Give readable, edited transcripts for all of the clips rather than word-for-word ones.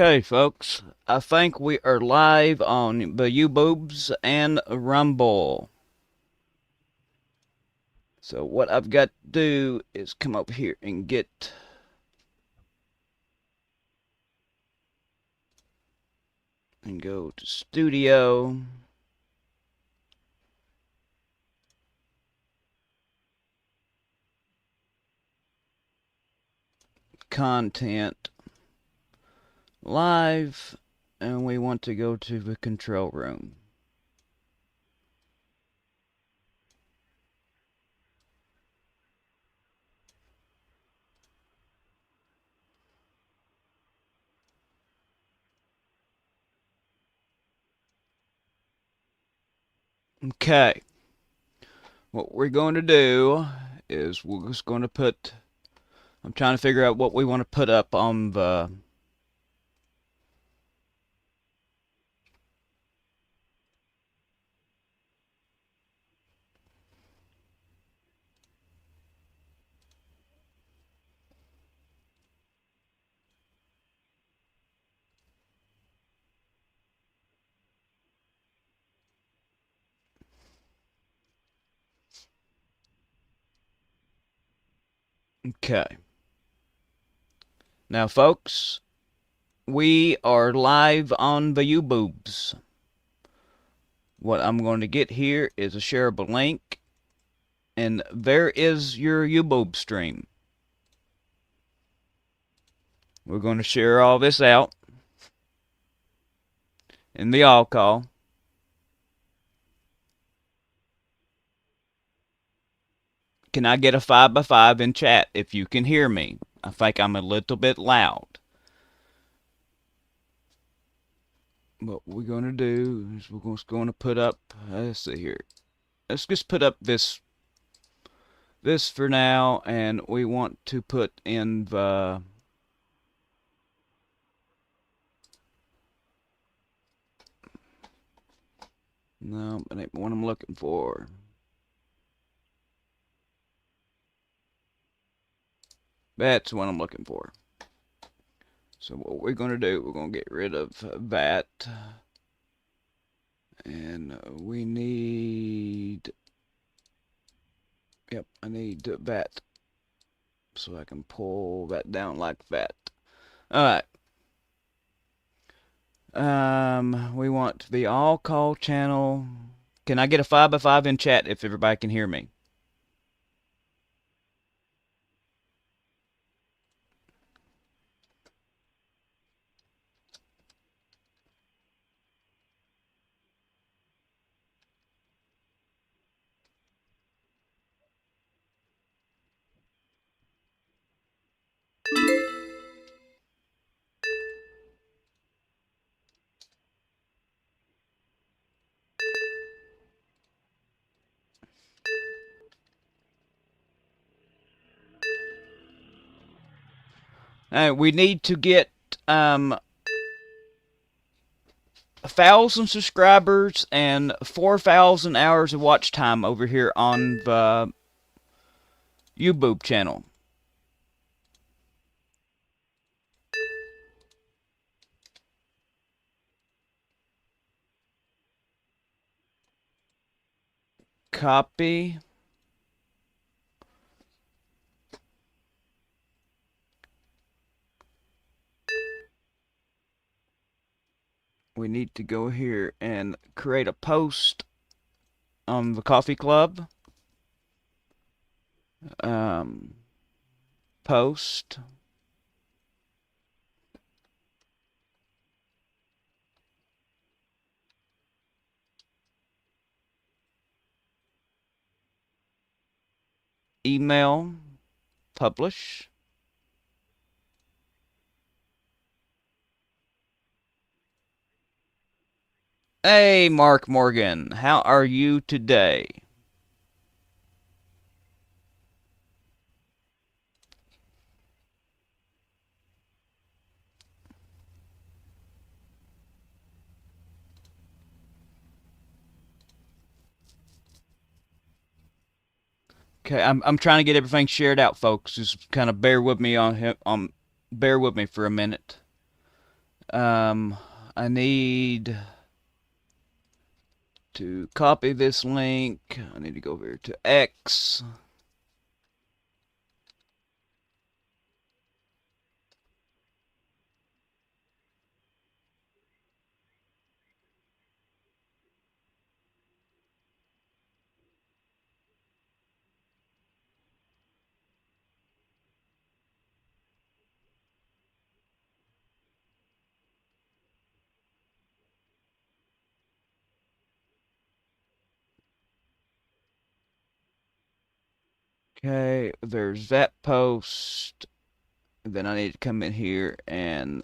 Okay, folks, I think we are live on the YouTubes and Rumble. So what I've got to do is come up here and get and go to Studio, Content, Live, and we want to go to the control room. Okay, what we're going to do is we're just going to put, I'm trying to figure out what we want to put up on the. Okay. Now, folks, we are live on the YouTubes. What I'm going to get here is a shareable link, and there is your YouTube stream. We're going to share all this out in the all call. Can I get a 5x5 in chat if you can hear me? I think I'm a little bit loud. What we're going to do is we're just going to put up, let's see here. Let's just put up this for now, and we want to put in the no, that ain't what I'm looking for. That's what I'm looking for. So what we're going to do, we're going to get rid of that. And we need, yep, I need that. So I can pull that down like that. Alright. We want the all call channel. Can I get a 5x5 in chat if everybody can hear me? We need to get 1,000 subscribers and 4,000 hours of watch time over here on the YouTube channel. Copy. We need to go here and create a post on the coffee club. Post. Email. Publish. Hey, Mark Morgan, how are you today? Okay, I'm trying to get everything shared out, folks. Just kind of bear with me on bear with me for a minute. Um, I need to copy this link. I need to go over to X. Okay, there's that post. Then I need to come in here and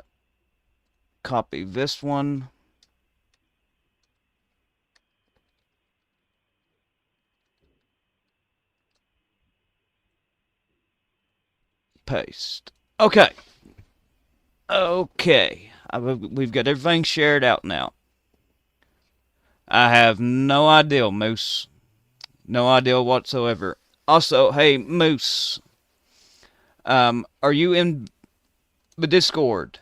copy this one. Paste. Okay. Okay. We've got everything shared out now. I have no idea, Moose. No idea whatsoever. Also, hey, Moose, are you in the Discord?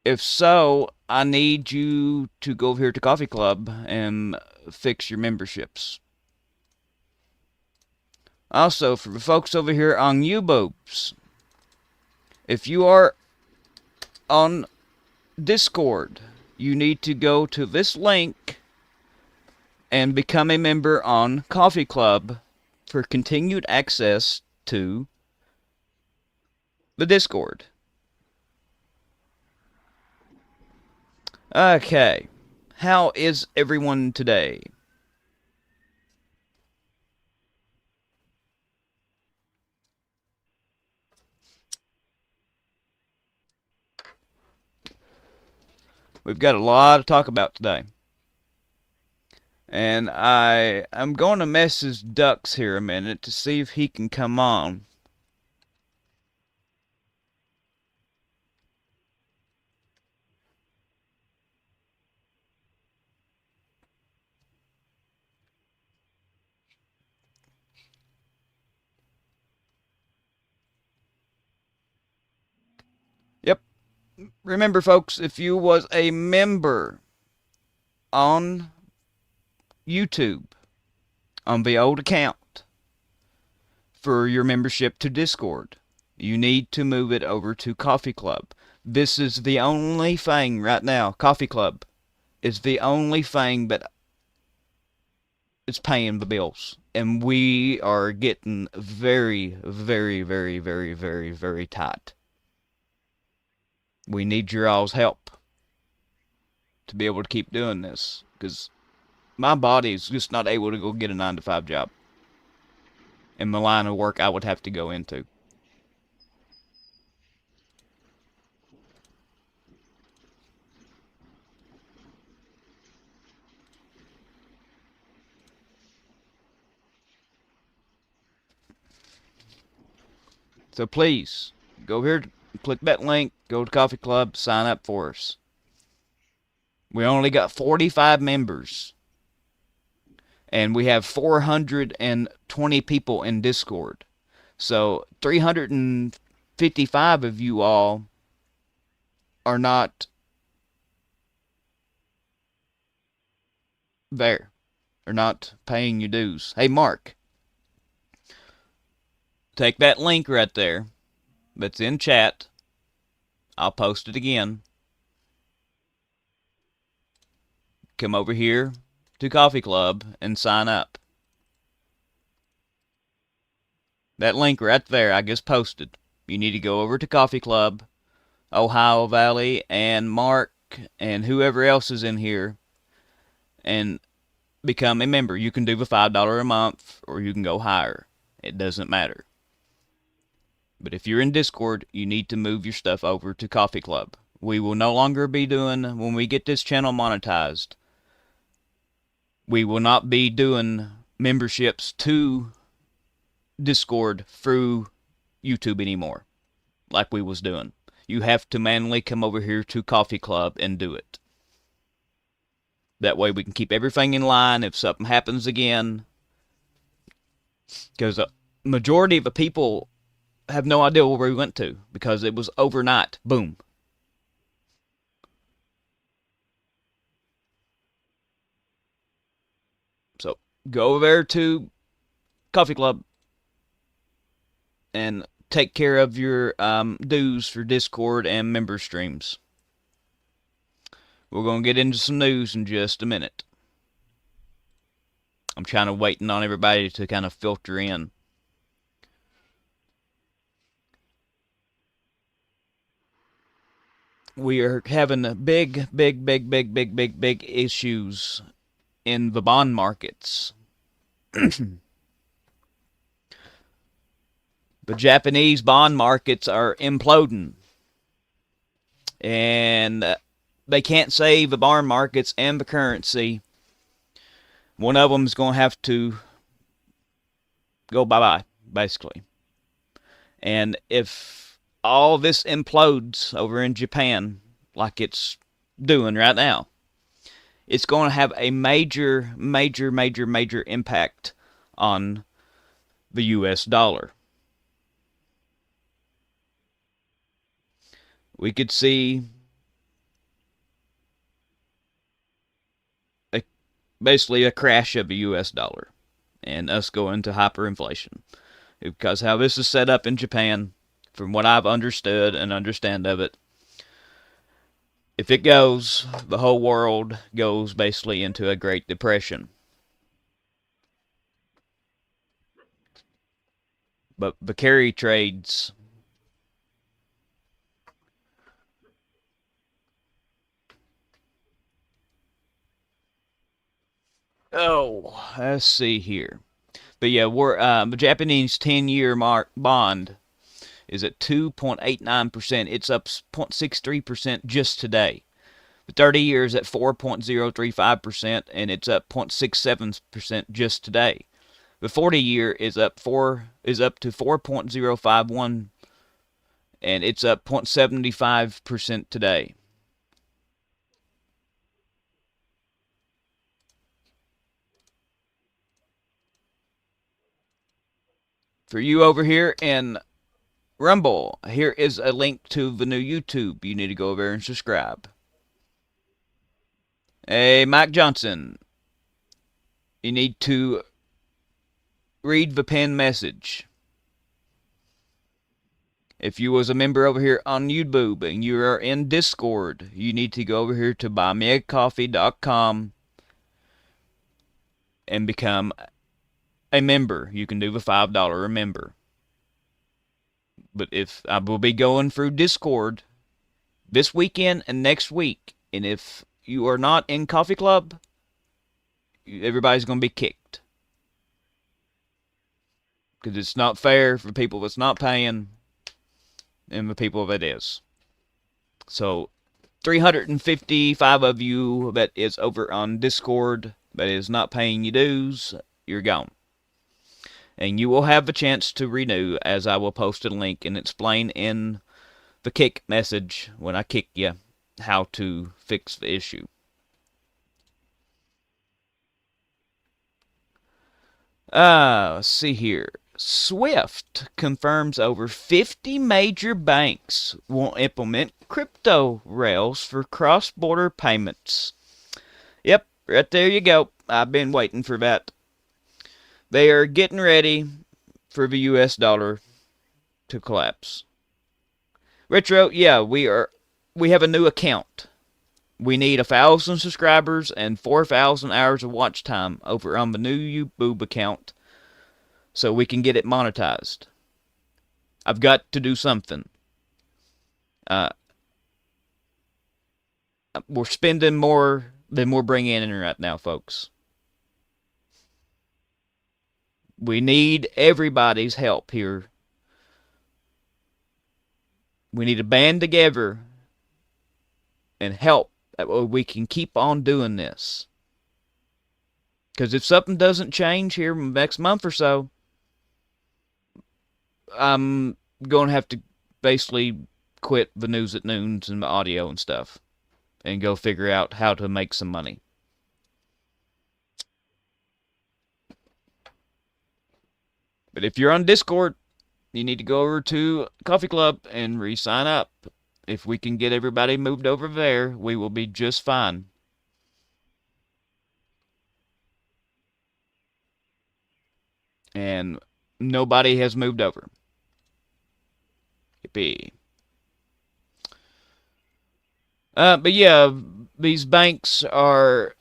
If so, I need you to go over here to Coffee Club and fix your memberships. Also, for the folks over here on U-Boobs, if you are on Discord, you need to go to this link and become a member on Coffee Club for continued access to the Discord. Okay, how is everyone today? We've got a lot to talk about today. And I'm going to message Ducks here a minute to see if he can come on. Yep. Remember, folks, if you was a member on YouTube on the old account for your membership to Discord, you need to move it over to Coffee Club. This is the only thing right now. Coffee Club is the only thing that is paying the bills. And we are getting very, very, very, very, very, very tight. We need your all's help to be able to keep doing this. Because my body is just not able to go get a 9-to-5 job in the line of work I would have to go into. So please, go here, click that link, go to Coffee Club, sign up for us. We only got 45 members. And we have 420 people in Discord. So 355 of you all are not there. Are not paying your dues. Hey, Mark, take that link right there that's in chat. I'll post it again. Come over here to Coffee Club and sign up. That link right there I just posted. You need to go over to Coffee Club, Ohio Valley, and Mark, and whoever else is in here, and become a member. You can do the $5 a month, or you can go higher. It doesn't matter. But if you're in Discord, you need to move your stuff over to Coffee Club. We will no longer be doing, when we get this channel monetized, we will not be doing memberships to Discord through YouTube anymore, like we was doing. You have to manually come over here to Coffee Club and do it. That way we can keep everything in line if something happens again. Because a majority of the people have no idea where we went to because it was overnight. Boom. So go over there to Coffee Club and take care of your dues for Discord and member streams. We're going to get into some news in just a minute. I'm kind of waiting on everybody to kind of filter in. We are having big issues in the bond markets. The Japanese bond markets are imploding. And they can't save the bond markets and the currency. One of them is going to have to go bye-bye, basically. And if all this implodes over in Japan, like it's doing right now, it's going to have a major impact on the US dollar. We could see basically a crash of the US dollar and us go into hyperinflation. Because how this is set up in Japan, from what I've understood and understand of it, if it goes, the whole world goes basically into a Great Depression. But the carry trades, oh, let's see here. But yeah, we're the Japanese 10-year bond is at 2.89%. It's up 0.63% just today. The 30 years at 4.035%, and it's up 0.67% just today. The 40-year is up to 4.051, and it's up 0.75% today. For you over here in Rumble, here is a link to the new YouTube. You need to go over there and subscribe. Hey, Mike Johnson, you need to read the pinned message. If you was a member over here on YouTube and you are in Discord, you need to go over here to buymeacoffee.com and become a member. You can do the $5 member. But if I will be going through Discord this weekend and next week, and if you are not in Coffee Club, everybody's going to be kicked. Because it's not fair for people that's not paying and the people that is. So 355 of you that is over on Discord that is not paying you dues, you're gone. And you will have a chance to renew, as I will post a link and explain in the kick message when I kick you how to fix the issue. Let's see here. Swift confirms over 50 major banks will implement crypto rails for cross-border payments. Yep, right there you go. I've been waiting for that. They are getting ready for the US dollar to collapse. Retro, yeah, we have a new account. We need 1,000 subscribers and 4,000 hours of watch time over on the new YouTube account so we can get it monetized. I've got to do something. We're spending more than we're bringing in right now, folks. We need everybody's help here. We need to band together and help. That way we can keep on doing this. Because if something doesn't change here next month or so, I'm going to have to basically quit the news at noons and the audio and stuff and go figure out how to make some money. But if you're on Discord, You need to go over to Coffee Club and re-sign up. If we can get everybody moved over there, we will be just fine. And nobody has moved over. Yippee. But yeah, these banks are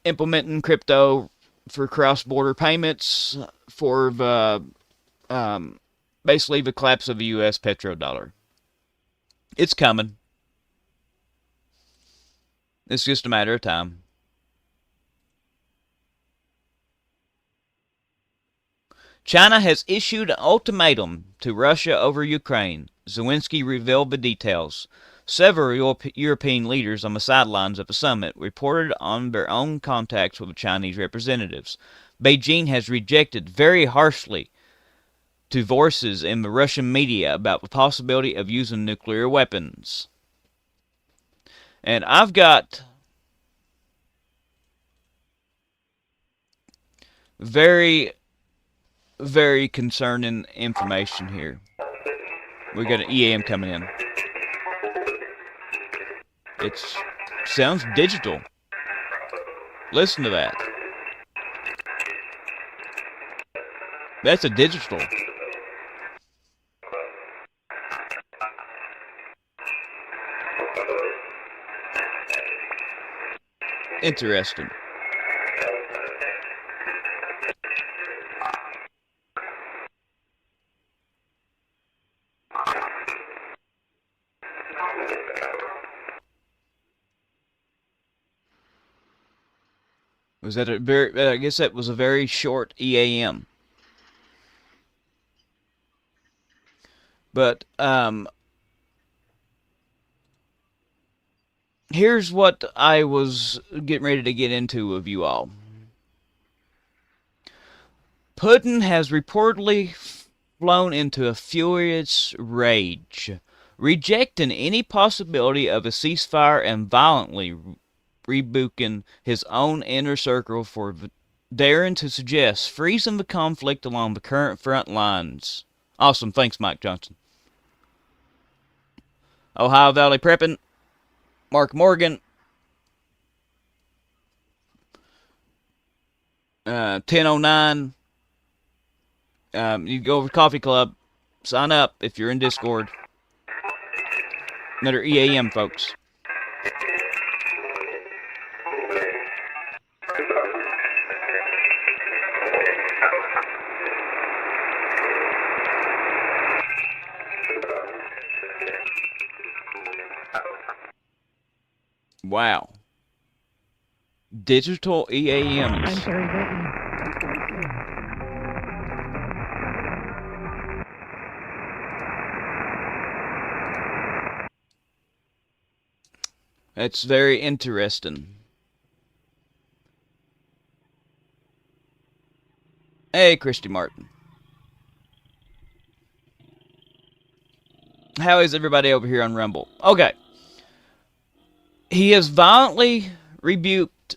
implementing crypto for cross-border payments for the basically the collapse of the U.S. petrodollar. It's coming. It's just a matter of time. China has issued an ultimatum to Russia over Ukraine. Zelensky revealed the details. Several European leaders on the sidelines of the summit reported on their own contacts with Chinese representatives. Beijing has rejected very harshly to voices in the Russian media about the possibility of using nuclear weapons. And I've got very, very concerning information here. We got an EAM coming in. It sounds digital. Listen to that. That's a digital. Interesting. Was that a very? I guess that was a very short EAM. But here's what I was getting ready to get into with you all. Putin has reportedly flown into a furious rage, rejecting any possibility of a ceasefire and violently rebuking his own inner circle for daring to suggest freezing the conflict along the current front lines. Awesome, thanks Mike Johnson. Ohio Valley Prepping, Mark Morgan, 1009. You go over to Coffee Club, sign up if you're in Discord. Another EAM, folks. Wow. Digital EAMs. That's very interesting. Hey, Christy Martin. How is everybody over here on Rumble? Okay. He has violently rebuked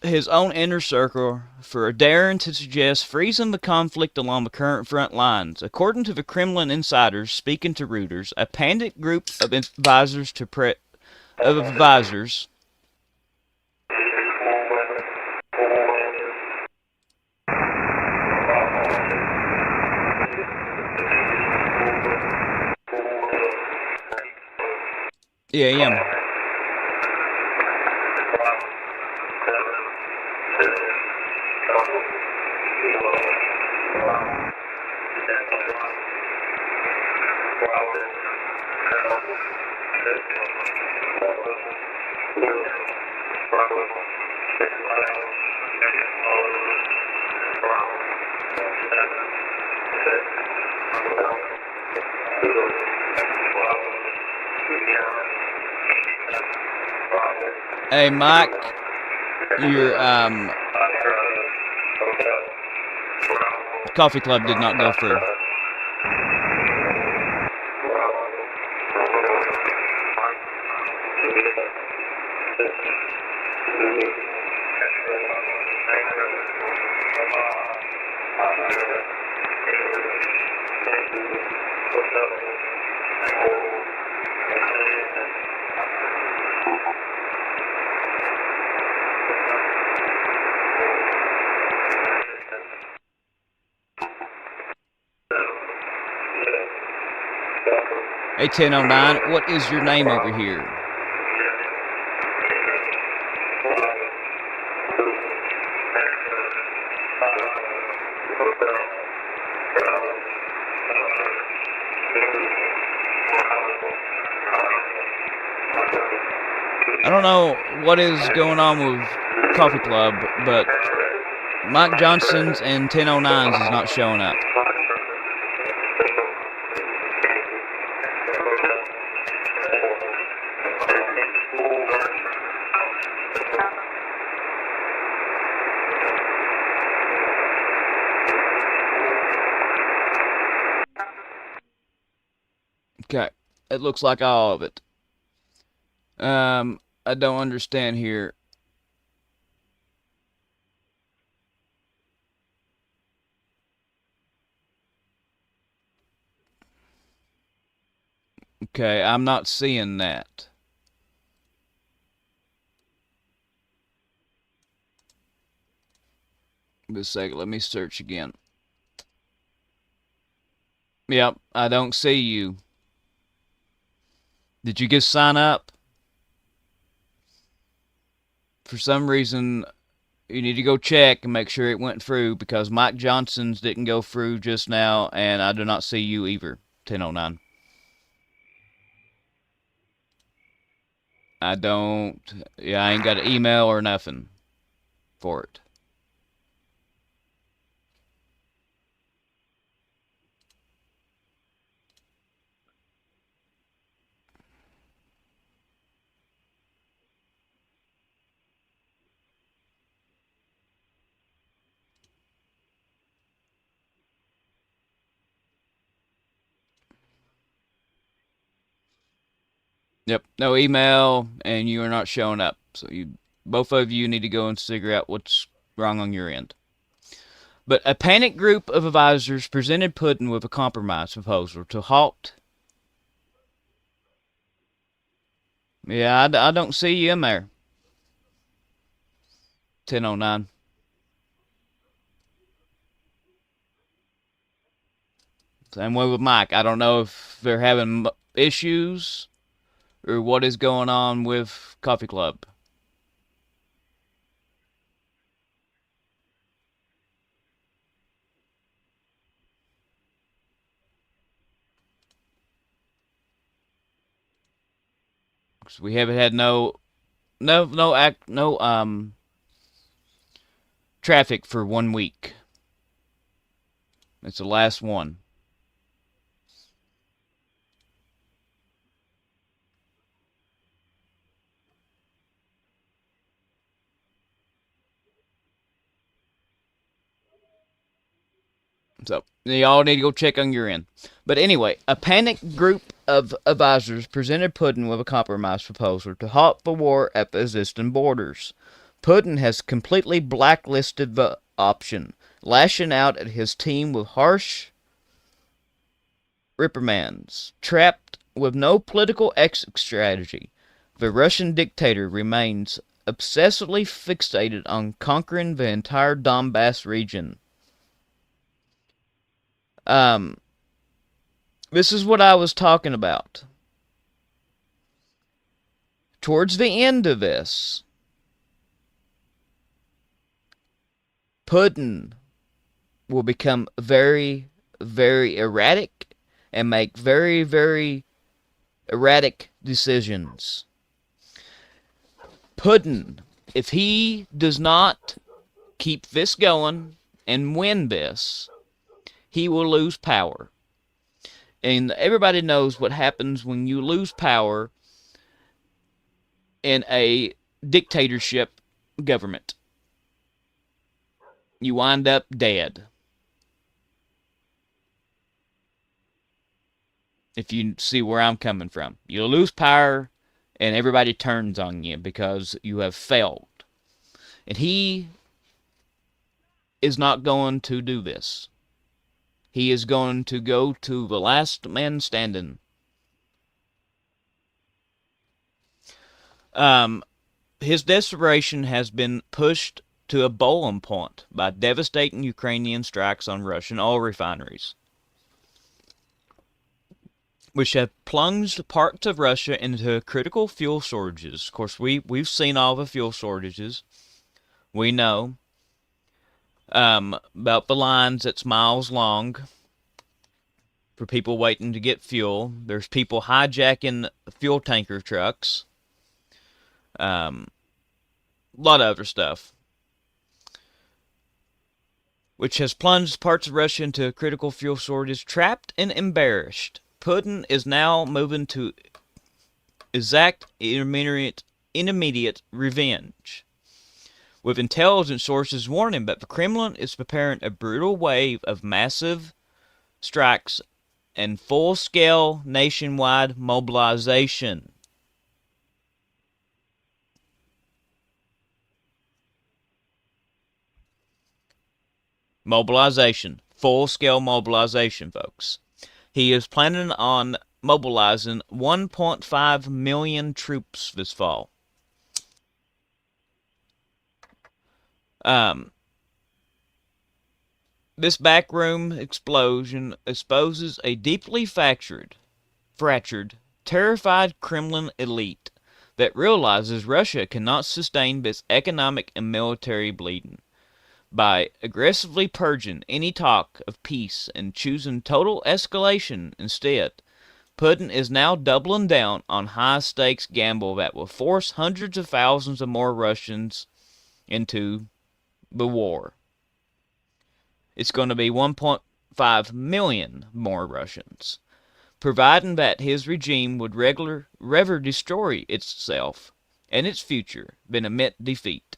his own inner circle for daring to suggest freezing the conflict along the current front lines. According to the Kremlin insiders speaking to Reuters, a panicked group of advisors Yeah. Hey, Mike, your Coffee Club did not go through. Hey, 1009, what is your name over here? I don't know what is going on with Coffee Club, but Mike Johnson's and 1009's is not showing up. Okay, it looks like all of it. I don't understand here. Okay, I'm not seeing that. Just a second, let me search again. Yep, I don't see you. Did you just sign up? For some reason, you need to go check and make sure it went through, because Mike Johnson's didn't go through just now, and I do not see you either, 1009. I don't, yeah, I ain't got an email or nothing for it. Yep, no email, and you are not showing up. So both of you need to go and figure out what's wrong on your end. But a panic group of advisors presented Putin with a compromise proposal to halt. Yeah, I don't see you in there. 1009. Same way with Mike. I don't know if they're having issues or what is going on with Coffee Club. So we haven't had no traffic for 1 week. It's the last one. So you all need to go check on your end. But anyway, a panic group of advisors presented Putin with a compromise proposal to halt the war at the existing borders. Putin has completely blacklisted the option, lashing out at his team with harsh reprimands. Trapped with no political exit strategy, the Russian dictator remains obsessively fixated on conquering the entire Donbass region. This is what I was talking about. Towards the end of this, Putin will become very, very erratic and make very, very erratic decisions. Putin, if he does not keep this going and win this, he will lose power. And everybody knows what happens when you lose power in a dictatorship government. You wind up dead. If you see where I'm coming from. You lose power and everybody turns on you because you have failed. And he is not going to do this. He is going to go to the last man standing. His desperation has been pushed to a boiling point by devastating Ukrainian strikes on Russian oil refineries, which have plunged parts of Russia into critical fuel shortages. Of course, we've seen all the fuel shortages. We know about the lines that's miles long for people waiting to get fuel. There's people hijacking fuel tanker trucks. A lot of other stuff, which has plunged parts of Russia into a critical fuel shortage. Trapped and embarrassed, Putin is now moving to exact intermediate revenge, with intelligence sources warning that the Kremlin is preparing a brutal wave of massive strikes and full-scale nationwide mobilization. Full-scale mobilization, folks. He is planning on mobilizing 1.5 million troops this fall. This backroom explosion exposes a deeply fractured, terrified Kremlin elite that realizes Russia cannot sustain this economic and military bleeding. By aggressively purging any talk of peace and choosing total escalation instead, Putin is now doubling down on high-stakes gamble that will force hundreds of thousands of more Russians into the war. It's going to be 1.5 million more Russians, providing that his regime would rather destroy itself and its future than admit defeat.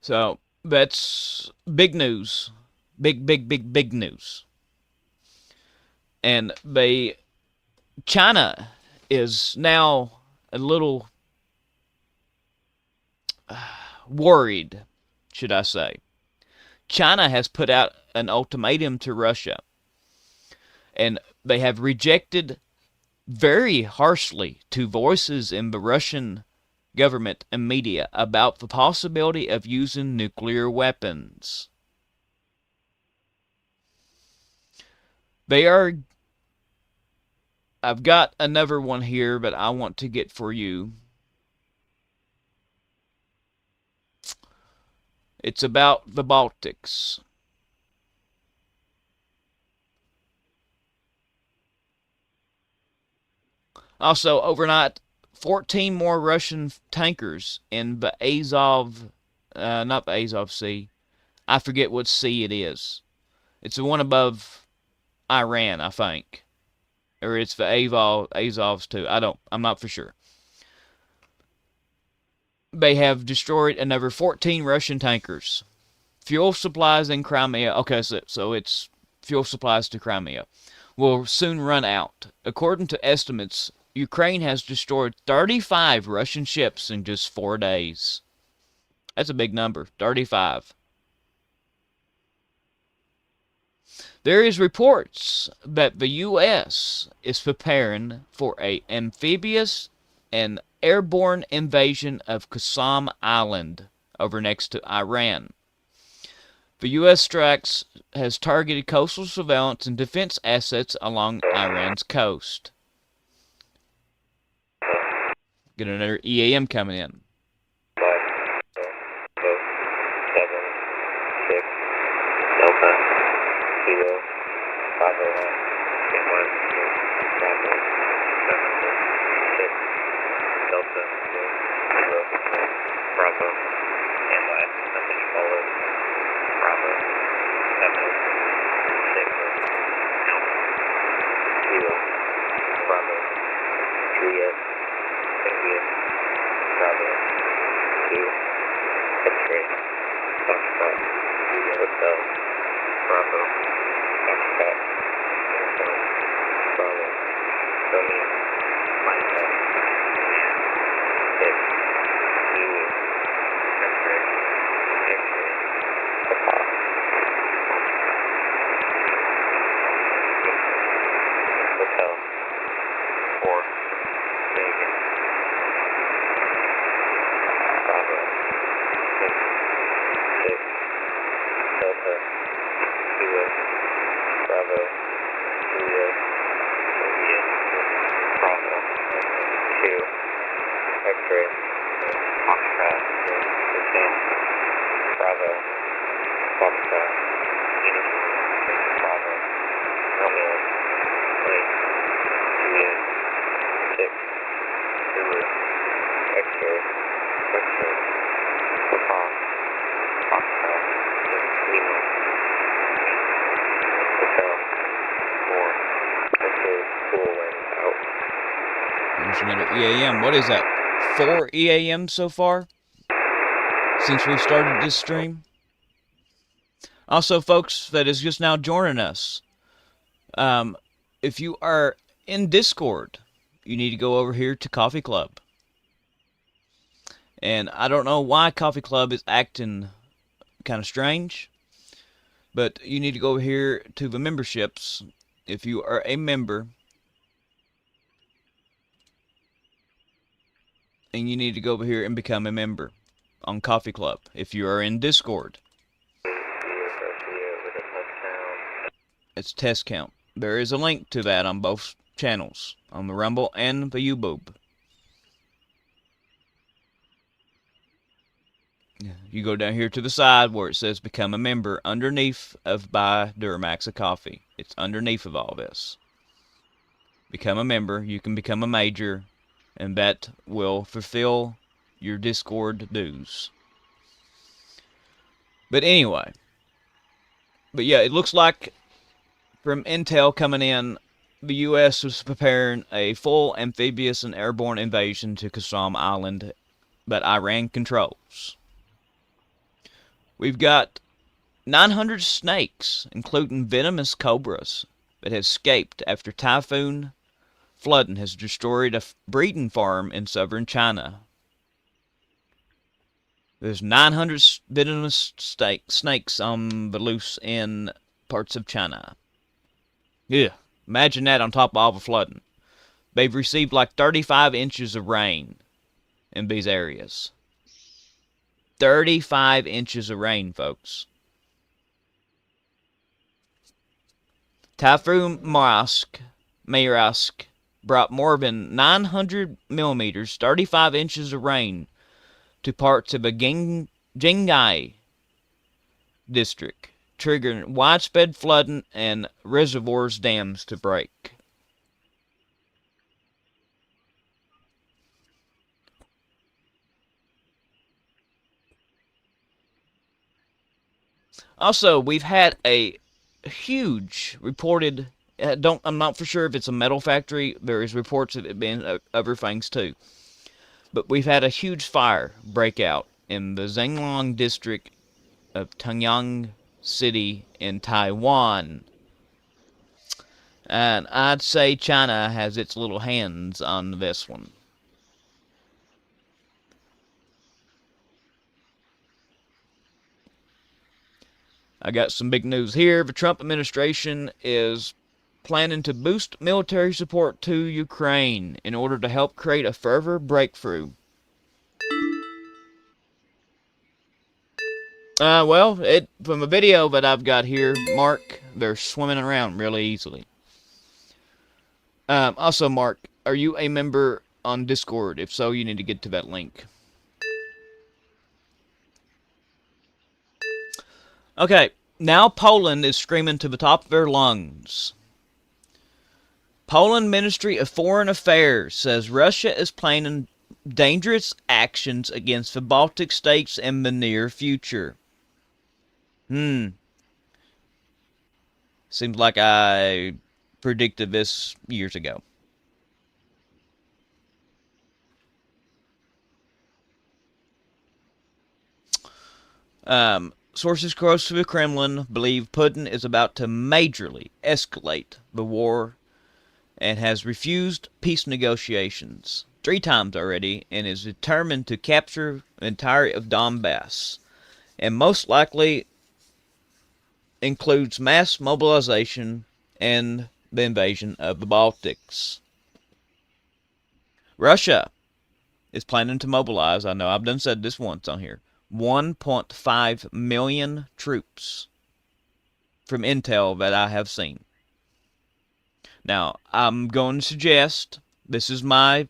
So that's big news. Big news. And China is now a little worried, should I say. China has put out an ultimatum to Russia, and they have rejected very harshly to voices in the Russian government and media about the possibility of using nuclear weapons. I've got another one here, but I want to get for you. It's about the Baltics. Also, overnight, 14 more Russian tankers in the Azov, not the Azov Sea. I forget what sea it is. It's the one above Iran, I think. Or it's the Azovs too. I'm not for sure. They have destroyed another 14 Russian tankers. Fuel supplies in Crimea. Okay, so it's fuel supplies to Crimea. Will soon run out. According to estimates, Ukraine has destroyed 35 Russian ships in just 4 days. That's a big number, 35. There is reports that the U.S. is preparing for an amphibious and airborne invasion of Qasem Island over next to Iran. The U.S. strikes has targeted coastal surveillance and defense assets along Iran's coast. Get another EAM coming in. There's another EAM. What is that? 4 EAM so far since we've started this stream. Also, folks that is just now joining us, if you are in Discord, you need to go over here to Coffee Club. And I don't know why Coffee Club is acting kind of strange, but you need to go over here to the memberships. If you are a member, and you need to go over here and become a member on Coffee Club if you are in Discord. It's test count. There is a link to that on both channels, on the Rumble and the YouTube. You go down here to the side where it says become a member underneath of buy Duramax a coffee. It's underneath of all this. Become a member. You can become a major, and that will fulfill your Discord dues. But anyway. But yeah, it looks like from intel coming in, the U.S. was preparing a full amphibious and airborne invasion to Qasam Island that Iran controls. We've got 900 snakes, including venomous cobras, that have escaped after typhoon flooding has destroyed a breeding farm in southern China. There's 900 venomous snakes on the loose in parts of China. Yeah, imagine that on top of all the flooding. They've received like 35 inches of rain in these areas. 35 inches of rain, folks. Typhoon Marask brought more than 900 millimeters, 35 inches of rain to parts of the Jingai district, triggering widespread flooding and reservoirs dams to break. Also, we've had a huge reported, I'm not for sure if it's a metal factory. There is reports of it being other things too. But we've had a huge fire break out in the Zhenglong district of Tangyang City in Taiwan. And I'd say China has its little hands on this one. I got some big news here. The Trump administration is planning to boost military support to Ukraine in order to help create a further breakthrough. Well, from a video that I've got here, Mark, they're swimming around really easily. Also, Mark, are you a member on Discord? If so, you need to get to that link. Okay, now Poland is screaming to the top of their lungs. Poland Ministry of Foreign Affairs says Russia is planning dangerous actions against the Baltic states in the near future. Seems like I predicted this years ago. Sources close to the Kremlin believe Putin is about to majorly escalate the war and has refused peace negotiations 3 times already and is determined to capture the entirety of Donbass, and most likely includes mass mobilization and the invasion of the Baltics. Russia is planning to mobilize, I know I've done said this once on here, 1.5 million troops from intel that I have seen. Now, I'm going to suggest, this is my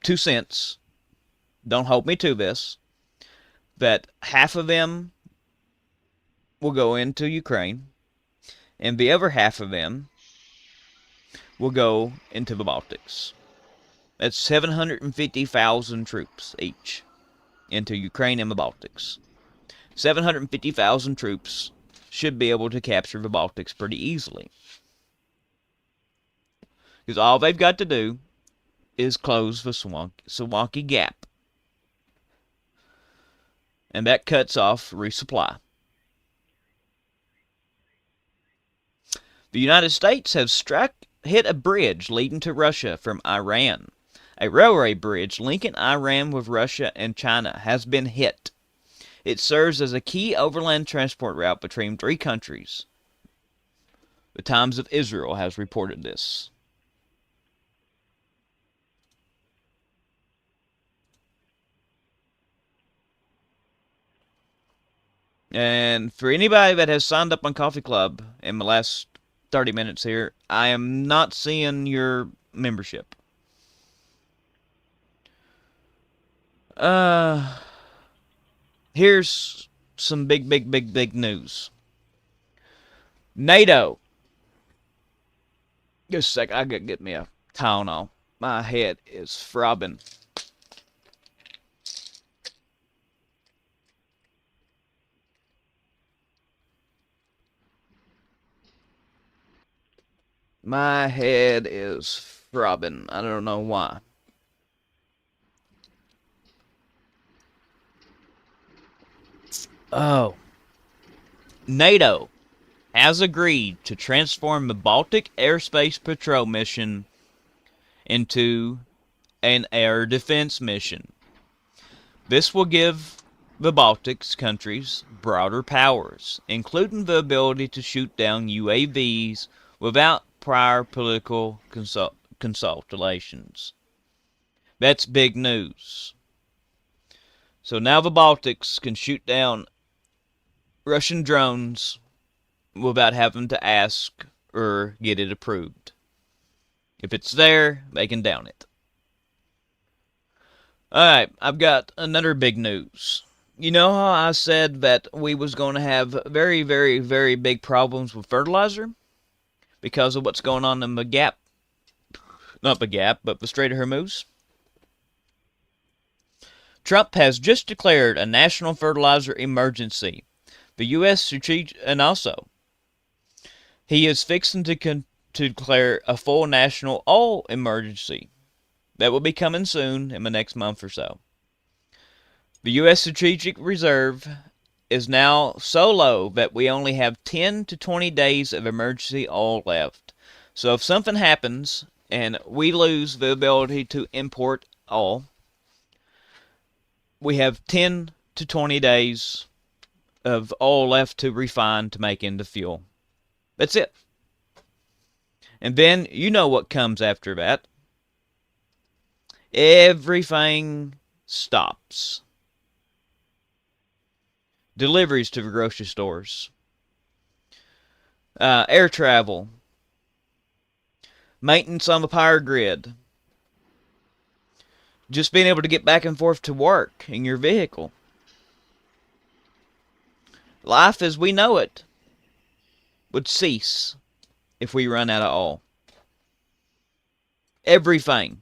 2 cents, don't hold me to this, that half of them will go into Ukraine, and the other half of them will go into the Baltics. That's 750,000 troops each into Ukraine and the Baltics. 750,000 troops should be able to capture the Baltics pretty easily. Because all they've got to do is close the Suwalki Gap. And that cuts off resupply. The United States has hit a bridge leading to Russia from Iran. A railway bridge linking Iran with Russia and China has been hit. It serves as a key overland transport route between three countries. The Times of Israel has reported this. And for anybody that has signed up on Coffee Club in the last 30 minutes here, I am not seeing your membership. Here's some big news. NATO. Just a sec, I gotta get me a Tylenol. My head is throbbing. My head is throbbing. I don't know why. Oh. NATO has agreed to transform the Baltic Airspace Patrol mission into an air defense mission. This will give the Baltics countries broader powers, including the ability to shoot down UAVs without prior political consultations. That's big news. So now the Baltics can shoot down Russian drones without having to ask or get it approved. If it's there, they can down it. Alright, I've got another big news. You know how I said that we was going to have very big problems with fertilizer? Because of what's going on in the Gap. Not the Gap, but the Strait of Hormuz. Trump has just declared a national fertilizer emergency. The U.S. strategic, and also, he is fixing to declare a full national oil emergency. That will be coming soon in the next month or so. The U.S. Strategic Reserve is now so low that we only have 10 to 20 days of emergency oil left. So if something happens and we lose the ability to import oil, we have 10 to 20 days of oil left to refine to make into fuel. That's it. And then you know what comes after that. Everything stops. Deliveries to the grocery stores. Air travel. Maintenance on the power grid. Just being able to get back and forth to work in your vehicle. Life as we know it would cease if we run out of oil. Everything.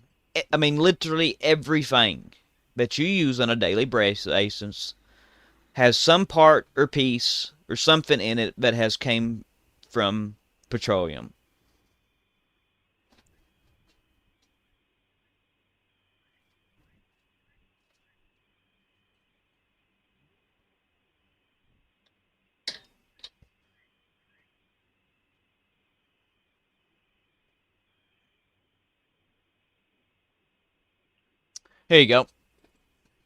I mean, literally everything that you use on a daily basis has some part or piece or something in it that has came from petroleum. Here you go.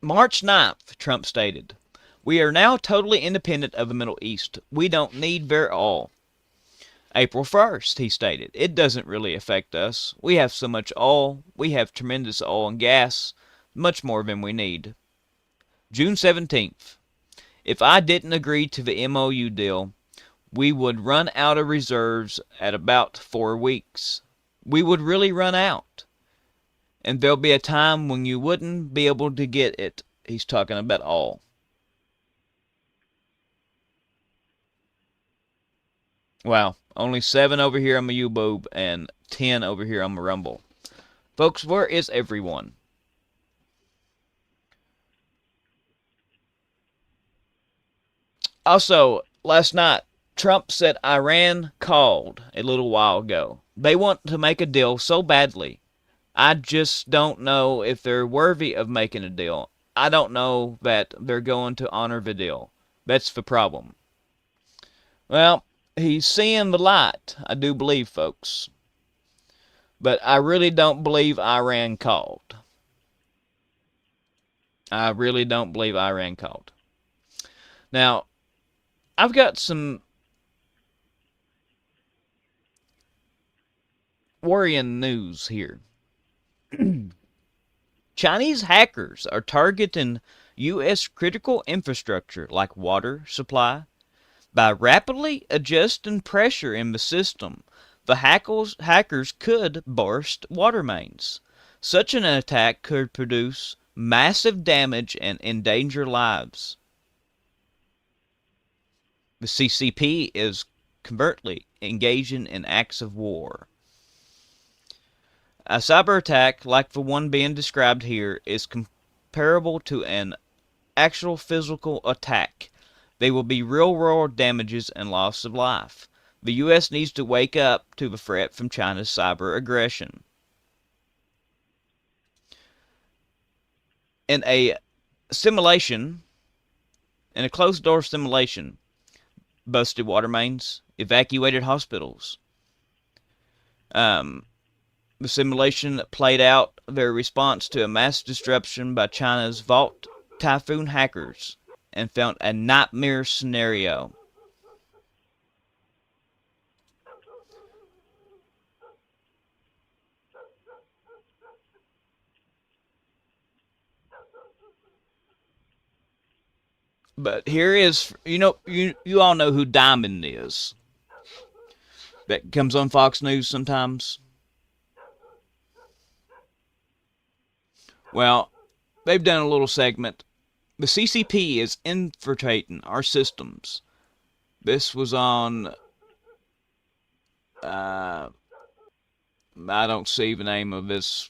March 9th, Trump stated, "We are now totally independent of the Middle East. We don't need their oil." April 1st, he stated, "It doesn't really affect us. We have so much oil. We have tremendous oil and gas, much more than we need." June 17th, "If I didn't agree to the MOU deal, we would run out of reserves at about 4 weeks. We would really run out. and there'll be a time when you wouldn't be able to get it. He's talking about all. Wow, only 7 over here on my U-Boob and 10 over here on my Rumble. Folks, where is everyone? Also, last night, Trump said Iran called a little while ago. They want to make a deal so badly. I just don't know if they're worthy of making a deal. I don't know that they're going to honor the deal. That's the problem. Well, he's seeing the light, I do believe, folks. But I really don't believe Iran called. I really don't believe Iran called. Now, I've got some worrying news here. Chinese hackers are targeting U.S. critical infrastructure like water supply. By rapidly adjusting pressure in the system, the hackers could burst water mains. Such an attack could produce massive damage and endanger lives. The CCP is covertly engaging in acts of war. A cyber attack like the one being described here is comparable to an actual physical attack. There will be real-world damages and loss of life. The U.S. needs to wake up to the threat from China's cyber aggression. In a simulation, in a closed-door simulation, busted water mains, evacuated hospitals. The simulation played out their response to a mass disruption by China's Vault Typhoon hackers and found a nightmare scenario. But here is, you all know who Diamond is. That comes on Fox News sometimes. Well, they've done a little segment. The CCP is infiltrating our systems. This was on, I don't see the name of this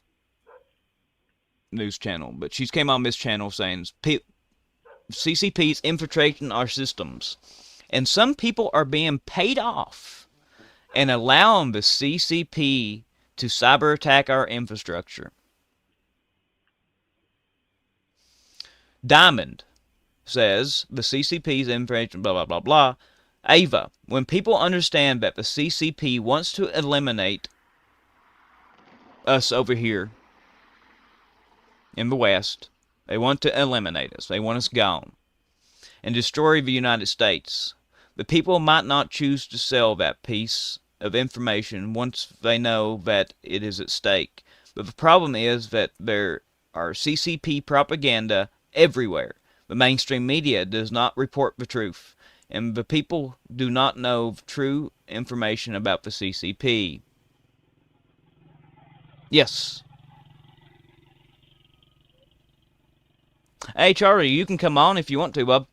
news channel, but she's came on this channel saying CCP is infiltrating our systems. And some people are being paid off and allowing the CCP to cyber attack our infrastructure. Diamond says the CCP's infiltration, blah, blah, blah, blah. Ava, when people understand that the CCP wants to eliminate us over here in the West, they want to eliminate us, they want us gone, and destroy the United States, the people might not choose to sell that piece of information once they know that it is at stake. But the problem is that there are CCP propaganda everywhere. The mainstream media does not report the truth, and the people do not know true information about the CCP. Yes. Hey, Charlie, you can come on if you want to, bub.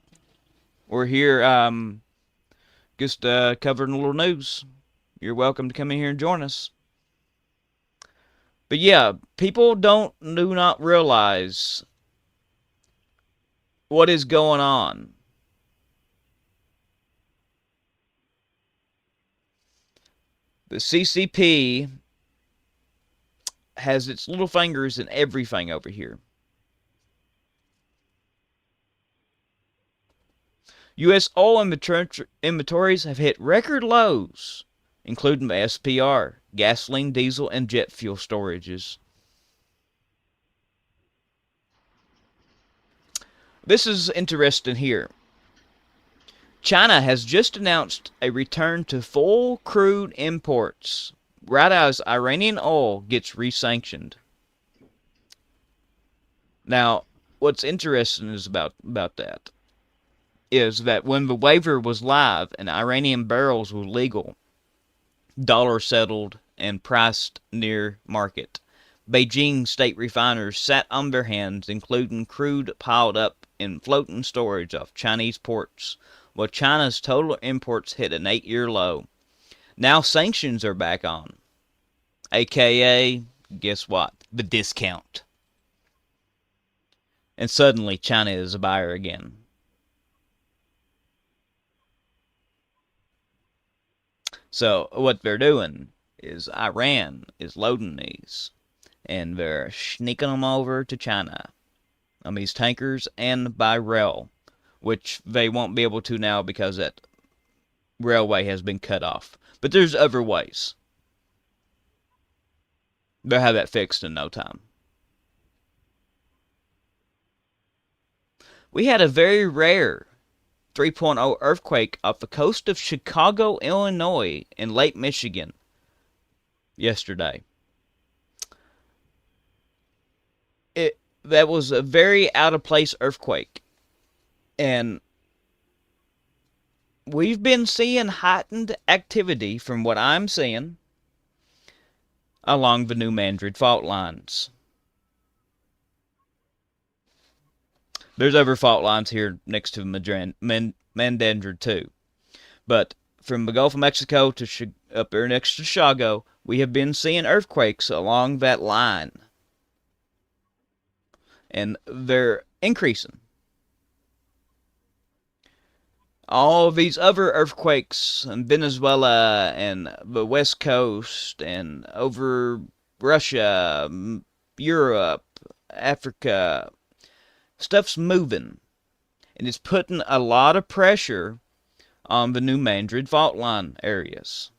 We're here just covering a little news. You're welcome to come in here and join us. But yeah, people do not realize what is going on. The CCP has its little fingers in everything over here. U.S. oil inventories have hit record lows, including the SPR, gasoline, diesel, and jet fuel storages. This is interesting here. China has just announced a return to full crude imports right as Iranian oil gets re-sanctioned. Now, what's interesting is about that is that when the waiver was live and Iranian barrels were legal, dollar settled and priced near market. Beijing state refiners sat on their hands, including crude piled up in floating storage off Chinese ports, while China's total imports hit an 8-year low. Now sanctions are back on, aka, guess what? The discount. And suddenly China is a buyer again. So what they're doing is Iran is loading these, and they're sneaking them over to China on these tankers and by rail, which they won't be able to now because that railway has been cut off. But there's other ways. They'll have that fixed in no time. We had a very rare 3.0 earthquake off the coast of Chicago, Illinois, in Lake Michigan yesterday. That was a very out of place earthquake, and we've been seeing heightened activity from what I'm seeing along the New Madrid fault lines. There's other fault lines here next to Mandandra too, but from the Gulf of Mexico to up there next to Chicago, we have been seeing earthquakes along that line, and they're increasing. All of these other earthquakes in Venezuela and the West Coast and over Russia, Europe, Africa, stuff's moving. And it's putting a lot of pressure on the New Madrid fault line areas.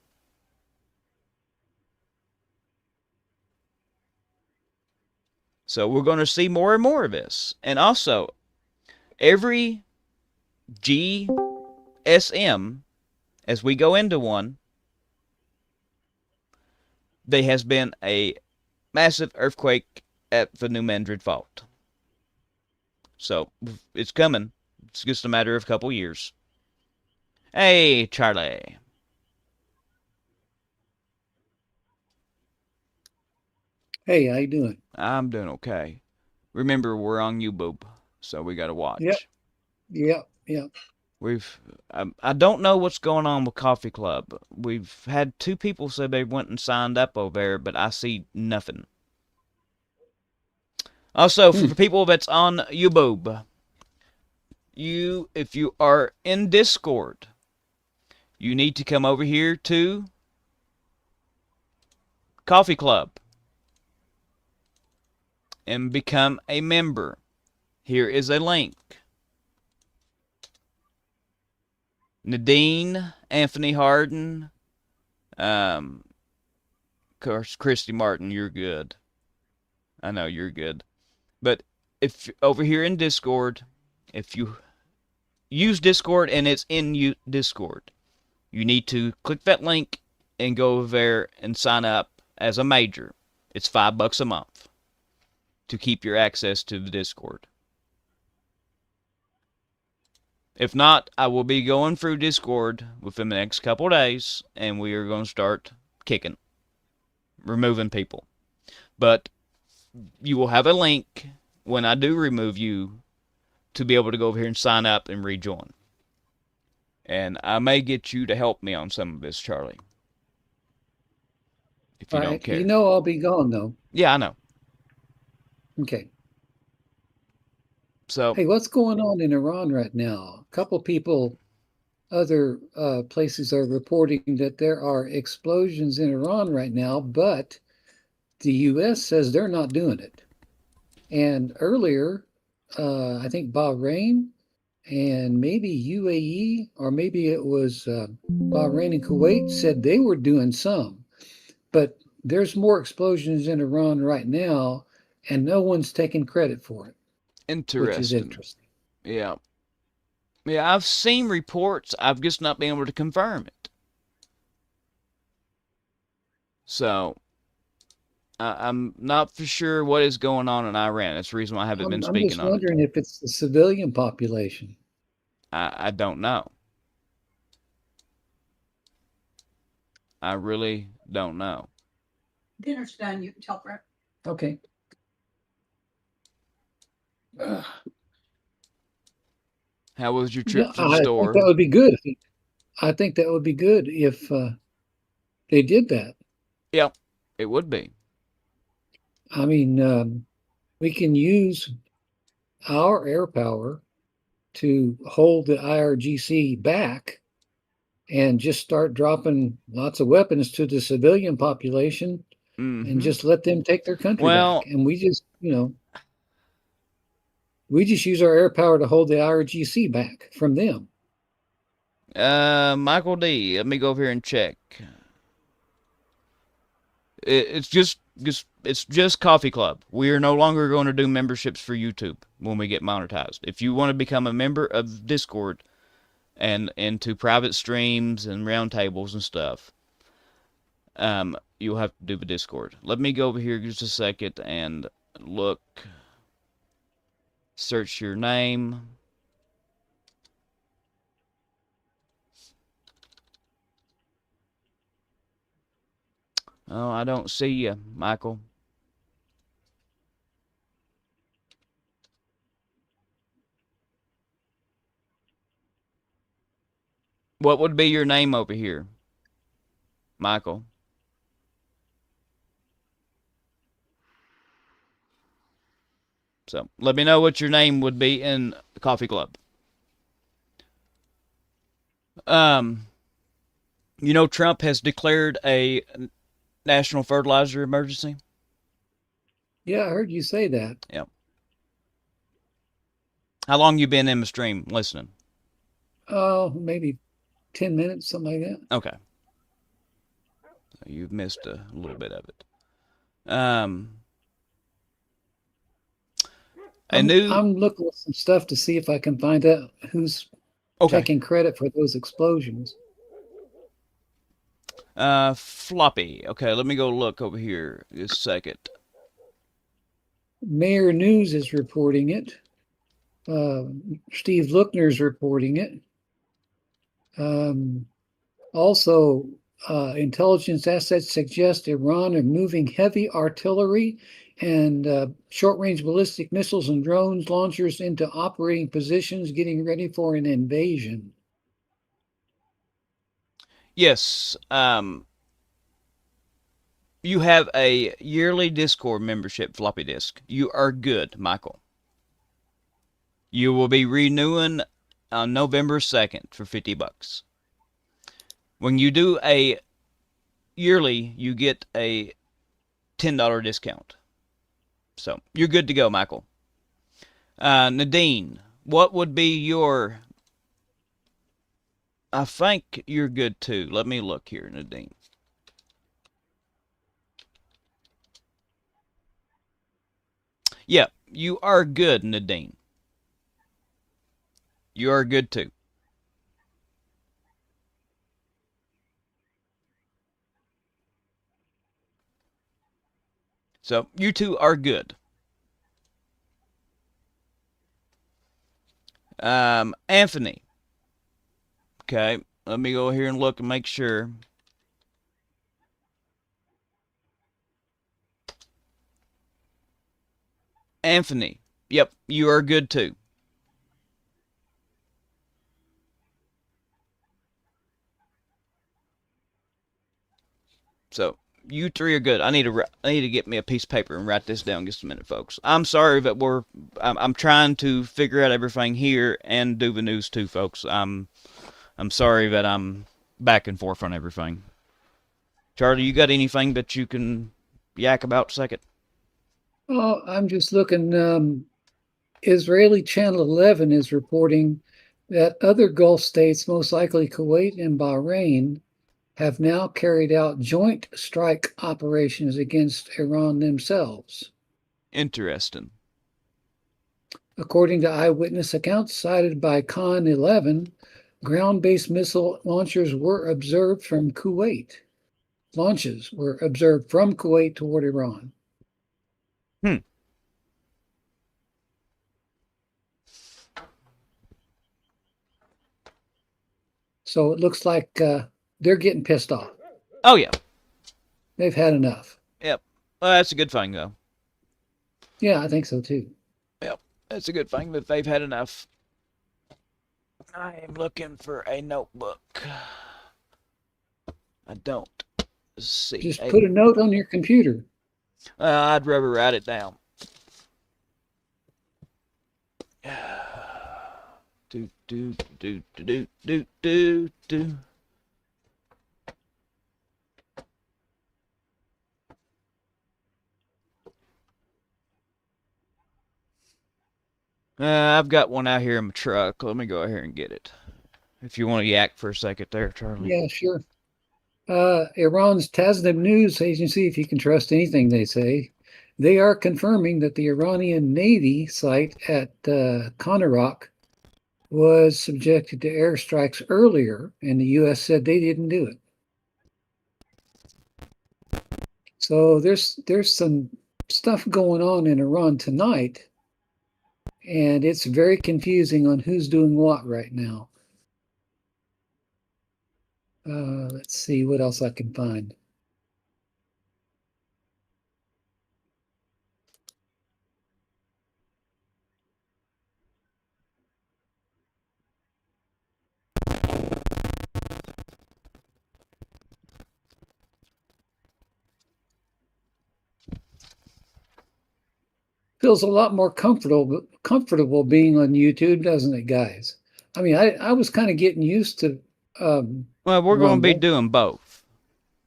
So we're going to see more and more of this. And also, every GSM, as we go into one, there has been a massive earthquake at the New Madrid fault. So it's coming. It's just a matter of a couple years. Hey, Charlie. Hey, how you doing? I'm doing okay. Remember, we're on YouTube, so we got to Yep, watch. yep, yep. We've I don't know what's going on with Coffee Club. We've had two people say they went and signed up over there, but I see nothing. Also, for Hmm. the people that's on YouTube, if you are in Discord, you need to come over here to Coffee Club and become a member. Here is a link. Nadine, Anthony Harden, of course, Christy Martin, you're good. I know you're good. But if over here in Discord, if you use Discord and it's in Discord, you need to click that link and go over there and sign up as a major. It's $5 a month to keep your access to the Discord. If not, I will be going through Discord within the next couple days, and we are going to start kicking, removing people. But you will have a link when I do remove you to be able to go over here and sign up and rejoin. And I may get you to help me on some of this, Charlie, if All you don't right. You care. know I'll be gone though. Yeah, I know. Okay. So, Hey, what's going on in Iran right now? A couple people, other places are reporting that there are explosions in Iran right now, but the U.S. says they're not doing it. And earlier, I think Bahrain and maybe UAE, or maybe it was Bahrain and Kuwait, said they were doing some. But there's more explosions in Iran right now, and no one's taking credit for it, which is interesting. interesting. Yeah. Yeah, I've seen reports. I've just not been able to confirm it. So, I'm not for sure what is going on in Iran. That's the reason why I haven't been I'm speaking just on it. wondering if it's the civilian population. I don't know. I really don't know. Dinner's done. You can tell Brett. Okay. Uh, How was your yeah, trip to the I think store? that would be good. I think that would be good if they did that. Yeah, it would be. I mean, we can use our air power to hold the IRGC back and just start dropping lots of weapons to the civilian population and Mm-hmm. just let them take their country back. Well, And we just, we just use our air power to hold the IRGC back from them. Michael D, let me go over here and check. It's just Coffee Club. We are no longer going to do memberships for YouTube when we get monetized. If you want to become a member of Discord and into private streams and roundtables and stuff, you'll have to do the Discord. Let me go over here just a second and look. Search your name. Oh, I don't see you, Michael. What would be your name over here, Michael? So let me know what your name would be in the Coffee Club. Um, Trump has declared a national fertilizer emergency. Yeah, I heard you say that. Yep. How long you been in the stream listening? Oh, maybe 10 minutes, something like that. Okay, you've missed a little bit of it. Um, a new I'm looking at some stuff to see if I can find out who's okay. taking credit for those explosions. Floppy. Okay, let me go look over here just a second. Mayor News is reporting it. Uh, Steve Lookner's reporting it. Um, Also, intelligence assets suggest Iran are moving heavy artillery and short-range ballistic missiles and drones launchers into operating positions, getting ready for an invasion. Yes. You have a yearly Discord membership, Floppy Disk. You are good, Michael. You will be renewing on November 2nd for $50. When you do a yearly, you get a $10 discount. So you're good to go, Michael. Nadine, what would be your? I think you're good too. Let me look here, Nadine. Yeah, you are good, Nadine. You are good too. So you two are good. Anthony. Okay, let me go here and look and make sure. Anthony. Yep, you are good too. So you three are good. I need to get me a piece of paper and write this down just a minute, folks. I'm sorry that I'm trying to figure out everything here and do the news too, folks. I'm sorry that I'm back and forth on everything. Charlie, you got anything that you can yak about a second? Oh, I'm just looking. Israeli Channel 11 is reporting that other Gulf states, most likely Kuwait and Bahrain, have now carried out joint strike operations against Iran themselves. Interesting. According to eyewitness accounts cited by Khan 11, ground based missile launchers were observed from Kuwait. Launches were observed from Kuwait toward Iran. Hmm. So it looks like they're getting pissed off. Oh yeah. They've had enough. Yep. Well, that's a good thing though. Yeah, I think so too. Yep, it's a good thing that they've had enough. I am looking for a notebook. I don't see Just a. put a note on your computer. I'd rather write it down. Do do do do do do do do. I've got one out here in my truck. Let me go out here and get it. If you want to yak for a second there, Charlie. Yeah, sure. Iran's Tasnim news agency, if you can trust anything they say, they are confirming that the Iranian Navy site at Konarak was subjected to airstrikes earlier, and the U.S. said they didn't do it. So there's some stuff going on in Iran tonight, and it's very confusing on who's doing what right now. Let's see what else I can find. Feels a lot more comfortable being on YouTube, doesn't it, guys? I mean, I was kind of getting used to Well, we're going to be Rumble. doing both.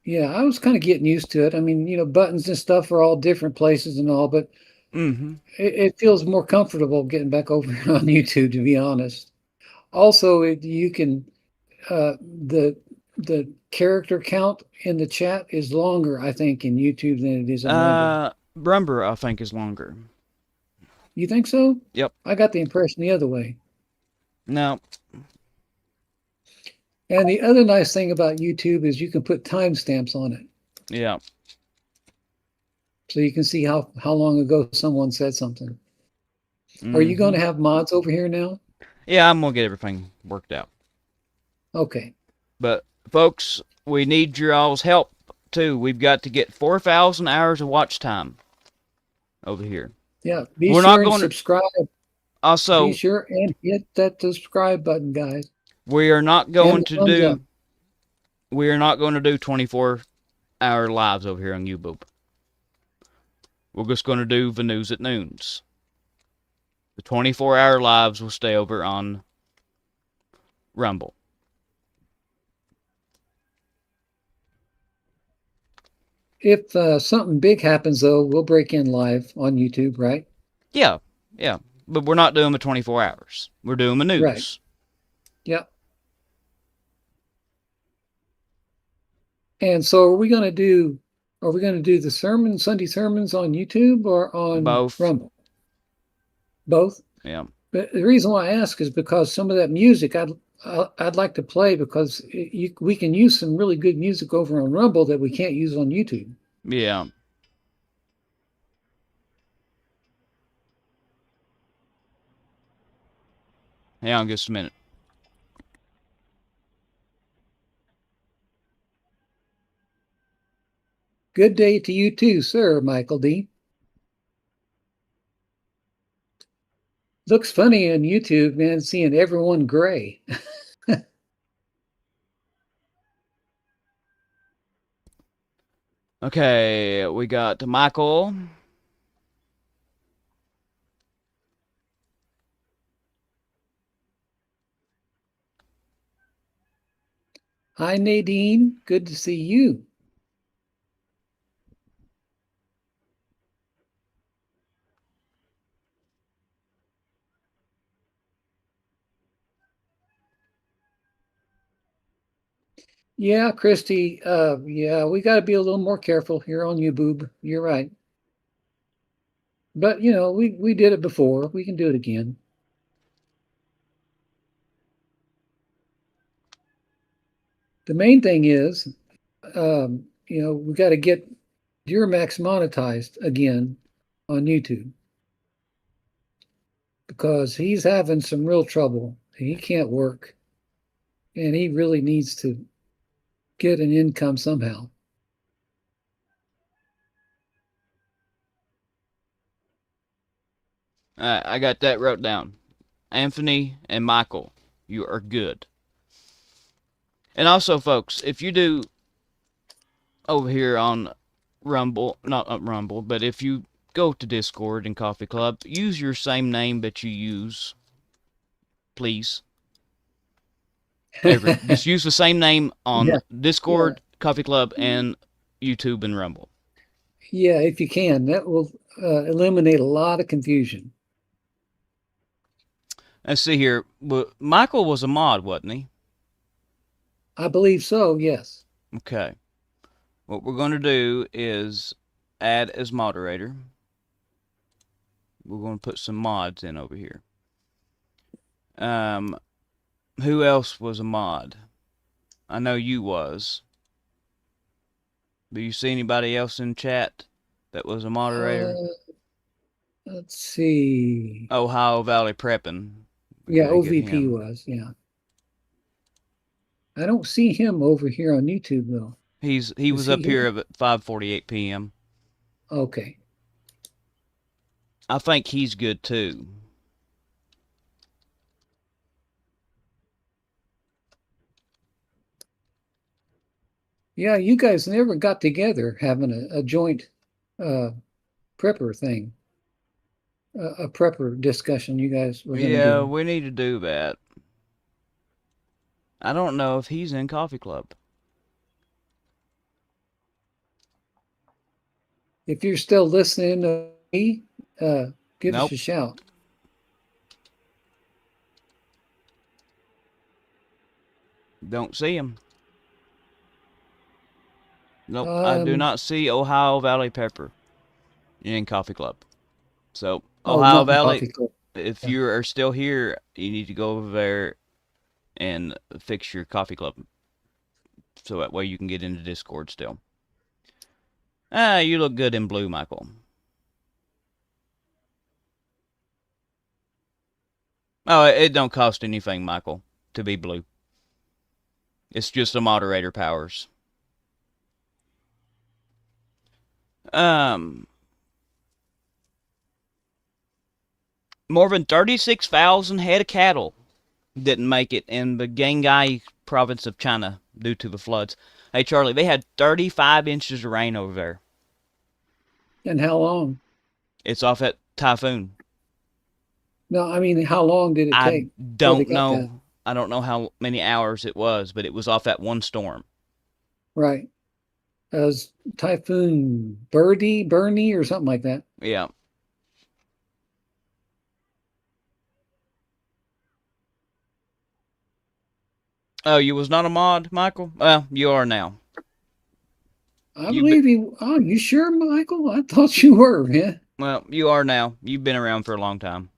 Yeah, I was kind of getting used to it. I mean, buttons and stuff are all different places and all, but Mm-hmm. it feels more comfortable getting back over on YouTube, to be honest. Also, you can the character count in the chat is longer, I think, in YouTube than it is in Rumble. Rumber, I think, is longer. You think so? Yep. I got the impression the other way. No. And the other nice thing about YouTube is you can put timestamps on it. Yeah. So you can see how long ago someone said something. Are you going Mm-hmm. to have mods over here now? Yeah, I'm gonna get everything worked out. Okay. But folks, we need your all's help too. We've got to get 4,000 hours of watch time over here. Yeah. Be We're not sure and going to. subscribe. Be Also, sure and hit that subscribe button, guys. we are not And going the to thumbs up. do. We are not going to do 24-hour lives over here on YouTube. We're just going to do the news at noons. The 24-hour lives will stay over on Rumble. If something big happens, though, we'll break in live on YouTube, right? Yeah, yeah. But we're not doing the 24 hours. We're doing the Right. news. Yeah. And so are we going to do the Sunday sermons on YouTube or on Both. Rumble? Both? Yeah. But the reason why I ask is because some of that music I'd like to play because we can use some really good music over on Rumble that we can't use on YouTube. Yeah. Hang on just a minute. Good day to you too, sir, Michael D. Looks funny on YouTube, man, seeing everyone gray. Okay, we got Michael. Hi, Nadine. Good to see you. Yeah, Christy. Yeah, we got to be a little more careful here on YouTube. You're right. But we did it before. We can do it again. The main thing is, we got to get Duramax monetized again on YouTube because he's having some real trouble. He can't work, and he really needs to get an income somehow. I got that wrote down. Anthony and Michael, you are good. And also, folks, if you do over here on Rumble, not Rumble, but if you go to Discord and Coffee Club, use your same name that you use, please. Just use the same name on Yeah, yeah, Discord, Coffee Club, and YouTube and Rumble. yeah. If you can, that will eliminate a lot of confusion. Let's see here. Michael was a mod, wasn't he? I believe so. Yes. Okay. What we're going to do is add as moderator. We're going to put some mods in over here. Um, who else was a mod? I know you was. Do you see anybody else in chat that was a moderator? Uh, let's see. Ohio Valley Preppin'. We Yeah, gotta get OVP him. was. Yeah. I don't see him over here on YouTube though. He Is was he up here here? at 5:48 p.m. Okay. I think he's good too. Yeah, you guys never got together having a joint uh, prepper thing, a prepper discussion you guys were going to Yeah, do. we need to do that. I don't know if he's in Coffee Club. If you're still listening to me, give us Nope, a shout. don't see him. Nope, I do Um, not see Ohio Valley Pepper in Coffee Club. So, oh, Ohio not in Valley, Coffee Club. if Yeah. you are still here, you need to go over there and fix your Coffee Club so that way you can get into Discord still. Ah, you look good in blue, Michael. Oh, it don't cost anything, Michael, to be blue. It's just the moderator powers. Um, more than 36,000 head of cattle didn't make it in the Gangai province of China due to the floods. Hey, Charlie, they had 35 inches of rain over there. And how long? It's off that typhoon. No, I mean, how long did it I take before they don't got that? know. I don't know how many hours it was, but it was off that one storm. Right. Was Typhoon Bernie, or something like that. Yeah. Oh, you was not a mod, Michael? Well, you are now. I You be, believe you. Oh, you sure, Michael? I thought you were, man. well, you are now. You've been around for a long time.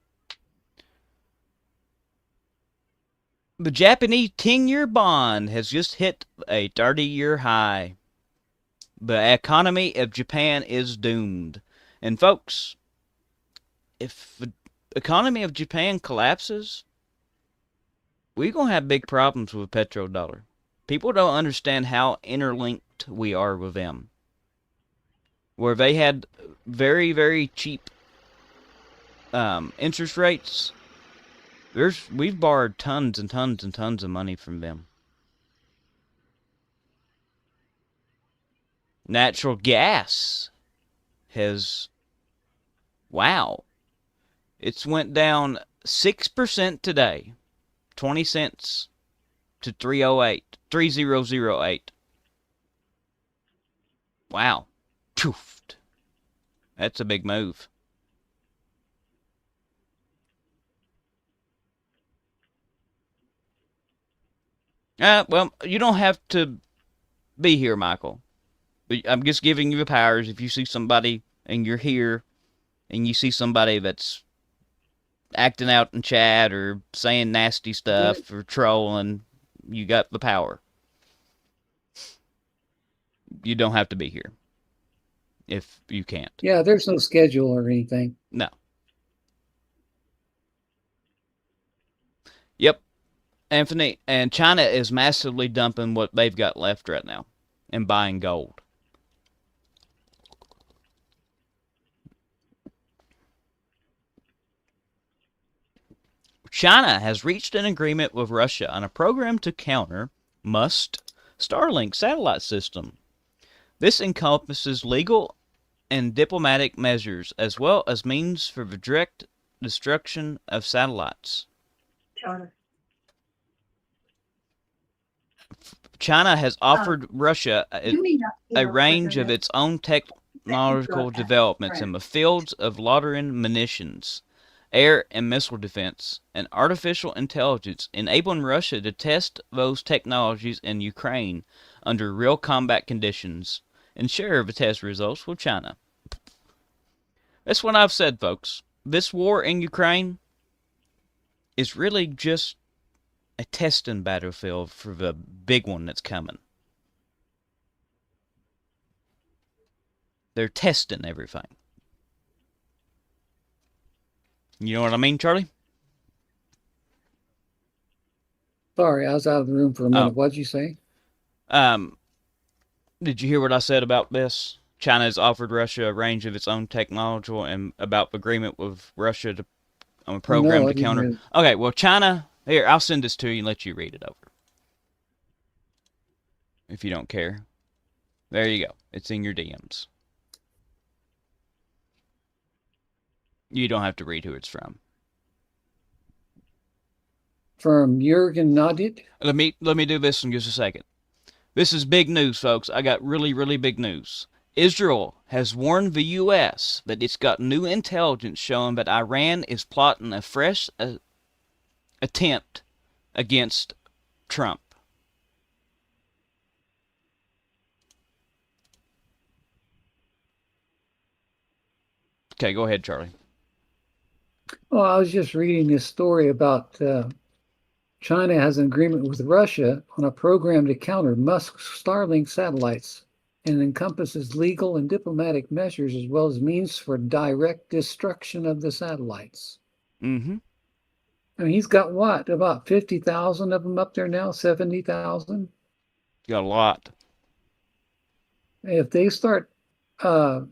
The Japanese 10-year bond has just hit a 30-year high. The economy of Japan is doomed. And folks, if the economy of Japan collapses, we're going to have big problems with petrodollar. People don't understand how interlinked we are with them. Where they had very, very cheap interest rates, we've borrowed tons and tons and tons of money from them. Natural gas has, wow, it's went down 6% today, 20 cents to 308, 3008. Wow. Poof. That's a big move. Well, you don't have to be here, Michael. I'm just giving you the powers. If you see somebody and you're here and you see somebody that's acting out in chat or saying nasty Right. stuff or trolling, you got the power. You don't have to be here if you can't. Yeah, there's no schedule or anything. No. Yep. Anthony, and China is massively dumping what they've got left right now and buying gold. China has reached an agreement with Russia on a program to counter Musk's Starlink satellite system. This encompasses legal and diplomatic measures as well as means for the direct destruction of satellites. China has offered Russia a range of its own technological developments in the fields of loitering munitions, air and missile defense, and artificial intelligence, enabling Russia to test those technologies in Ukraine under real combat conditions and share the test results with China. That's what I've said, folks. This war in Ukraine is really just a testing battlefield for the big one that's coming. They're testing everything. You know what I mean, Charlie? Sorry, I was out of the room for a Oh, minute. What'd you say? um, did you hear what I said about this? China has offered Russia a range of its own technological and about agreement with Russia to, on a program No, I to didn't counter. hear. Okay, well, China. Here, I'll send this to you and let you read it over if you don't care. There you go. It's in your DMs. You don't have to read who it's from. From Jurgen Nadit. Let me do this in just a second. This is big news, folks. I got really big news. Israel has warned the U.S. that it's got new intelligence showing that Iran is plotting a fresh attempt against Trump. Okay, go ahead, Charlie. Well, I was just reading this story about China has an agreement with Russia on a program to counter Musk's Starlink satellites and encompasses legal and diplomatic measures as well as means for direct destruction of the satellites. Mm-hmm. I mean, he's got what, about 50,000 of them up there now, 70,000? Got a lot. If they start uh,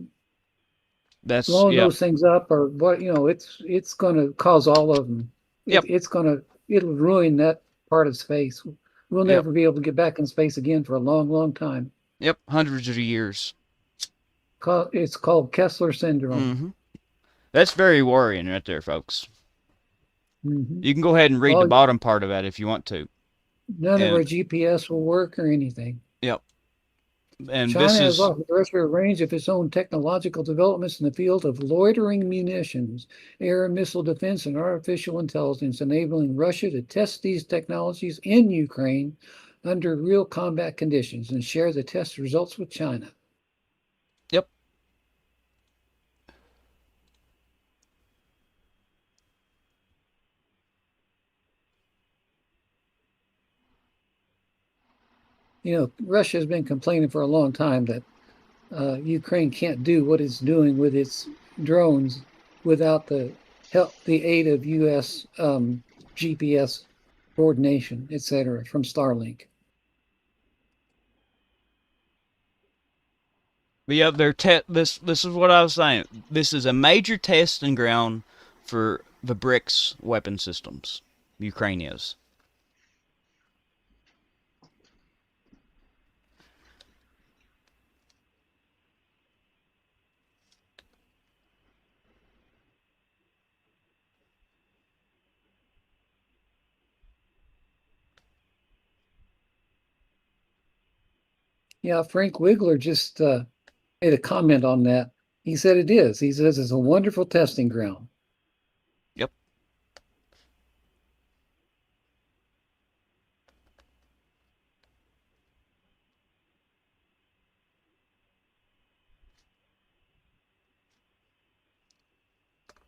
That's blowing yep, those things up or what, it's going to cause all of them. yep, It'll ruin that part of space. We'll yep, never be able to get back in space again for a long time. yep. Hundreds of years. It's called Kessler syndrome. Mm-hmm. That's very worrying right there, folks. Hmm. You can go ahead and read the Well, bottom part of that if you want to. none of our And GPS will work or anything. yep. And China this has is offered Russia a range of its own technological developments in the field of loitering munitions, air and missile defense, and artificial intelligence, enabling Russia to test these technologies in Ukraine under real combat conditions and share the test results with China. yep. Russia has been complaining for a long time that Ukraine can't do what it's doing with its drones without the aid of U.S. GPS coordination, etc., from Starlink. But yeah, this is what I was saying. This is a major testing ground for the BRICS weapon systems. Ukraine is. Yeah, Frank Wigler just made a comment on that. He said it is. He says it's a wonderful testing ground. Yep.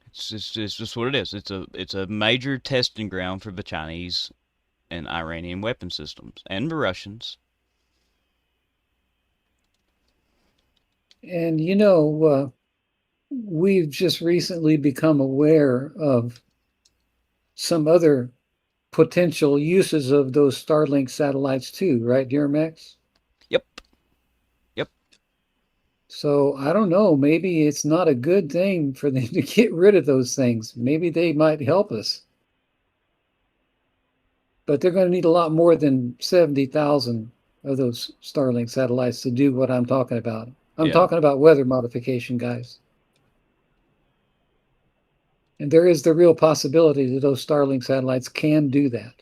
It's just what it is. It's a major testing ground for the Chinese and Iranian weapon systems and the Russians. And we've just recently become aware of some other potential uses of those Starlink satellites too, right, Duramax? Yep. Yep. So I don't know. Maybe it's not a good thing for them to get rid of those things. Maybe they might help us. but they're going to need a lot more than 70,000 of those Starlink satellites to do what I'm talking about. I'm Yeah. talking about weather modification, guys. And there is the real possibility that those Starlink satellites can do that.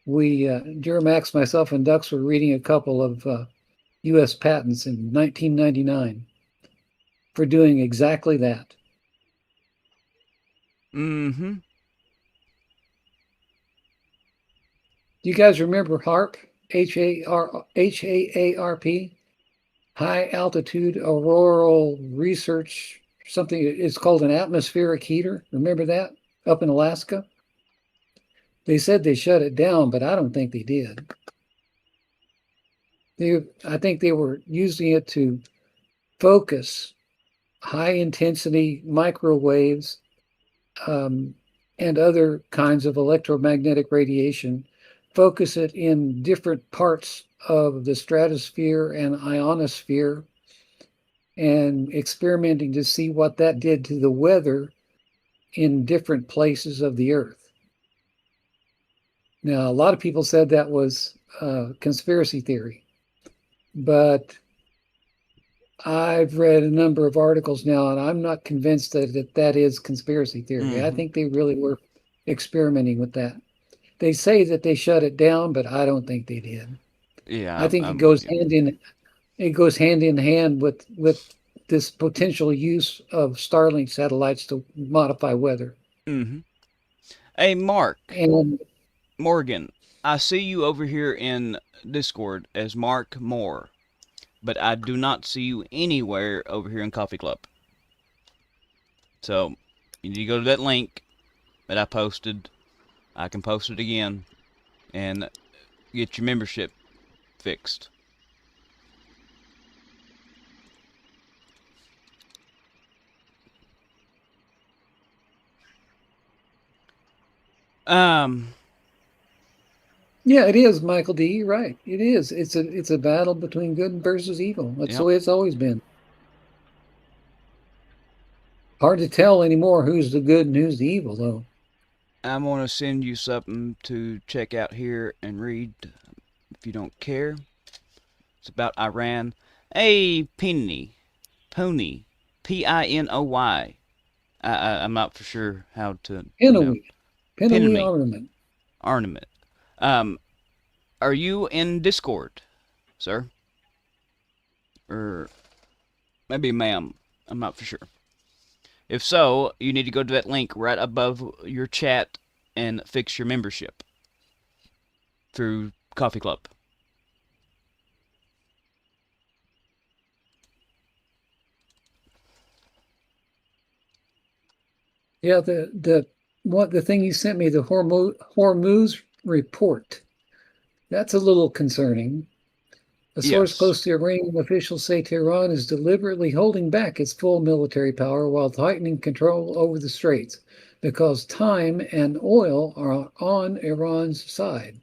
Duramax, myself, and Dux were reading a couple of U.S. patents in 1999 for doing exactly that. Mm-hmm. Do you guys remember HARP? HAARP? High Altitude Auroral Research, something. It's called an atmospheric heater. Remember that up in Alaska? They said they shut it down, but I don't think they did. I think they were using it to focus high intensity microwaves um, and other kinds of electromagnetic radiation, focus it in different parts of the stratosphere and ionosphere, and experimenting to see what that did to the weather in different places of the earth. Now, a lot of people said that was conspiracy theory, but I've read a number of articles now, and I'm not convinced that is conspiracy theory. I Mm-hmm. think they really were experimenting with that. They say that they shut it down, but I don't think they did. Yeah, I think I'm with you. it goes hand in hand with this potential use of Starlink satellites to modify weather. Mm-hmm. Hey, Mark. And Morgan, I see you over here in Discord as Mark Moore, but I do not see you anywhere over here in Coffee Club. So you need to go to that link that I posted. I can post it again and get your membership fixed. Um, yeah, it is, Michael D. You're right. It is. It's a battle between good versus evil. That's the yep. way it's always been. Hard to tell anymore who's the good and who's the evil, though. I'm gonna send you something to check out here and read if you don't care. It's about Iran. Hey, Pony, Pinoy. I'm not for sure how to pronounce Pinoy, Pinoy Pinoy armament. ornament. Um, are you in Discord, sir, or maybe ma'am? I'm not for sure. If so, you need to go to that link right above your chat and fix your membership through Coffee Club. Yeah, the thing you sent me, the Hormuz report. That's a little concerning. A source Yes. close to Iranian officials say Tehran is deliberately holding back its full military power while tightening control over the straits because time and oil are on Iran's side.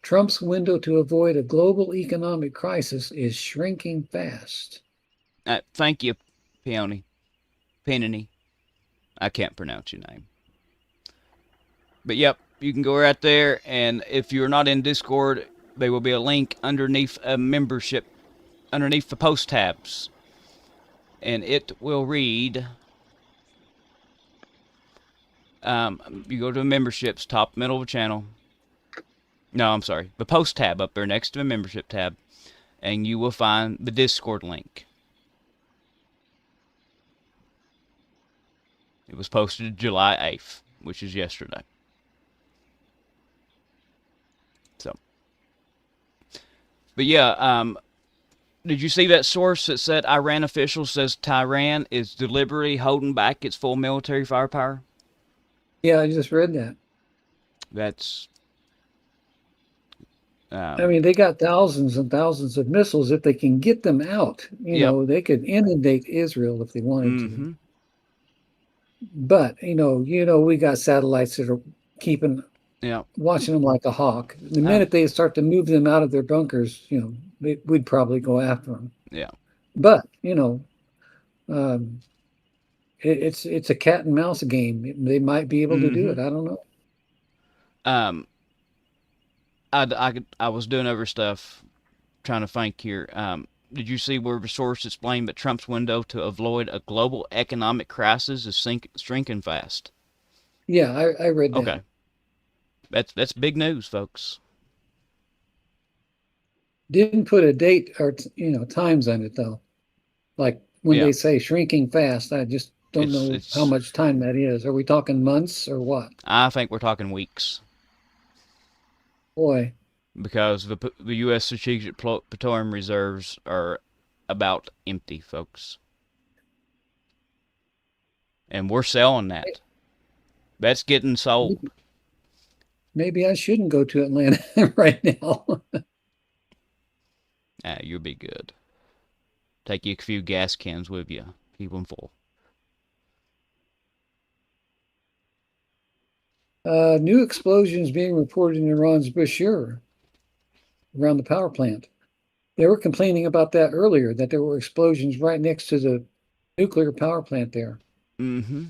Trump's window to avoid a global economic crisis is shrinking fast. Thank you, Peony. Penny. I can't pronounce your name. But yep, you can go right there, and if you're not in Discord, there will be a link underneath a membership, underneath the post tabs, and it will read. You go to memberships, top middle of the channel. No, I'm sorry, the post tab up there next to the membership tab, and you will find the Discord link. It was posted July 8th, which is yesterday. So, but yeah, did you see that source that said Iran officials says Tehran is deliberately holding back its full military firepower? Yeah, I just read that. That's I mean, they got thousands and thousands of missiles. If they can get them out, yep. they could inundate Israel if they wanted to. Mm-hmm. But we got satellites that are keeping Yep. watching them like a hawk. The Um. minute they start to move them out of their bunkers, we'd probably go after them. Yeah. But um, it's a cat and mouse game. They might be able to do Mm-hmm. it. I don't know. Um, I was doing other stuff trying to think here. Did you see where the source explained that Trump's window to avoid a global economic crisis is shrinking fast? Yeah, I read that. Okay, that's big news, folks. Didn't put a date or times on it though. Like when Yeah, they say shrinking fast, I just don't it's know how it's. much time that is. Are we talking months or what? I think we're talking weeks Boy, because the U.S. strategic petroleum reserves are about empty, folks, and we're selling that. That's getting sold. maybe I shouldn't go to Atlanta right now. Ah, you'll be good. Take you a few gas cans with you. Keep them full. New explosions being reported in Iran's Bushehr around the power plant. They were complaining about that earlier, that there were explosions right next to the nuclear power plant there. Mm-hmm.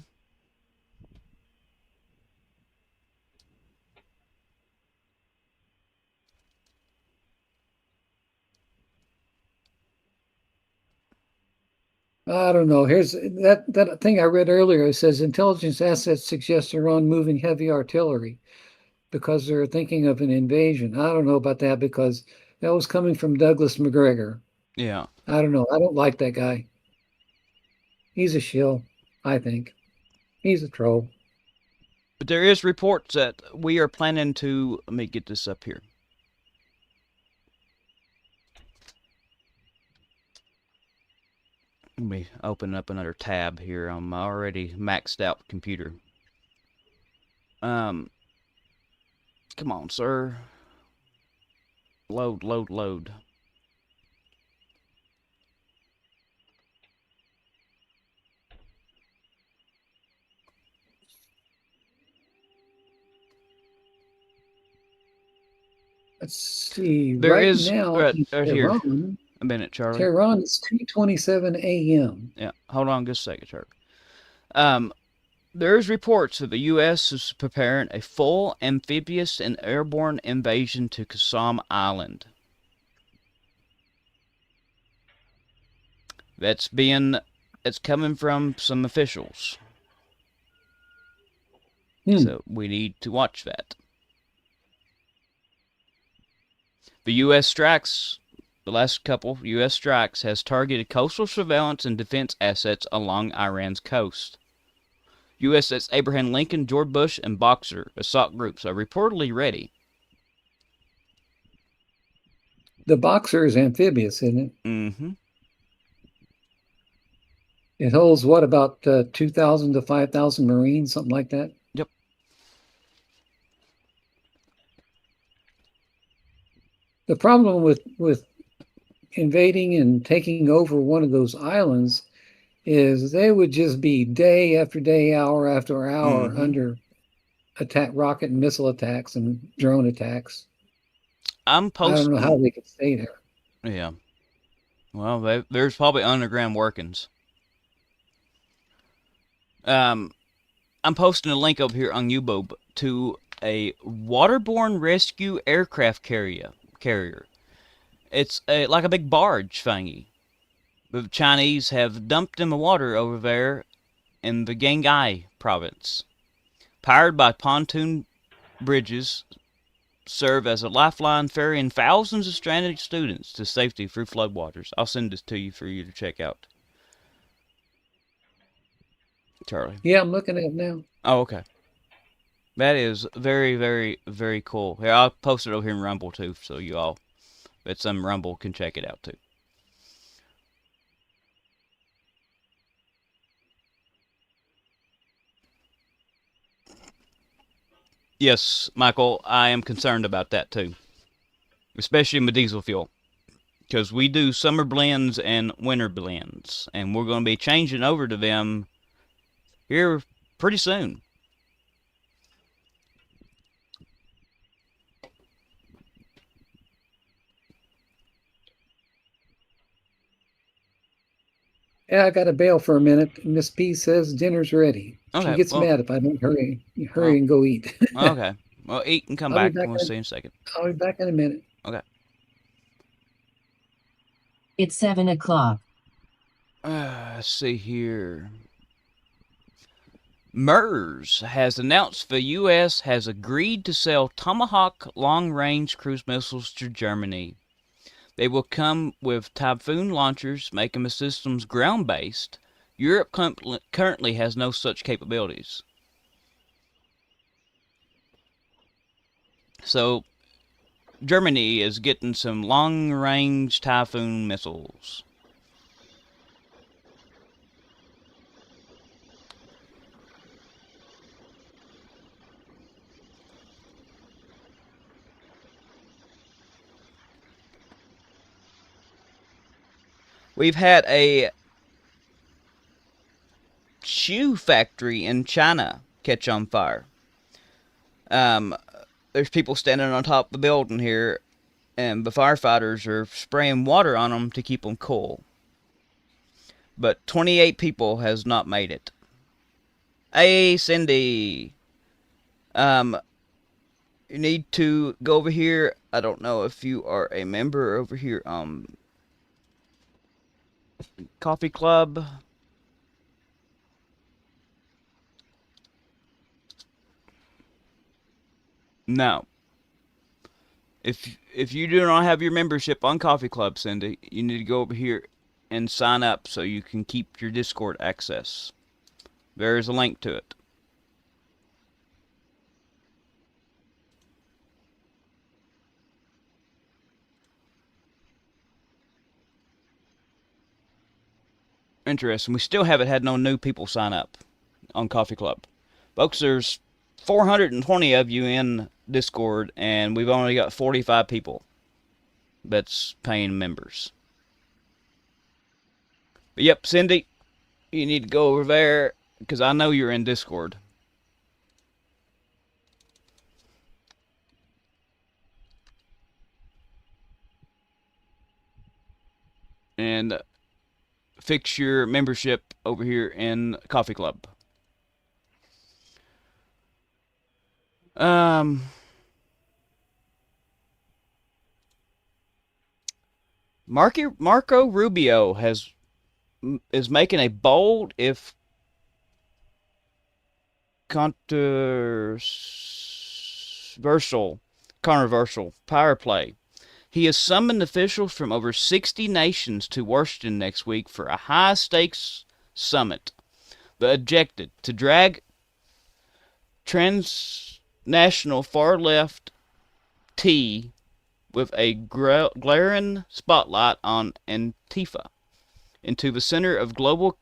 I don't know. Here's that thing I read earlier. It says intelligence assets suggest Iran moving heavy artillery because they're thinking of an invasion. I don't know about that because that was coming from Douglas McGregor. Yeah. I don't know. I don't like that guy. He's a shill, I think. He's a troll. But there is reports that we are planning to. Let me get this up here. Let me open up another tab here on my already maxed out computer. Um, come on, sir. Load, load, load. Let's see. There Right is now in right here. Tehran, A minute, Charlie. Tehran is 2:27 a.m. Yeah, hold on just a second, Charlie. Um, there's reports that the U.S. is preparing a full amphibious and airborne invasion to Qassam Island. That's being it's coming from some officials. Hmm. So we need to watch that. The U.S. strikes, the last couple U.S. strikes, has targeted coastal surveillance and defense assets along Iran's coast. USS Abraham Lincoln, George Bush, and Boxer assault groups are reportedly ready. The Boxer is amphibious, isn't it? Mm-hmm. It holds what about 2,000 to 5,000 Marines, something like that. Yep. The problem with invading and taking over one of those islands is they would just be day after day, hour after hour Mm-hmm. under attack, rocket and missile attacks and drone attacks. I'm I don't know how posting. they could stay there. Yeah. Well, there's probably underground workings. Um, I'm posting a link over here on YouTube to a waterborne rescue aircraft carrier. It's like a big barge thingy. The Chinese have dumped in the water over there in the Gangai province. Powered by pontoon bridges, serve as a lifeline ferrying thousands of stranded students to safety through floodwaters. I'll send this to you for you to check out, Charlie. Yeah, I'm looking at it now. Oh, okay. That is very, very, very cool. Here, I'll post it over here in Rumble too, so you all that's some Rumble can check it out too. Yes, Michael, I am concerned about that too, especially with diesel fuel, because we do summer blends and winter blends, and we're going to be changing over to them here pretty soon. I got to bail for a minute. Miss P says dinner's ready. She Okay, gets well, mad if I don't hurry well, and go eat. okay. Well, eat and come I'll be back. back. We'll see you in a second. I'll be back in a minute. Okay. It's 7 o'clock. Let's see here. MERS has announced the U.S. has agreed to sell Tomahawk long-range cruise missiles to Germany. They will come with Typhoon launchers, making the systems ground-based. Europe currently has no such capabilities. So Germany is getting some long-range Typhoon missiles. We've had a shoe factory in China catch on fire. Um, there's people standing on top of the building here, and the firefighters are spraying water on them to keep them cool. But 28 people has not made it. Hey, Cindy. Um, you need to go over here. I don't know if you are a member over here. Coffee Club. No. If you do not have your membership on Coffee Club, Cindy, you need to go over here and sign up so you can keep your Discord access. There is a link to it. Interesting. We still haven't had no new people sign up on Coffee Club. Folks, there's 420 of you in Discord, and we've only got 45 people that's paying members. But yep, Cindy, you need to go over there because I know you're in Discord. And fix your membership over here in Coffee Club. Um, Marco Rubio is making a bold, if controversial power play. He has summoned officials from over 60 nations to Washington next week for a high-stakes summit. The objective: to drag transnational far-left T with a glaring spotlight on Antifa into the center of global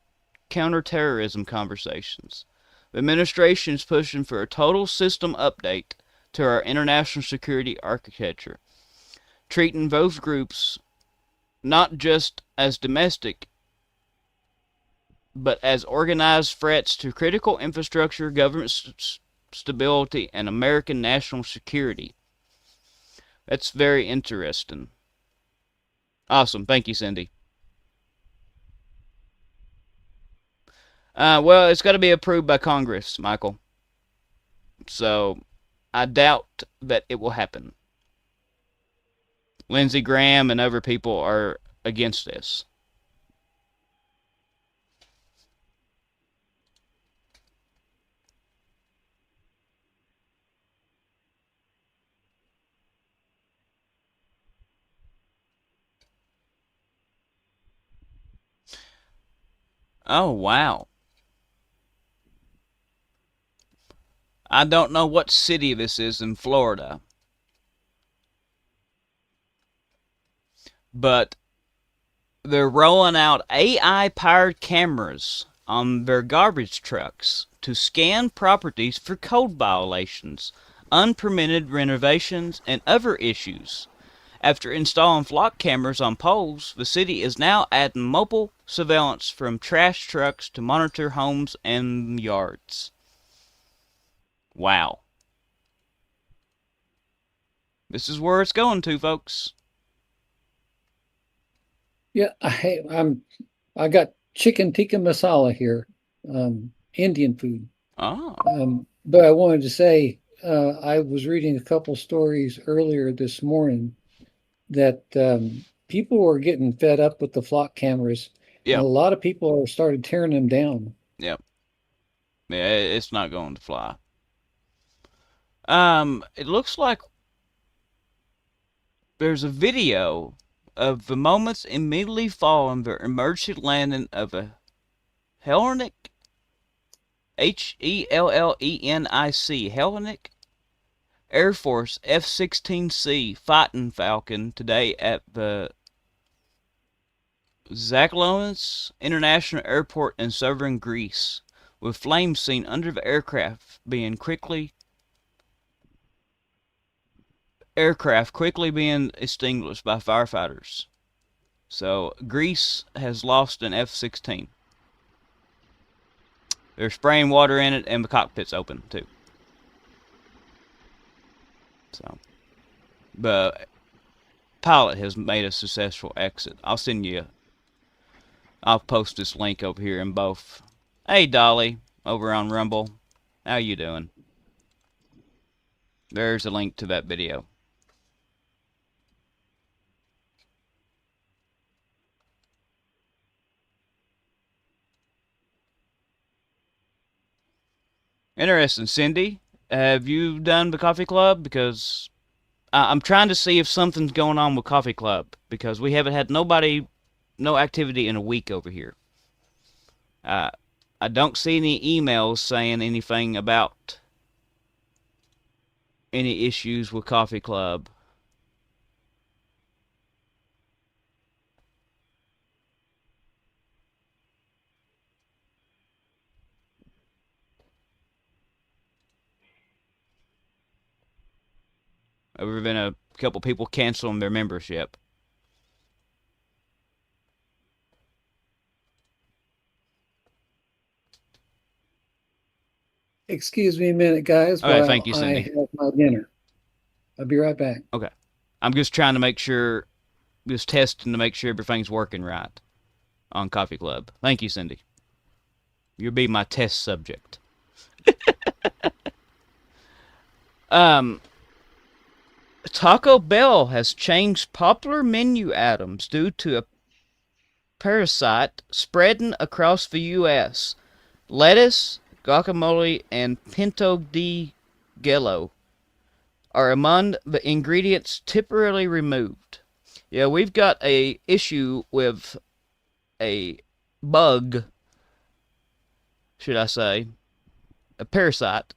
counterterrorism conversations. The administration is pushing for a total system update to our international security architecture, treating those groups not just as domestic, but as organized threats to critical infrastructure, government stability, and American national security. That's very interesting. Awesome. Thank you, Cindy. Well, it's got to be approved by Congress, Michael. So I doubt that it will happen. Lindsey Graham and other people are against this. Oh, wow. I don't know what city this is in Florida, but they're rolling out AI-powered cameras on their garbage trucks to scan properties for code violations, unpermitted renovations, and other issues. After installing flock cameras on poles, the city is now adding mobile surveillance from trash trucks to monitor homes and yards. Wow. This is where it's going to, folks. Yeah, I got chicken tikka masala here, Indian food. Oh, But I wanted to say, I was reading a couple stories earlier this morning that people were getting fed up with the flock cameras, and yeah, a lot of people are started tearing them down. yeah, yeah. It's not going to fly. It looks like there's a video of the moments immediately following the emergency landing of a Hellenic, Hellenic Air Force F-16C Fighting Falcon today at the Zaglon's International Airport in southern Greece, with flames seen under the aircraft quickly being extinguished by firefighters. So Greece has lost an F-16. They're spraying water in it, and the cockpit's open too. So the pilot has made a successful exit. I'll post this link over here in both. Hey Dolly, over on Rumble, how you doing? There's a link to that video. Interesting, Cindy. Have you done the coffee club? Because I'm trying to see if something's going on with coffee club because we haven't had no activity in a week over here. Uh, I don't see any emails saying anything about any issues with coffee club. There have been a couple people canceling their membership. Excuse me a minute, guys, Okay, thank while you, I Cindy. have my dinner. I'll be right back. Okay, I'm just trying to make sure, just testing to make sure everything's working right on Coffee Club. Thank you, Cindy. You'll be my test subject. Um, Taco Bell has changed popular menu items due to a parasite spreading across the U.S. Lettuce, guacamole, and pinto di gello are among the ingredients temporarily removed. Yeah, we've got a issue with a bug, should I say, a parasite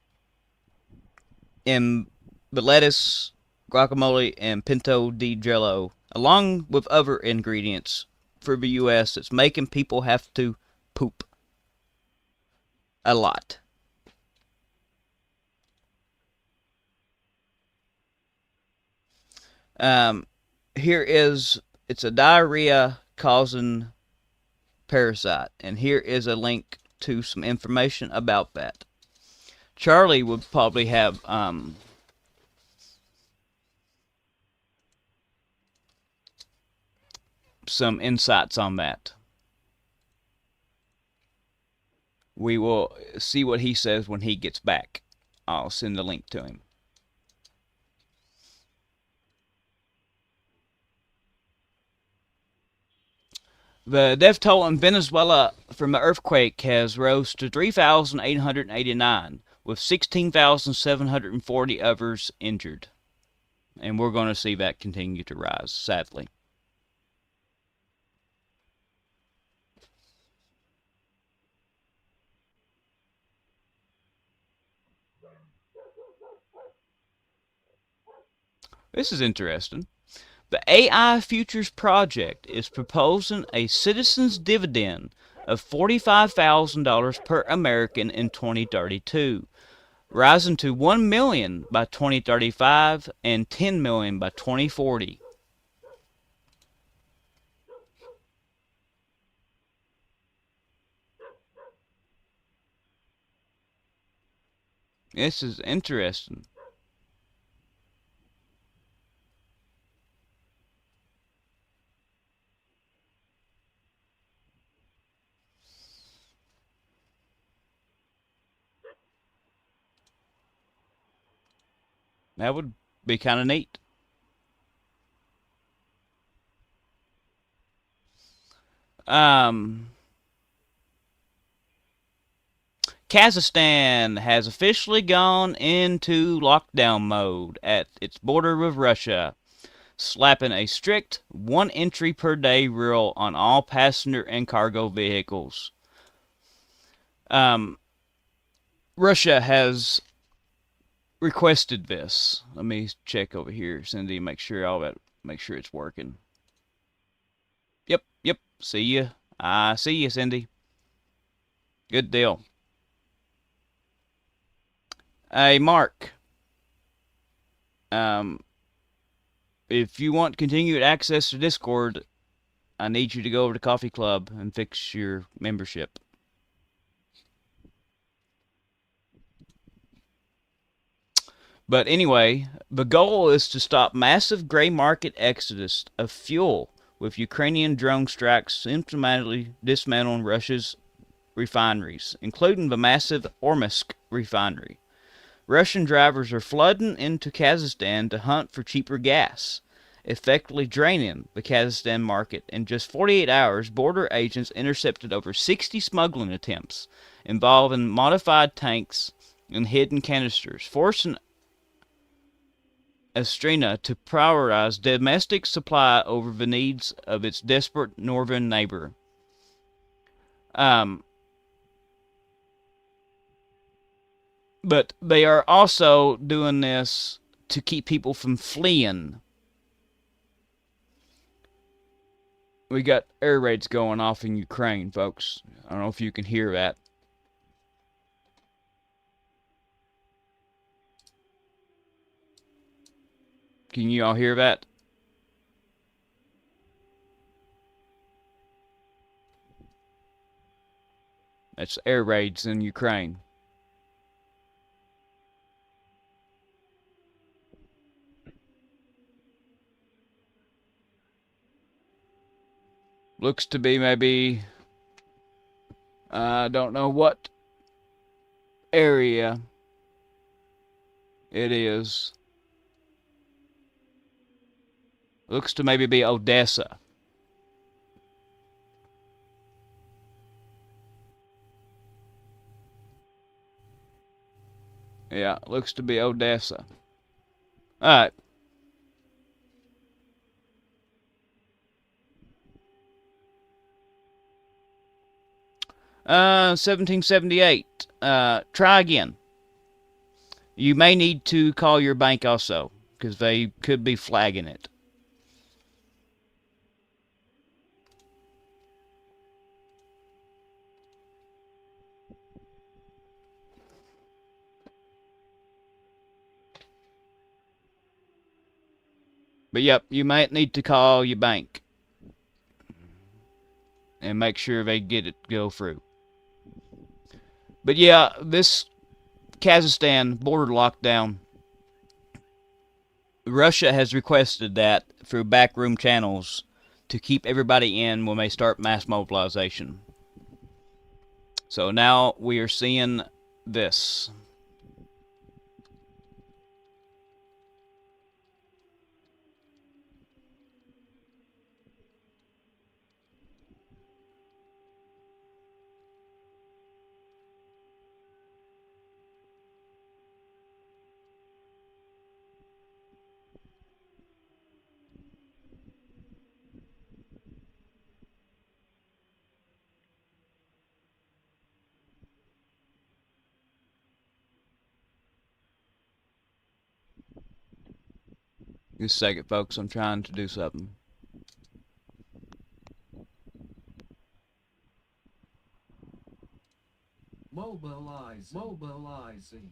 in the lettuce, guacamole, and pinto di jello, along with other ingredients for the U.S. that's making people have to poop a lot. Um, here is it's a diarrhea causing parasite, and here is a link to some information about that. Charlie would probably have some insights on that. We will see what he says when he gets back. I'll send the link to him. The death toll in Venezuela from the earthquake has rose to 3,889, with 16,740 others injured. And we're going to see that continue to rise, sadly. This is interesting. The AI Futures Project is proposing a citizen's dividend of $45,000 per American in 2032, rising to 1 million by 2035 and 10 million by 2040. This is interesting. That would be kind of neat. Um, Kazakhstan has officially gone into lockdown mode at its border with Russia, slapping a strict one entry per day rule on all passenger and cargo vehicles. Um, Russia has requested this. Let me check over here, Cindy, make sure it's working. Yep. See ya. I see you, Cindy. Good deal. Hey, Mark. Um, if you want continued access to Discord, I need you to go over to Coffee Club and fix your membership. But anyway, the goal is to stop massive gray market exodus of fuel, with Ukrainian drone strikes systematically dismantling Russia's refineries, including the massive Ormsk refinery. Russian drivers are flooding into Kazakhstan to hunt for cheaper gas, effectively draining the Kazakhstan market. In just 48 hours, border agents intercepted over 60 smuggling attempts involving modified tanks and hidden canisters, forcing Estrina to prioritize domestic supply over the needs of its desperate northern neighbor. Um, but they are also doing this to keep people from fleeing. We got air raids going off in Ukraine, folks. I don't know if you can hear that. Can you all hear that? That's air raids in Ukraine. Looks to be maybe, I don't know what area it is. Looks to maybe be Odessa. Yeah, looks to be Odessa. Alright. 1778. Try again. You may need to call your bank also, because they could be flagging it. But yep, you might need to call your bank and make sure they get it go through. But yeah, this Kazakhstan border lockdown, Russia has requested that through backroom channels to keep everybody in when they start mass mobilization. So now we are seeing this. Just a second, folks. I'm trying to do something. Mobilizing.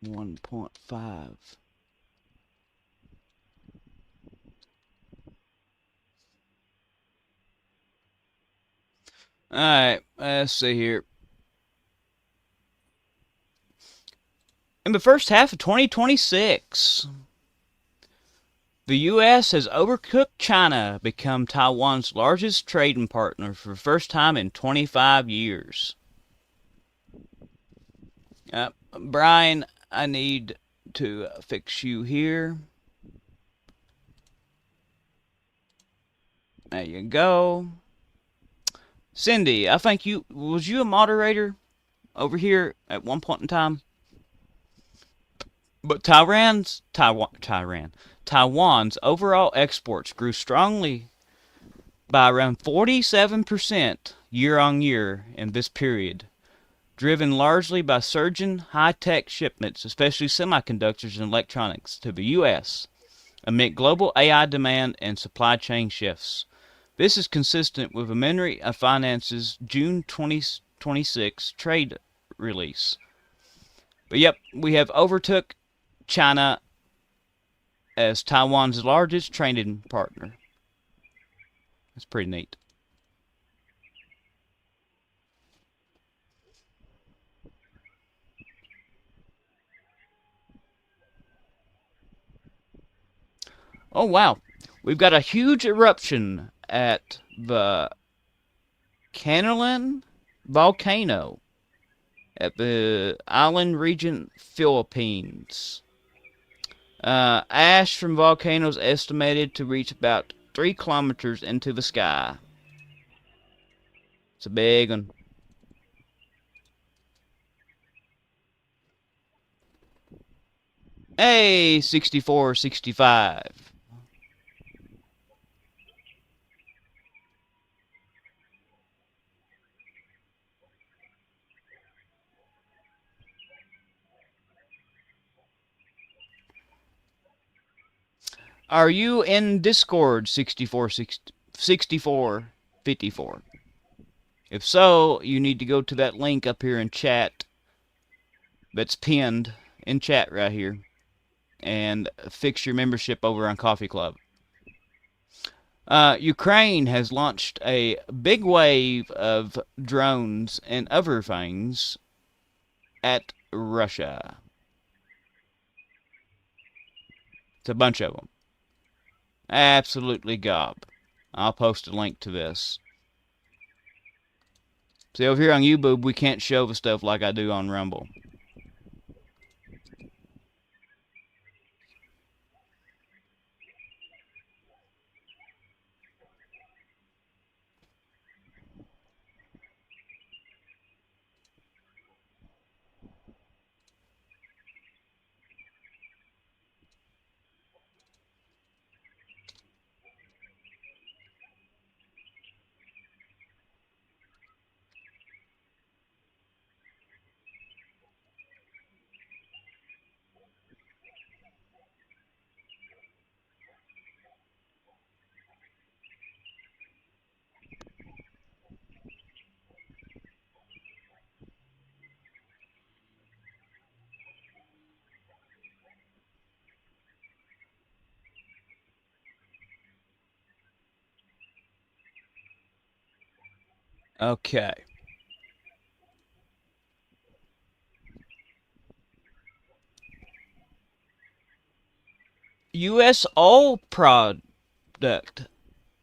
1.5. Alright, let's see here. In the first half of 2026, the U.S. has overtook China, become Taiwan's largest trading partner for the first time in 25 years. Brian, I need to fix you here. There you go. Cindy, I think was you a moderator over here at one point in time? But Taiwan's overall exports grew strongly by around 47% year on year in this period, driven largely by surging high-tech shipments, especially semiconductors and electronics, to the U.S. amid global AI demand and supply chain shifts. This is consistent with the Ministry of Finance's June 2026 trade release. But yep, we have overtook China as Taiwan's largest trading partner. That's pretty neat. Oh wow, we've got a huge eruption at the Canalan volcano at the island region Philippines. Ash from volcanoes estimated to reach about 3 kilometers into the sky. It's a big one. Hey, 64, 65. Are you in Discord 64, 64, 54? If so, you need to go to that link up here in chat that's pinned in chat right here and fix your membership over on Coffee Club. Ukraine has launched a big wave of drones and other things at Russia. It's a bunch of them. Absolutely gob. I'll post a link to this. See, over here on YouTube, we can't show the stuff like I do on Rumble. Okay. U.S. oil product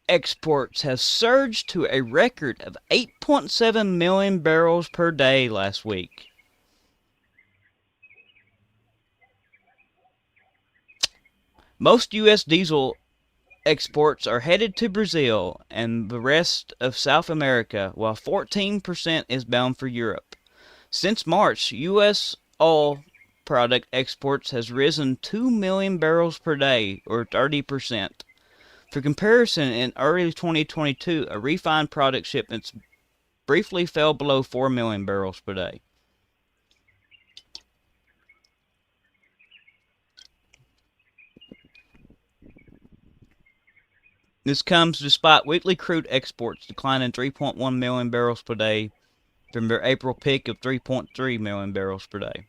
exports have surged to a record of 8.7 million barrels per day last week. Most U.S. diesel exports are headed to Brazil and the rest of South America, while 14% is bound for Europe. Since March, U.S. oil product exports has risen 2 million barrels per day, or 30%. For comparison, in early 2022, a refined product shipments briefly fell below 4 million barrels per day. This comes despite weekly crude exports declining 3.1 million barrels per day from their April peak of 3.3 million barrels per day.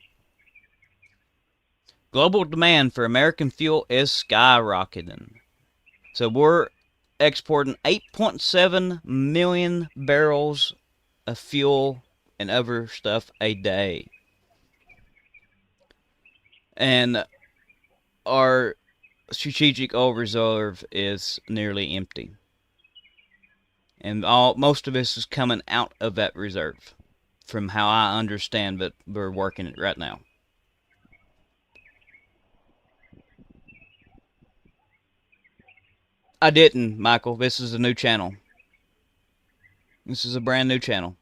Global demand for American fuel is skyrocketing. So we're exporting 8.7 million barrels of fuel and other stuff a day. And our strategic oil reserve is nearly empty. And most of this is coming out of that reserve, from how I understand that we're working it right now. I didn't, Michael. This is a new channel. This is a brand new channel.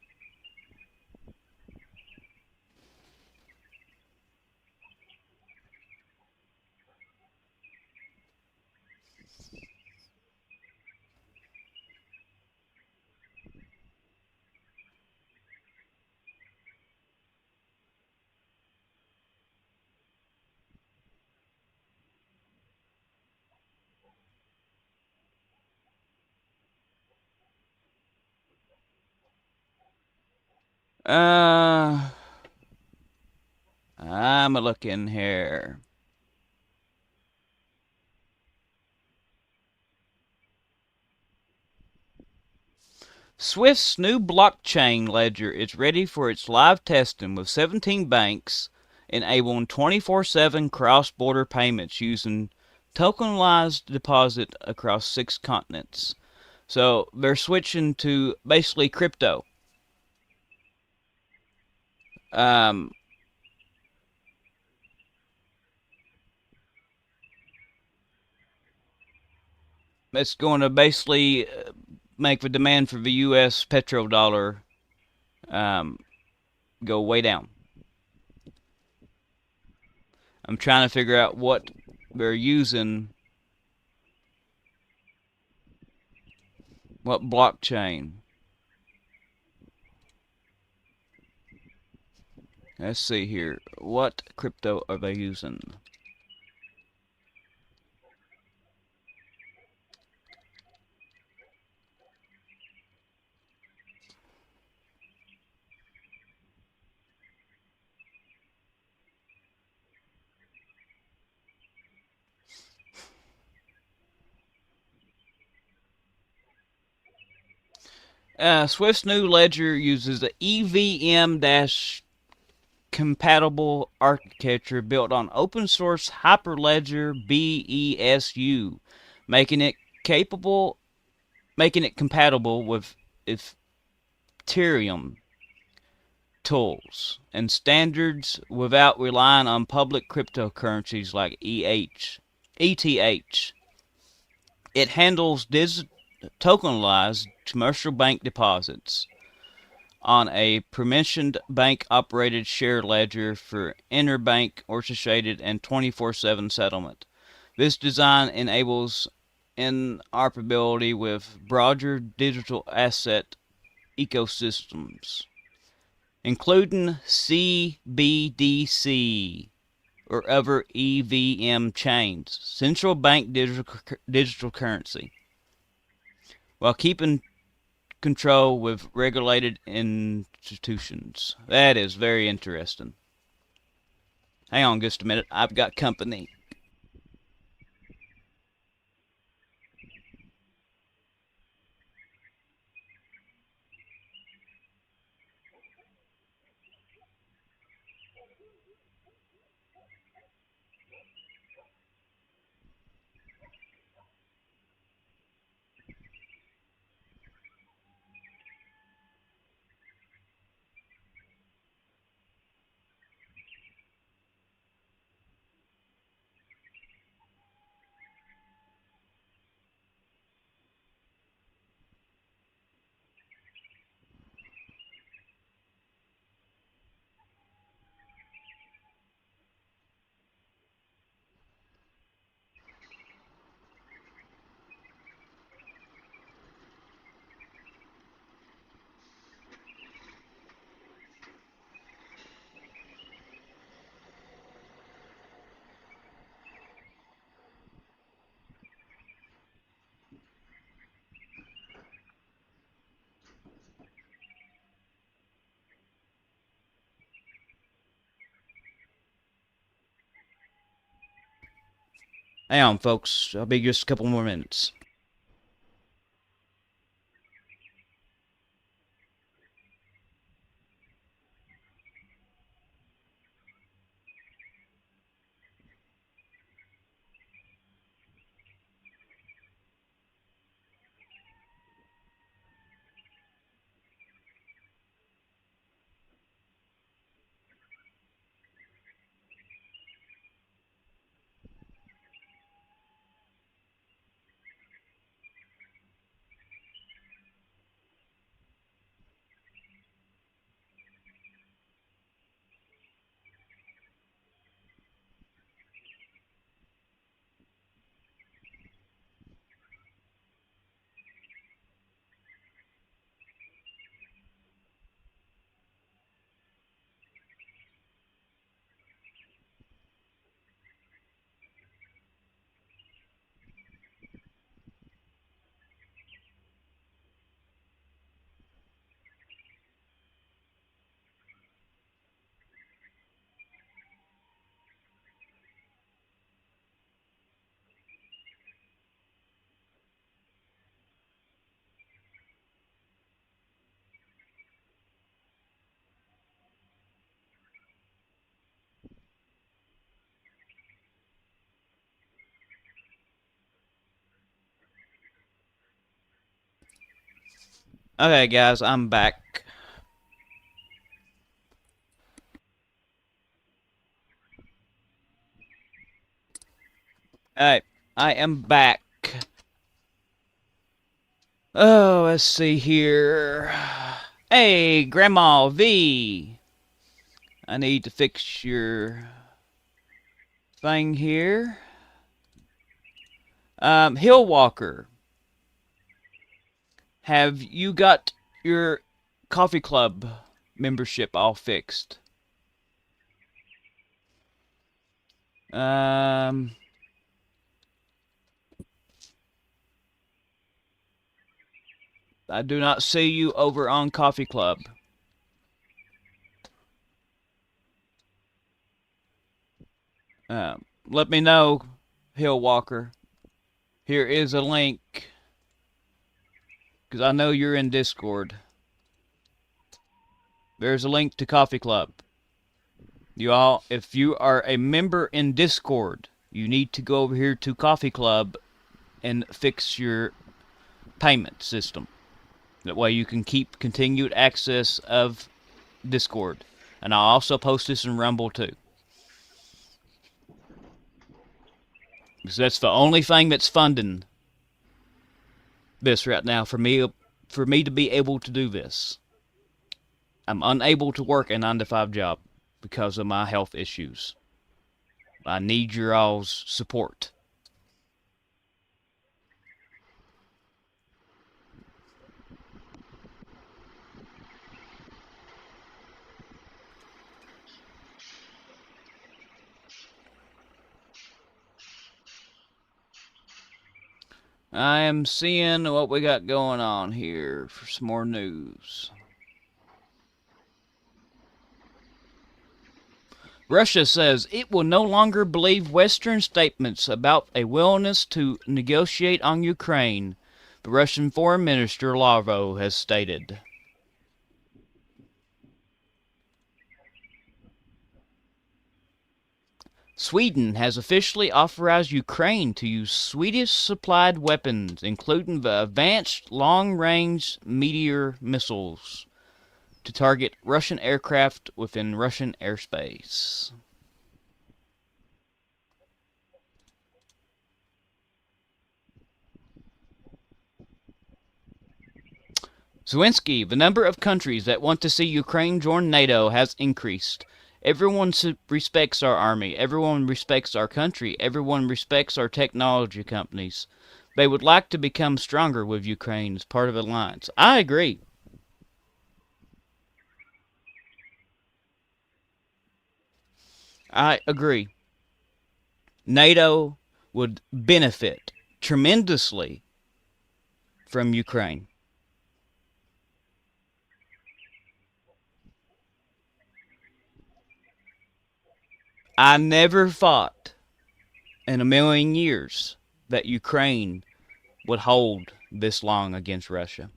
I'm a looking here. Swift's new blockchain ledger is ready for its live testing with 17 banks enabling 24/7 cross-border payments using tokenized deposit across 6 continents. So they're switching to basically crypto. Um, it's going to basically make the demand for the U.S. petrodollar um, go way down. I'm trying to figure out what they're using, what blockchain. Let's see here. What crypto are they using? Swift's new ledger uses the EVM compatible architecture built on open source Hyperledger BESU, making it compatible with Ethereum tools and standards without relying on public cryptocurrencies like ETH. It handles tokenized commercial bank deposits on a permissioned bank-operated shared ledger for interbank orchestrated and 24/7 settlement. This design enables interoperability with broader digital asset ecosystems, including CBDC or other EVM chains, central bank digital currency, while keeping control with regulated institutions. That is very interesting. Hang on just a minute. I've got company. Hang on, folks. I'll be just a couple more minutes. Okay, guys, I'm back. Alright, I am back. Oh, let's see here. Hey, Grandma V. I need to fix your thing here. Hill Walker, have you got your coffee club membership all fixed? Um, I do not see you over on Coffee Club. Let me know, Hill Walker. Here is a link, because I know you're in Discord. There's a link to Coffee Club. You all, if you are a member in Discord, you need to go over here to Coffee Club and fix your payment system. That way you can keep continued access of Discord. And I'll also post this in Rumble too. Because that's the only thing that's funding this right now for me to be able to do this. I'm unable to work a 9-to-5 job because of my health issues. I need your all's support. I am seeing what we got going on here for some more news. Russia says it will no longer believe Western statements about a willingness to negotiate on Ukraine, the Russian Foreign Minister Lavrov has stated. Sweden has officially authorized Ukraine to use Swedish-supplied weapons, including the advanced long-range Meteor missiles, to target Russian aircraft within Russian airspace. Zelensky, the number of countries that want to see Ukraine join NATO has increased. Everyone respects our army. Everyone respects our country. Everyone respects our technology companies. They would like to become stronger with Ukraine as part of the alliance. I agree. I agree. NATO would benefit tremendously from Ukraine. I never thought in a million years that Ukraine would hold this long against Russia.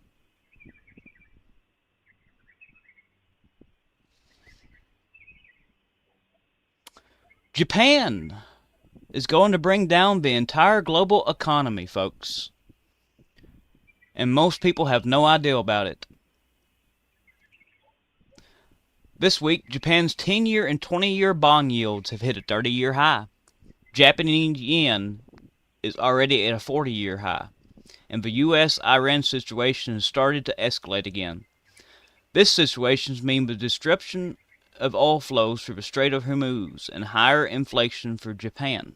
Japan is going to bring down the entire global economy, folks. And most people have no idea about it. This week, Japan's 10-year and 20-year bond yields have hit a 30-year high. Japanese yen is already at a 40-year high. And the U.S.-Iran situation has started to escalate again. This situation means the disruption of oil flows through the Strait of Hormuz and higher inflation for Japan.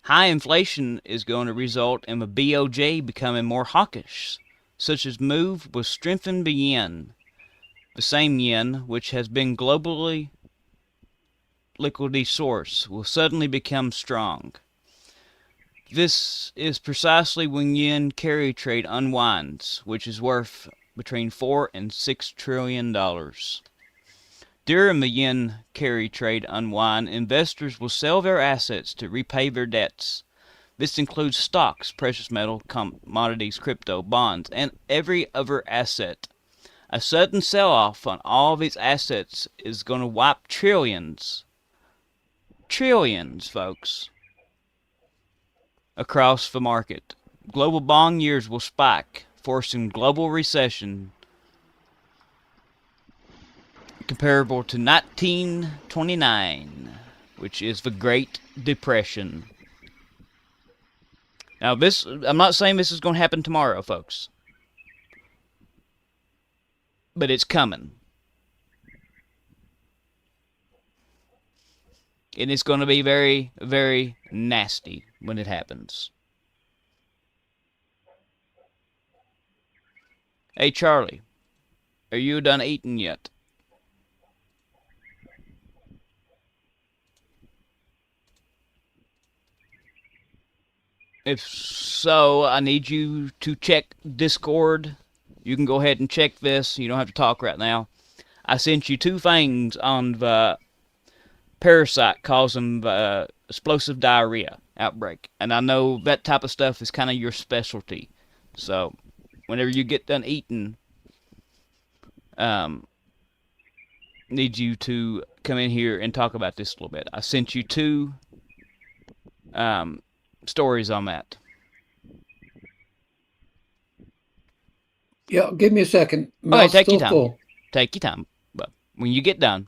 High inflation is going to result in the BOJ becoming more hawkish. Such a move will strengthen the yen, the same yen which has been globally liquidity source will suddenly become strong. This is precisely when yen carry trade unwinds, which is worth between $4 and $6 trillion. During the yen carry trade unwind, investors will sell their assets to repay their debts. This includes stocks, precious metal, commodities, crypto, bonds, and every other asset. A sudden sell-off on all these assets is going to wipe trillions, folks, across the market. Global bond yields will spike forcing global recession comparable to 1929, which is the Great Depression. Now, I'm not saying this is going to happen tomorrow, folks, but it's coming. And it's going to be very, very nasty when it happens. Hey, Charlie, are you done eating yet? If so, I need you to check Discord. You can go ahead and check this. You don't have to talk right now. I sent you two things on the parasite causing the explosive diarrhea outbreak. And I know that type of stuff is kind of your specialty. So, whenever you get done eating, um, need you to come in here and talk about this a little bit. I sent you two stories on that. Yeah, give me a second. Okay, Mouth's take your still time. full. Take your time. But when you get done,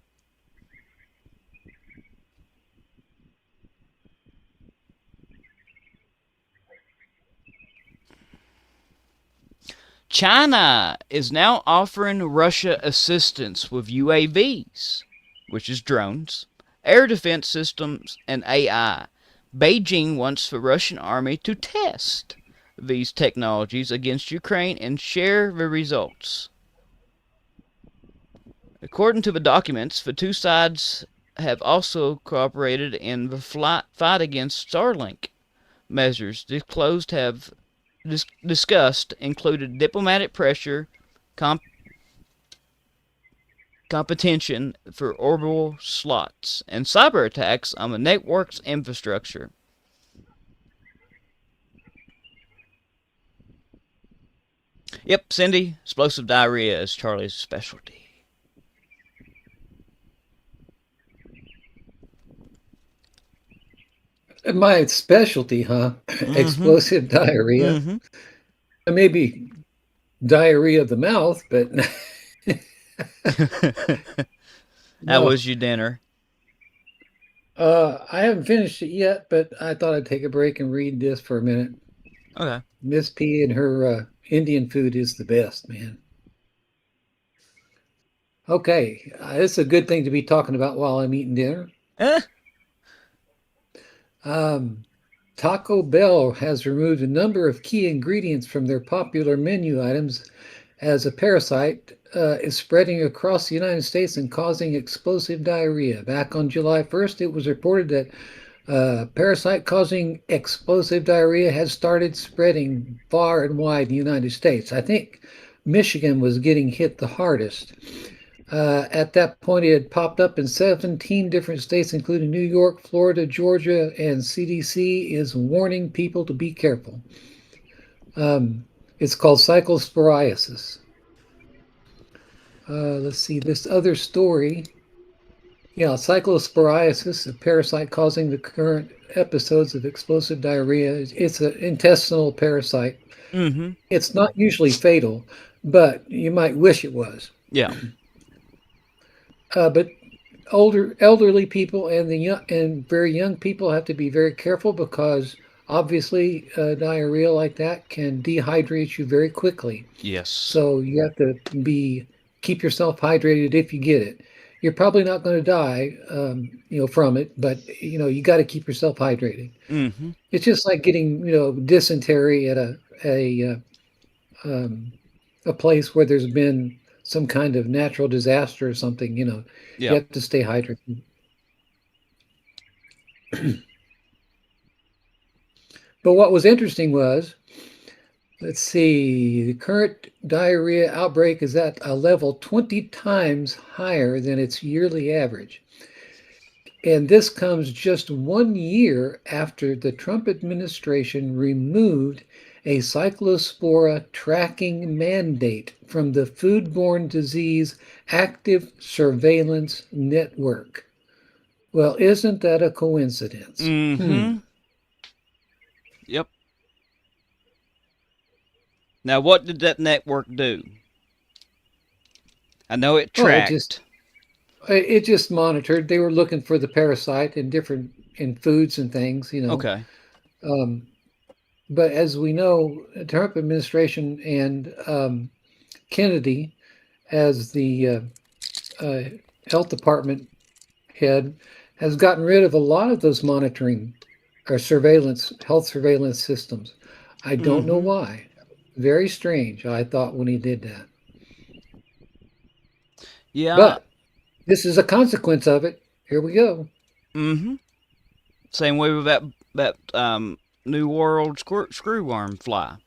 China is now offering Russia assistance with UAVs, which is drones, air defense systems, and AI. Beijing wants the Russian army to test these technologies against Ukraine and share the results. According to the documents, the two sides have also cooperated in the fight against Starlink. Measures disclosed have discussed included diplomatic pressure, competition for orbital slots, and cyber attacks on the network's infrastructure. Yep, Cindy, explosive diarrhea is Charlie's specialty. My specialty, huh? Mm-hmm. Explosive diarrhea. Mm-hmm. Maybe diarrhea of the mouth, but That no. was your dinner. I haven't finished it yet, but I thought I'd take a break and read this for a minute. Okay. Miss P and her Indian food is the best, man. Okay, this is a good thing to be talking about while I'm eating dinner. Eh? Um, Taco Bell has removed a number of key ingredients from their popular menu items as a parasite is spreading across the United States and causing explosive diarrhea. Back on July 1st, it was reported that parasite causing explosive diarrhea had started spreading far and wide in the United States. I think Michigan was getting hit the hardest. At that point, it had popped up in 17 different states, including New York, Florida, Georgia, and CDC is warning people to be careful. It's called cyclosporiasis. Let's see, this other story. Yeah, cyclosporiasis, a parasite causing the current episodes of explosive diarrhea. It's an intestinal parasite. Mm-hmm. It's not usually fatal, but you might wish it was. Yeah. But elderly people and the young and very young people have to be very careful because obviously diarrhea like that can dehydrate you very quickly. Yes. So you have to be keep yourself hydrated if you get it. You're probably not going to die, from it, but you got to keep yourself hydrated. Mm-hmm. It's just like getting dysentery at a place where there's been some kind of natural disaster or something. You Yeah. have to stay hydrated. But what was interesting was, let's see, the current diarrhea outbreak is at a level 20 times higher than its yearly average. And this comes just 1 year after the Trump administration removed a cyclospora tracking mandate from the Foodborne Disease Active Surveillance Network. Well, isn't that a coincidence? Mm-hmm. Yep. Now, what did that network do? I know it Oh, tracked. it just monitored. They were looking for the parasite in different in foods and things, you know. Okay. Um, but as we know, the Trump administration and Kennedy, as the uh, health department head, has gotten rid of a lot of those monitoring or health surveillance systems. I don't know Mm-hmm. why. Very strange, I thought, when he did that. Yeah. But this is a consequence of it. Here we go. Mm-hmm. Same way with that New World screwworm fly.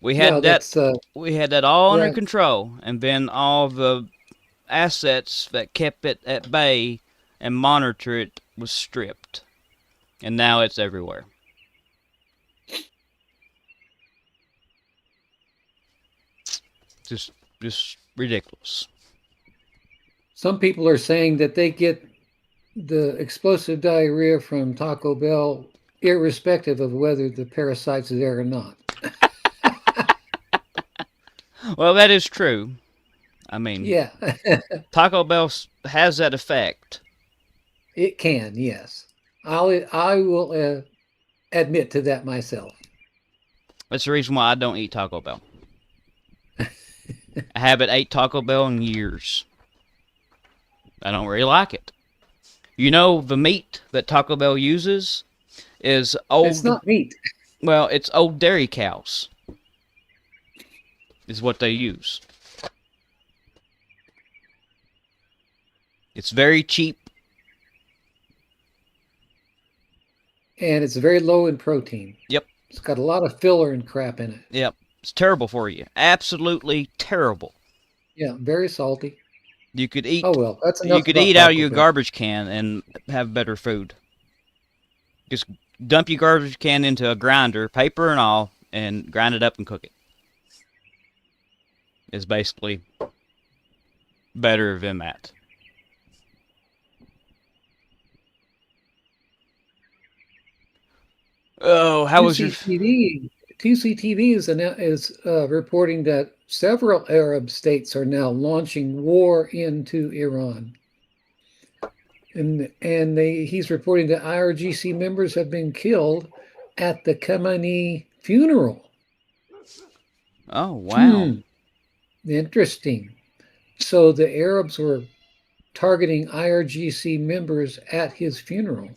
We Yeah, had that. that's We had that all under yeah. control, and then all the assets that kept it at bay and monitor it was stripped, and now it's everywhere. Just, just ridiculous. Some people are saying that they get the explosive diarrhea from Taco Bell, irrespective of whether the parasite's there or not. Well, that is true. I mean, Yeah, Taco Bell has that effect. it can. Yes, I will admit to that myself. That's the reason why I don't eat Taco Bell. I haven't ate Taco Bell in years. I don't really like it. You know, the meat that Taco Bell uses is It's old. not meat. Well, it's old dairy cows. Is what they use. It's very cheap. And it's very low in protein. Yep, It's got a lot of filler and crap in it. yep. It's terrible for you. Absolutely terrible. Yeah, very salty. You could Oh eat. well, that's You enough could about eat out of Taco your Bell. garbage can and have better food. Just dump your garbage can into a grinder, paper and all, and grind it up and cook it. It's basically better than that. Oh, how was your? TCTV TCTV is reporting that several Arab states are now launching war into Iran. He's reporting that IRGC members have been killed at the Khamenei funeral. Oh, wow. Hmm, interesting. So the Arabs were targeting IRGC members at his funeral.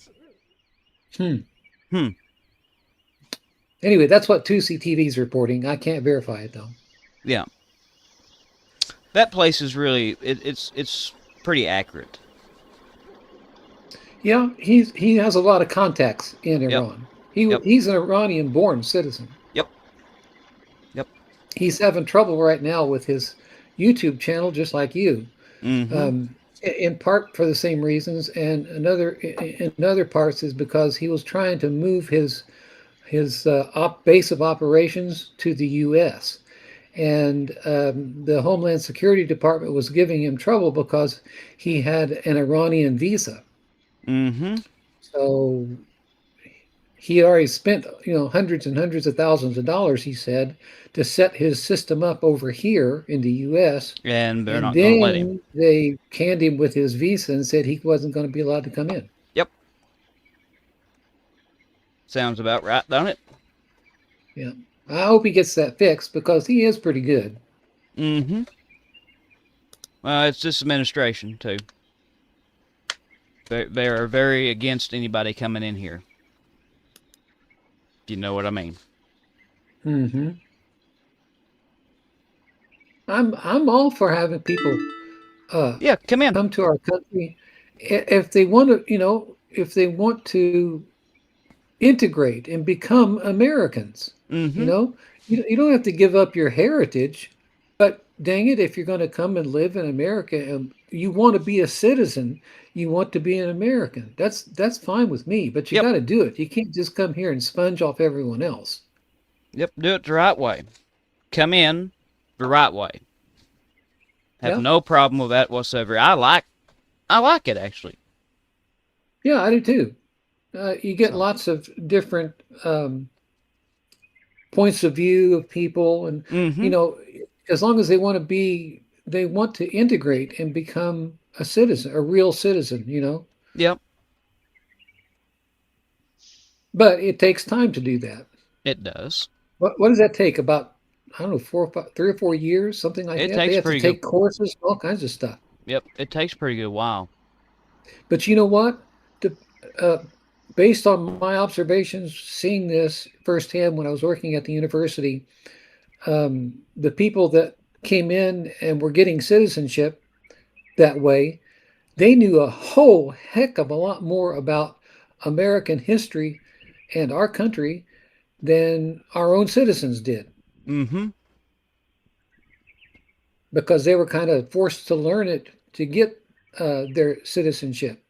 Hmm. Hmm. Anyway, that's what 2CTV is reporting. I can't verify it though. Yeah. That place is really. It's pretty accurate. Yeah, he has a lot of contacts in Yep. Iran. Yep. He's an Iranian-born citizen. Yep. Yep. He's having trouble right now with his YouTube channel, just like you, Mm-hmm. in part for the same reasons, and in other parts is because he was trying to move his base of operations to the U.S. And the Homeland Security Department was giving him trouble because he had an Iranian visa. Mm-hmm. So he already spent, hundreds and hundreds of thousands of dollars, he said, to set his system up over here in the US. And they're And not gonna let him. then they canned him with his visa and said he wasn't going to be allowed to come in. Yep. Sounds about right, don't it? Yeah. I hope he gets that fixed because he is pretty good. Mm-hmm. Well, it's this administration too. They are very against anybody coming in here. You know what I mean? Mm-hmm. I'm all for having people uh, Yeah, come in. come to our country if they want to, if they want to integrate and become Americans. You Mm-hmm. know, you don't have to give up your heritage, but dang it, if you're going to come and live in America and you want to be a citizen, you want to be an American. That's fine with me, but you Yep. got to do it. You can't just come here and sponge off everyone else. Yep. Do it the right way. Come in the right way. Have Yeah, no problem with that whatsoever. I like it actually. yeah, I do too. You get So lots of different points of view of people, and you Mm-hmm. know, as long as they want to be, they want to integrate and become a citizen, a real citizen. Yep, But it takes time to do that. it does. What does that take? About, I don't know, 3 or 4 years, something like It that. They takes have to pretty good. take courses, all kinds of stuff. Yep, it takes pretty good while. But you know what? The, uh, Based on my observations, seeing this firsthand when I was working at the university, the people that came in and were getting citizenship that way, they knew a whole heck of a lot more about American history and our country than our own citizens did, Mm-hmm. because they were kind of forced to learn it to get their citizenship.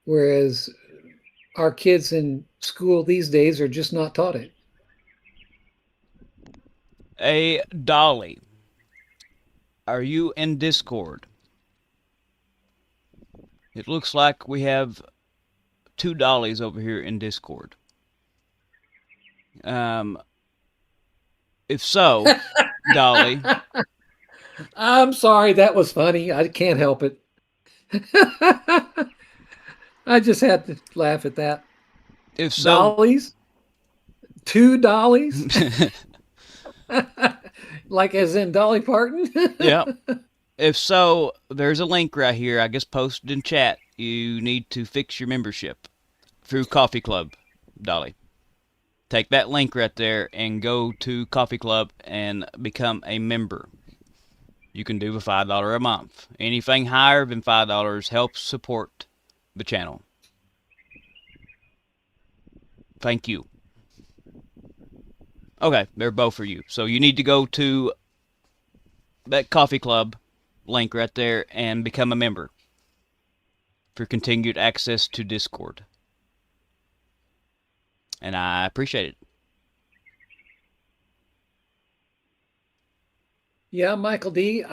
Whereas our kids in school these days are just not taught it. A Dolly, are you in Discord? It looks like we have two Dollies over here in Discord. Um, if so, Dolly, I'm sorry, that was funny. I can't help it. I just had to laugh at that. if so, Dollies? Two dollies? Like as in Dolly Parton? yeah. If so, there's a link right here. I guess posted in chat. You need to fix your membership through Coffee Club, Dolly. Take that link right there and go to Coffee Club and become a member. You can do a $5 a month. Anything higher than $5 helps support the channel. Thank you. Okay, they're both for you. So you need to go to that Coffee Club link right there and become a member for continued access to Discord. And I appreciate it. Yeah, Michael D.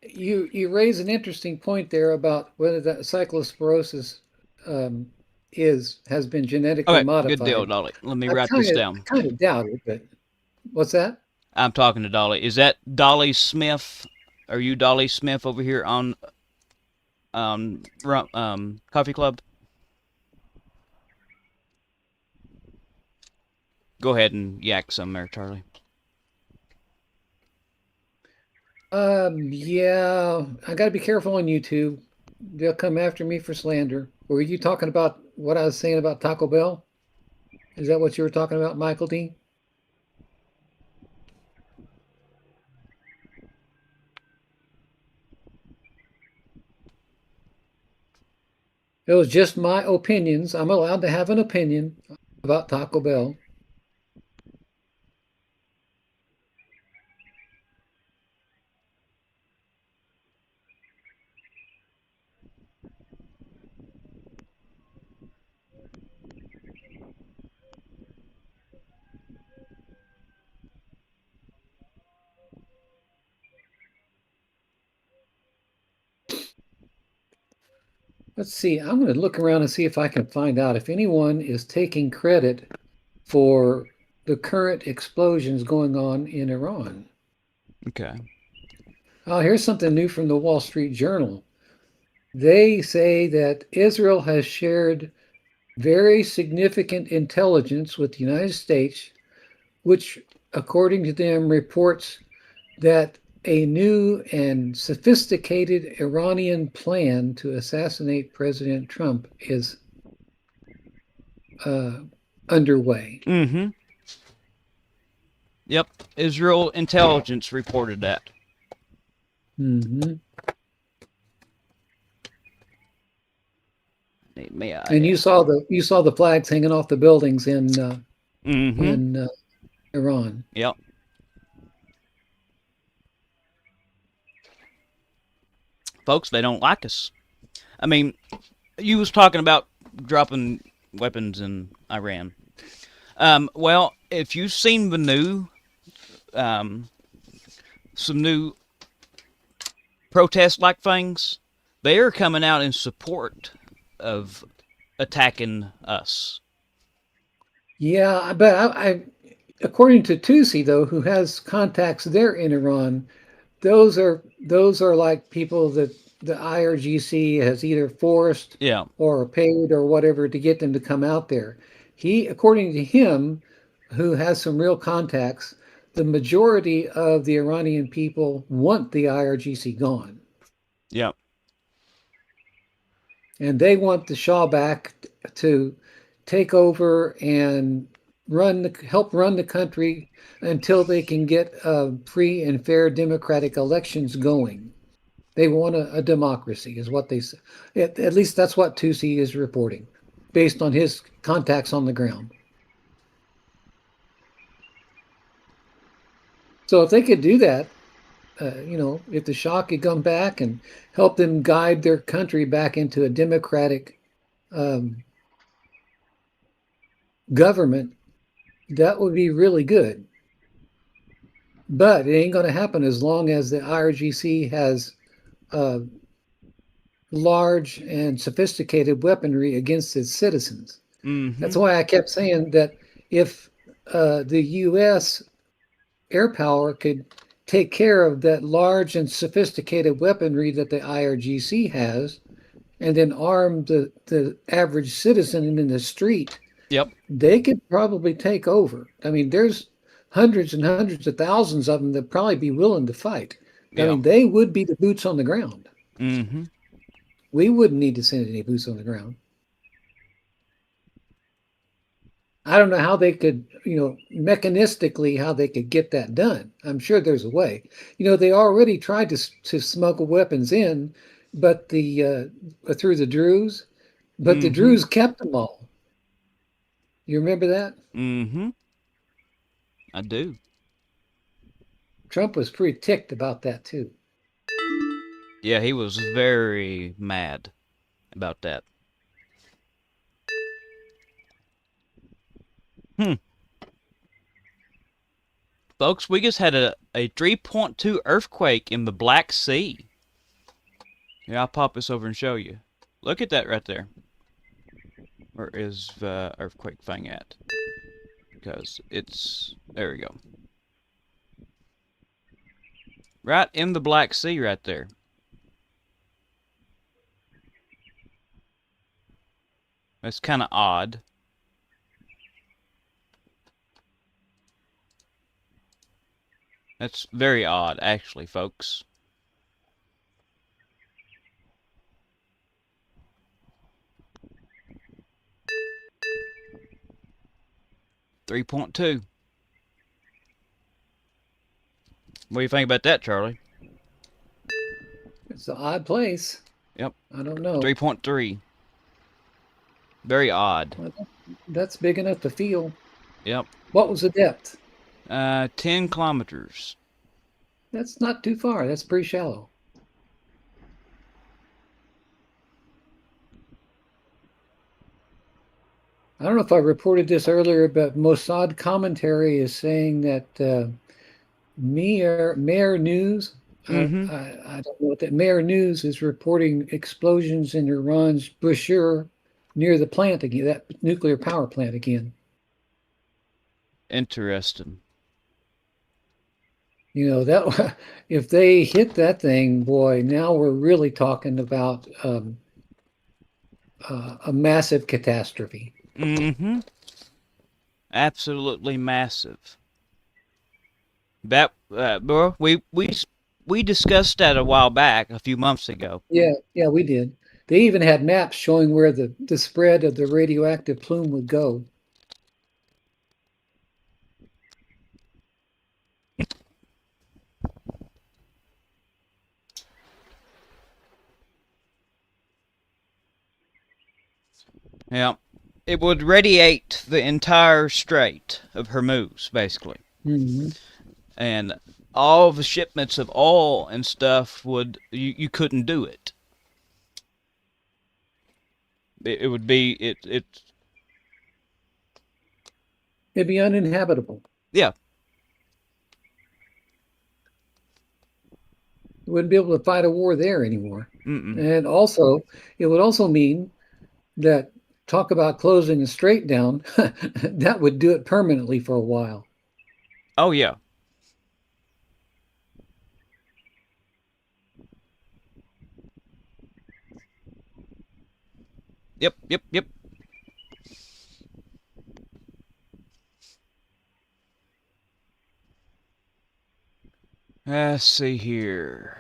You raise an interesting point there about whether that cyclosporosis um, is has been genetically Okay, good deal, modified. Dolly. Let me I write this kind of down. I kind of doubt it, but what's that? I'm talking to Dolly. Is that Dolly Smith? Are you Dolly Smith over here on Coffee Club? Go ahead and yak some there, Charlie. Yeah, I got to be careful on YouTube. They'll come after me for slander. Were you talking about what I was saying about Taco Bell? Is that what you were talking about, Michael D? It was just my opinions. I'm allowed to have an opinion about Taco Bell. Let's see. I'm going to look around and see if I can find out if anyone is taking credit for the current explosions going on in Iran. Okay. Oh, here's something new from the Wall Street Journal. They say that Israel has shared very significant intelligence with the United States, which, according to them, reports that a new and sophisticated Iranian plan to assassinate President Trump is uh, underway. Mm-hmm. Yep. Israel intelligence reported that. Mm-hmm. May And I? you saw the flags hanging off the buildings Mm-hmm. in Iran. Yep. Folks, they don't like us. I mean, you was talking about dropping weapons in Iran. Well, if you've seen the new, um, some new protest-like things, they are coming out in support of attacking us. Yeah, but according to Tusi, though, who has contacts there in Iran, those are like people that the IRGC has either forced Yeah. or paid or whatever to get them to come out there. According to him, who has some real contacts, the majority of the Iranian people want the IRGC gone, Yeah. and they want the Shah back to take over and help run the country until they can get free and fair democratic elections going. They want a democracy, is what they say. At least that's what Tusi is reporting, based on his contacts on the ground. So if they could do that, if the Shah could come back and help them guide their country back into a democratic um, government, that would be really good. But it ain't going to happen as long as the IRGC has uh, large and sophisticated weaponry against its citizens. That's Mm-hmm. why I kept saying that if the U.S. air power could take care of that large and sophisticated weaponry that the IRGC has, and then arm the average citizen in the street, Yep. they could probably take over. I mean, there's hundreds and hundreds of thousands of them that probably be willing to fight. I Yeah. mean, they would be the boots on the ground. Mm-hmm. We wouldn't need to send any boots on the ground. I don't know how they could, mechanistically how they could get that done. I'm sure there's a way. They already tried to smuggle weapons in, but the through the Druze, but the Mm-hmm. Druze kept them all. You remember that? Mm-hmm. I do. Trump was pretty ticked about that too. Yeah, he was very mad about that. Hmm. Folks, we just had a 3.2 earthquake in the Black Sea. Yeah, I'll pop this over and show you. Look at that right there. Where is the earthquake thing at? Because it's... There we go. Right in the Black Sea right there. That's kind of odd. That's very odd, actually, folks. 3.2. What do you think about that, Charlie? It's an odd place. Yep. I don't know. 3.3. Very odd. Well, that's big enough to feel. Yep. What was the depth? 10 kilometers. That's not too far. That's pretty shallow. I don't know if I reported this earlier, but Mossad commentary is saying that Mayor News, Mm-hmm. I don't know what that Mayor News is reporting explosions in Iran's Bushehr near the plant again, that nuclear power plant again. Interesting. That if they hit that thing, boy, now we're really talking about a massive catastrophe. Mm-hmm. Absolutely massive. That, bro, we discussed that a while back, a few months ago. Yeah, yeah, we did. They even had maps showing where the spread of the radioactive plume would go. Yeah. It would radiate the entire Strait of Hormuz, basically. Hmm. And all the shipments of oil and stuff you couldn't do it. It would be it It'd be uninhabitable. yeah. We wouldn't be able to fight a war there anymore. Mm-mm. And also, it would also mean that talk about closing a strait down, that would do it permanently for a while. Oh yeah. Yep, yep, yep. Let's see here.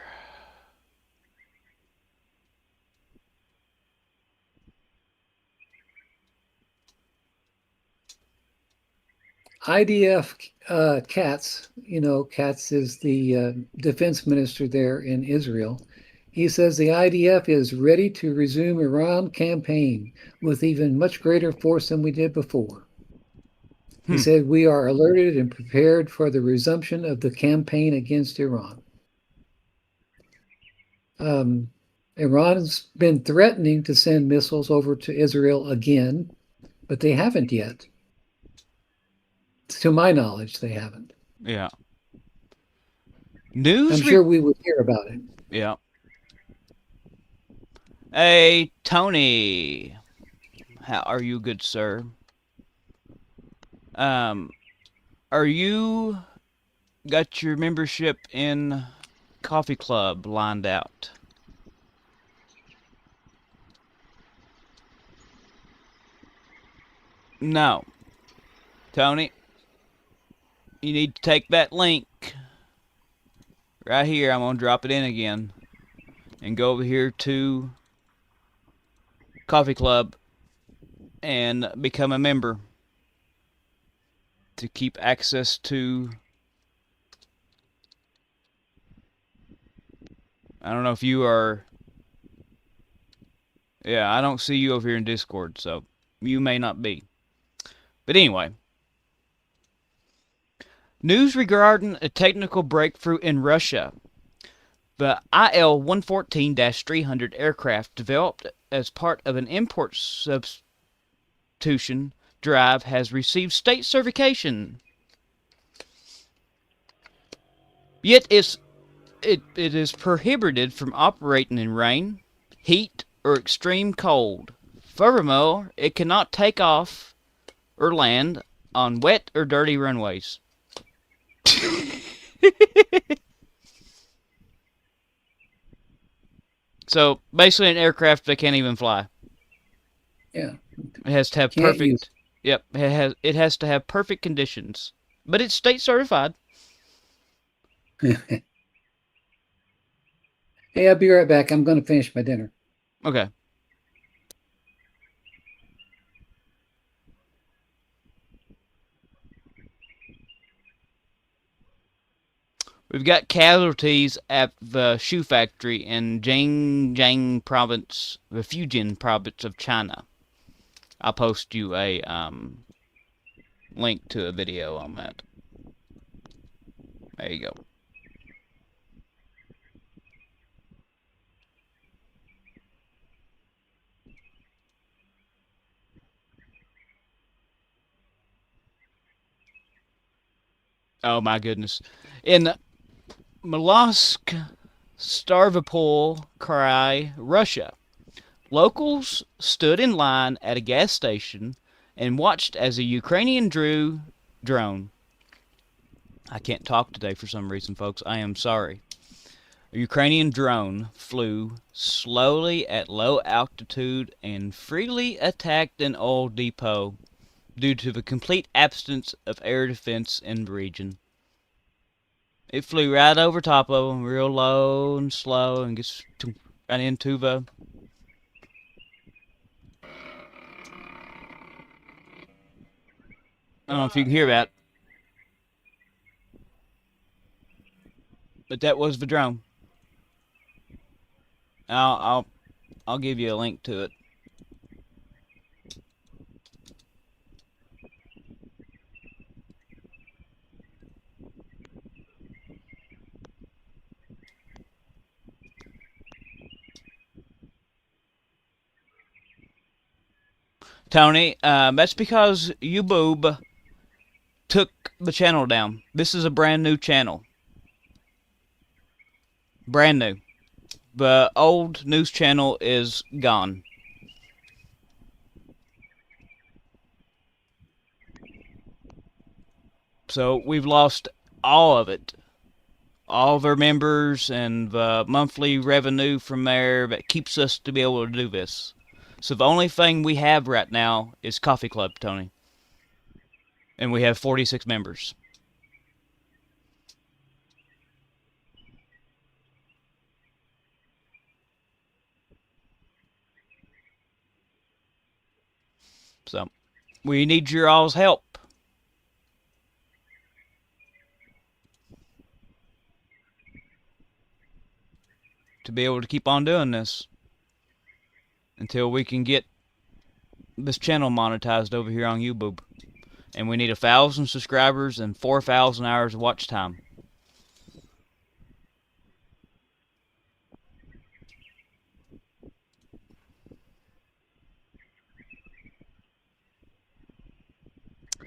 IDF Katz, Katz is the defense minister there in Israel. He says the IDF is ready to resume Iran campaign with even much greater force than we did before. He Hmm. said we are alerted and prepared for the resumption of the campaign against Iran. Um, Iran's been threatening to send missiles over to Israel again, but they haven't yet. To my knowledge, they haven't. Yeah. I'm News re sure we would hear about it. Yeah. Hey, Tony. How are you, good sir? Um, are you got your membership in Coffee Club lined out? No. Tony, you need to take that link right here. I'm going to drop it in again and go over here to Coffee Club and become a member to keep access to. I don't know if you are. Yeah, I don't see you over here in Discord, so you may not be. But anyway, news regarding a technical breakthrough in Russia. The IL-114-300 aircraft developed as part of an import substitution drive has received state certification. Yet it is prohibited from operating in rain, heat, or extreme cold. Furthermore, it cannot take off or land on wet or dirty runways. So basically, an aircraft that can't even fly. Yeah, It has to have can't use. perfect. Yep, it has to have perfect conditions, but it's state certified. Hey, I'll be right back. I'm going to finish my dinner. Okay. We've got casualties at the shoe factory in Zhejiang province, the Fujian province of China. I'll post you a link to a video on that. There you go. Oh my goodness. In Mollusk Stavropol Krai, Russia, locals stood in line at a gas station and watched as a Ukrainian drone. I can't talk today for some reason, folks. I am sorry. A Ukrainian drone flew slowly at low altitude and freely attacked an oil depot due to the complete absence of air defense in the region. It flew right over top of them, real low and slow, and gets right into the. I don't know if you can hear that, but that was the drone. I'll I'll I'll give you a link to it. Tony, that's because YouBoob took the channel down. This is a brand new channel. Brand new. The old news channel is gone. So we've lost all of it, all their members and the monthly revenue from there that keeps us to be able to do this. So the only thing we have right now is Coffee Club, Tony, and we have 46 members. So we need your all's help to be able to keep on doing this until we can get this channel monetized over here on YouTube. And we need 1,000 subscribers and 4,000 hours of watch time.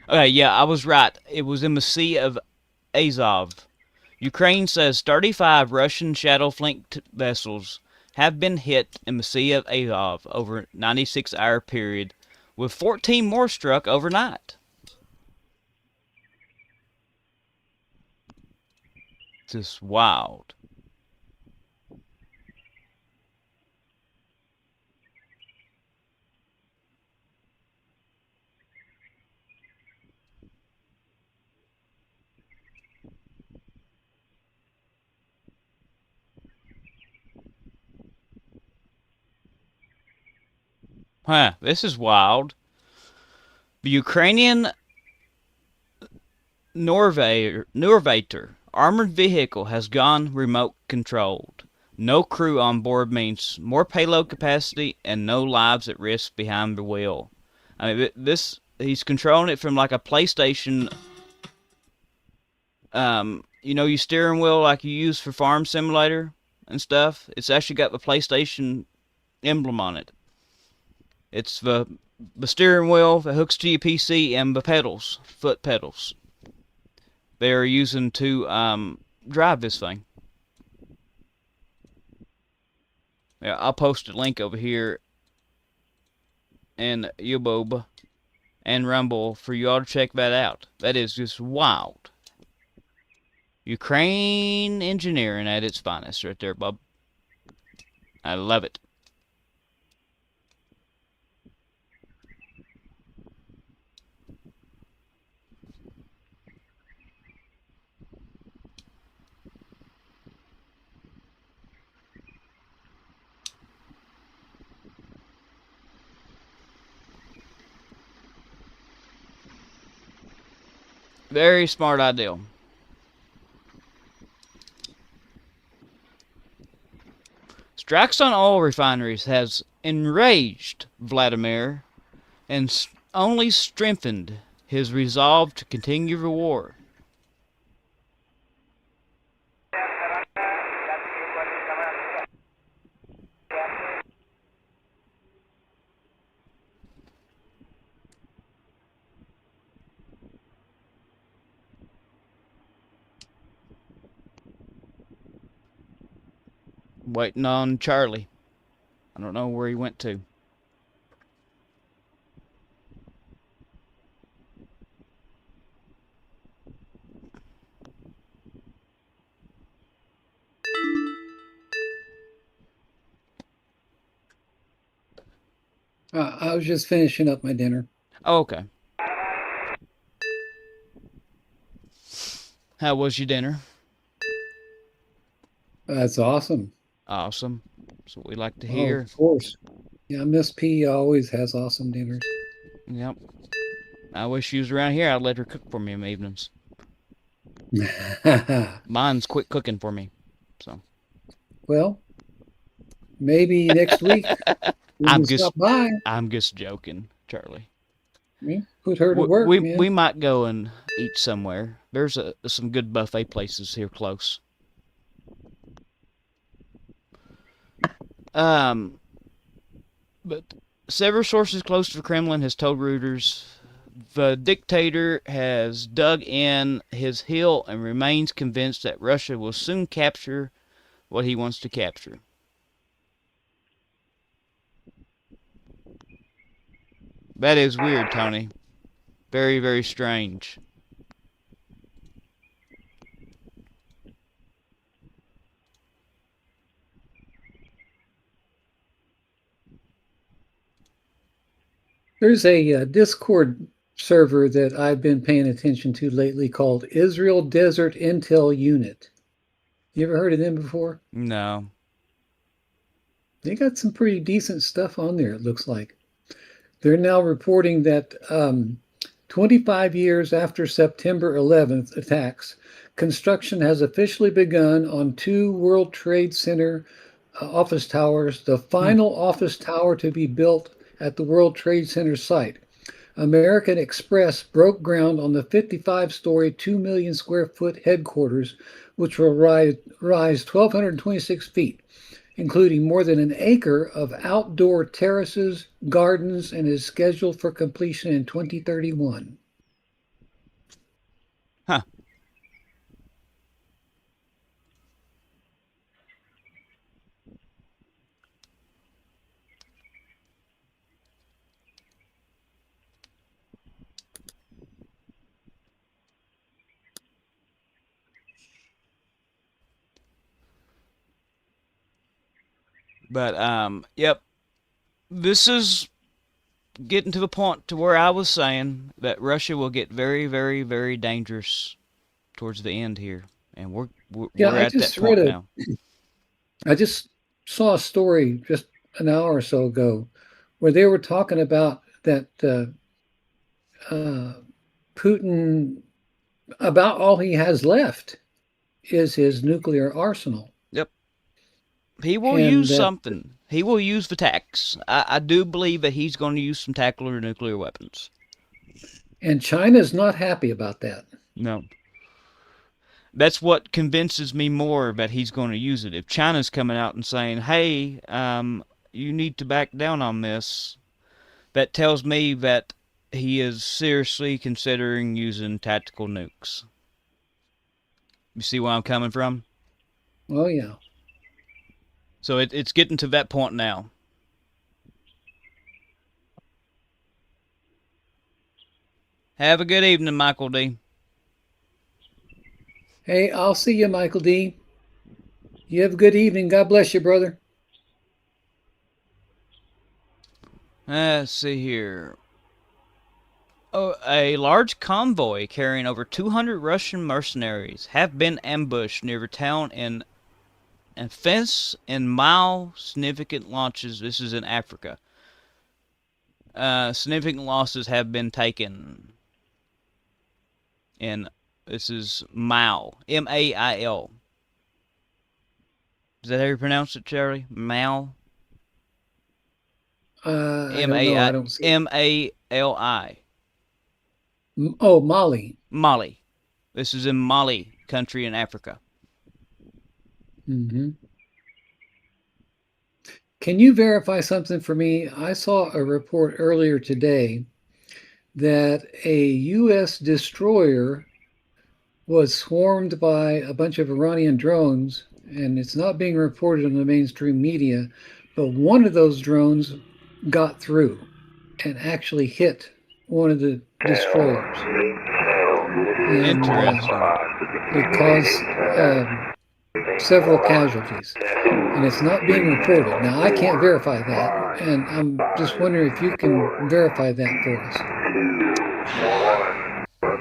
Okay, yeah, I was right. It was in the Sea of Azov. Ukraine says 35 Russian Shadow fleet vessels have been hit in the Sea of Azov over a 96-hour period, with 14 more struck overnight. Just wild. Huh, this is wild. The Ukrainian Norvator armored vehicle has gone remote controlled. No crew on board means more payload capacity and no lives at risk behind the wheel. I mean, this he's controlling it from like a PlayStation. Your steering wheel like you use for Farm Simulator and stuff. It's actually got the PlayStation emblem on it. It's the steering wheel that hooks to your PC and the pedals, foot pedals. They are using to drive this thing. Yeah, I'll post a link over here in YouTube and Rumble for you all to check that out. That is just wild. Ukraine engineering at its finest right there, bub. I love it. Very smart idea. Strikes on oil refineries has enraged Vladimir and only strengthened his resolve to continue the war. Waiting on Charlie. I don't know where he went to. I was just finishing up my dinner. Oh, okay. How was your dinner? That's awesome. Awesome. That's what we like to Oh, hear. of course. Yeah, Miss P always has awesome dinners. Yep. I wish she was around here. I'd let her cook for me in the evenings. Mine's quit cooking for me. So. Well, maybe next week we I'm can just stop by. I'm just joking, Charlie. Yeah, put her to We work, we, man. we might go and eat somewhere. There's some good buffet places here close. But several sources close to the Kremlin has told Reuters the dictator has dug in his heel and remains convinced that Russia will soon capture what he wants to capture. That is weird, Tony. Very, very strange. There's a Discord server that I've been paying attention to lately called Israel Desert Intel Unit. You ever heard of them before? No. They got some pretty decent stuff on there, it looks like. They're now reporting that 25 years after September 11th attacks, construction has officially begun on two World Trade Center office towers, the Hmm. final office tower to be built at the World Trade Center site. American Express broke ground on the 55-story, 2 million square foot headquarters, which will rise 1,226 feet, including more than an acre of outdoor terraces, gardens, and is scheduled for completion in 2031. Huh. But yep. This is getting to the point to where I was saying that Russia will get very, very, very dangerous towards the end here, and Yeah, we're at that point now. I just saw a story just an hour or so ago where they were talking about that uh, Putin, about all he has left is his nuclear arsenal. Yep. He will And use that something. He will use the tax. I do believe that he's going to use some tactical nuclear weapons. and China's not happy about that. No. That's what convinces me more that he's going to use it. If China's coming out and saying, "Hey, you need to back down on this," that tells me that he is seriously considering using tactical nukes. You see where I'm coming from? Oh yeah. So it's getting to that point now. Have a good evening, Michael D. Hey, I'll see you, Michael D. You have a good evening. God bless you, brother. Let's see here. Oh, a large convoy carrying over 200 Russian mercenaries have been ambushed near a town in Fes and Mile. Significant launches. This is in Africa. Significant losses have been taken. And this is Mile. Mail. Is that how you pronounce it, Charlie? Mal. I M don't A know. I I don't see it. Mali. Oh, Mali. Mali. This is in Mali country in Africa. Hmm. Can you verify something for me? I saw a report earlier today that a U.S. destroyer was swarmed by a bunch of Iranian drones, and it's not being reported on the mainstream media, but one of those drones got through and actually hit one of the destroyers, and Interesting. it caused several casualties. And it's not being reported. Now, I can't verify that, and I'm just wondering if you can verify that for us.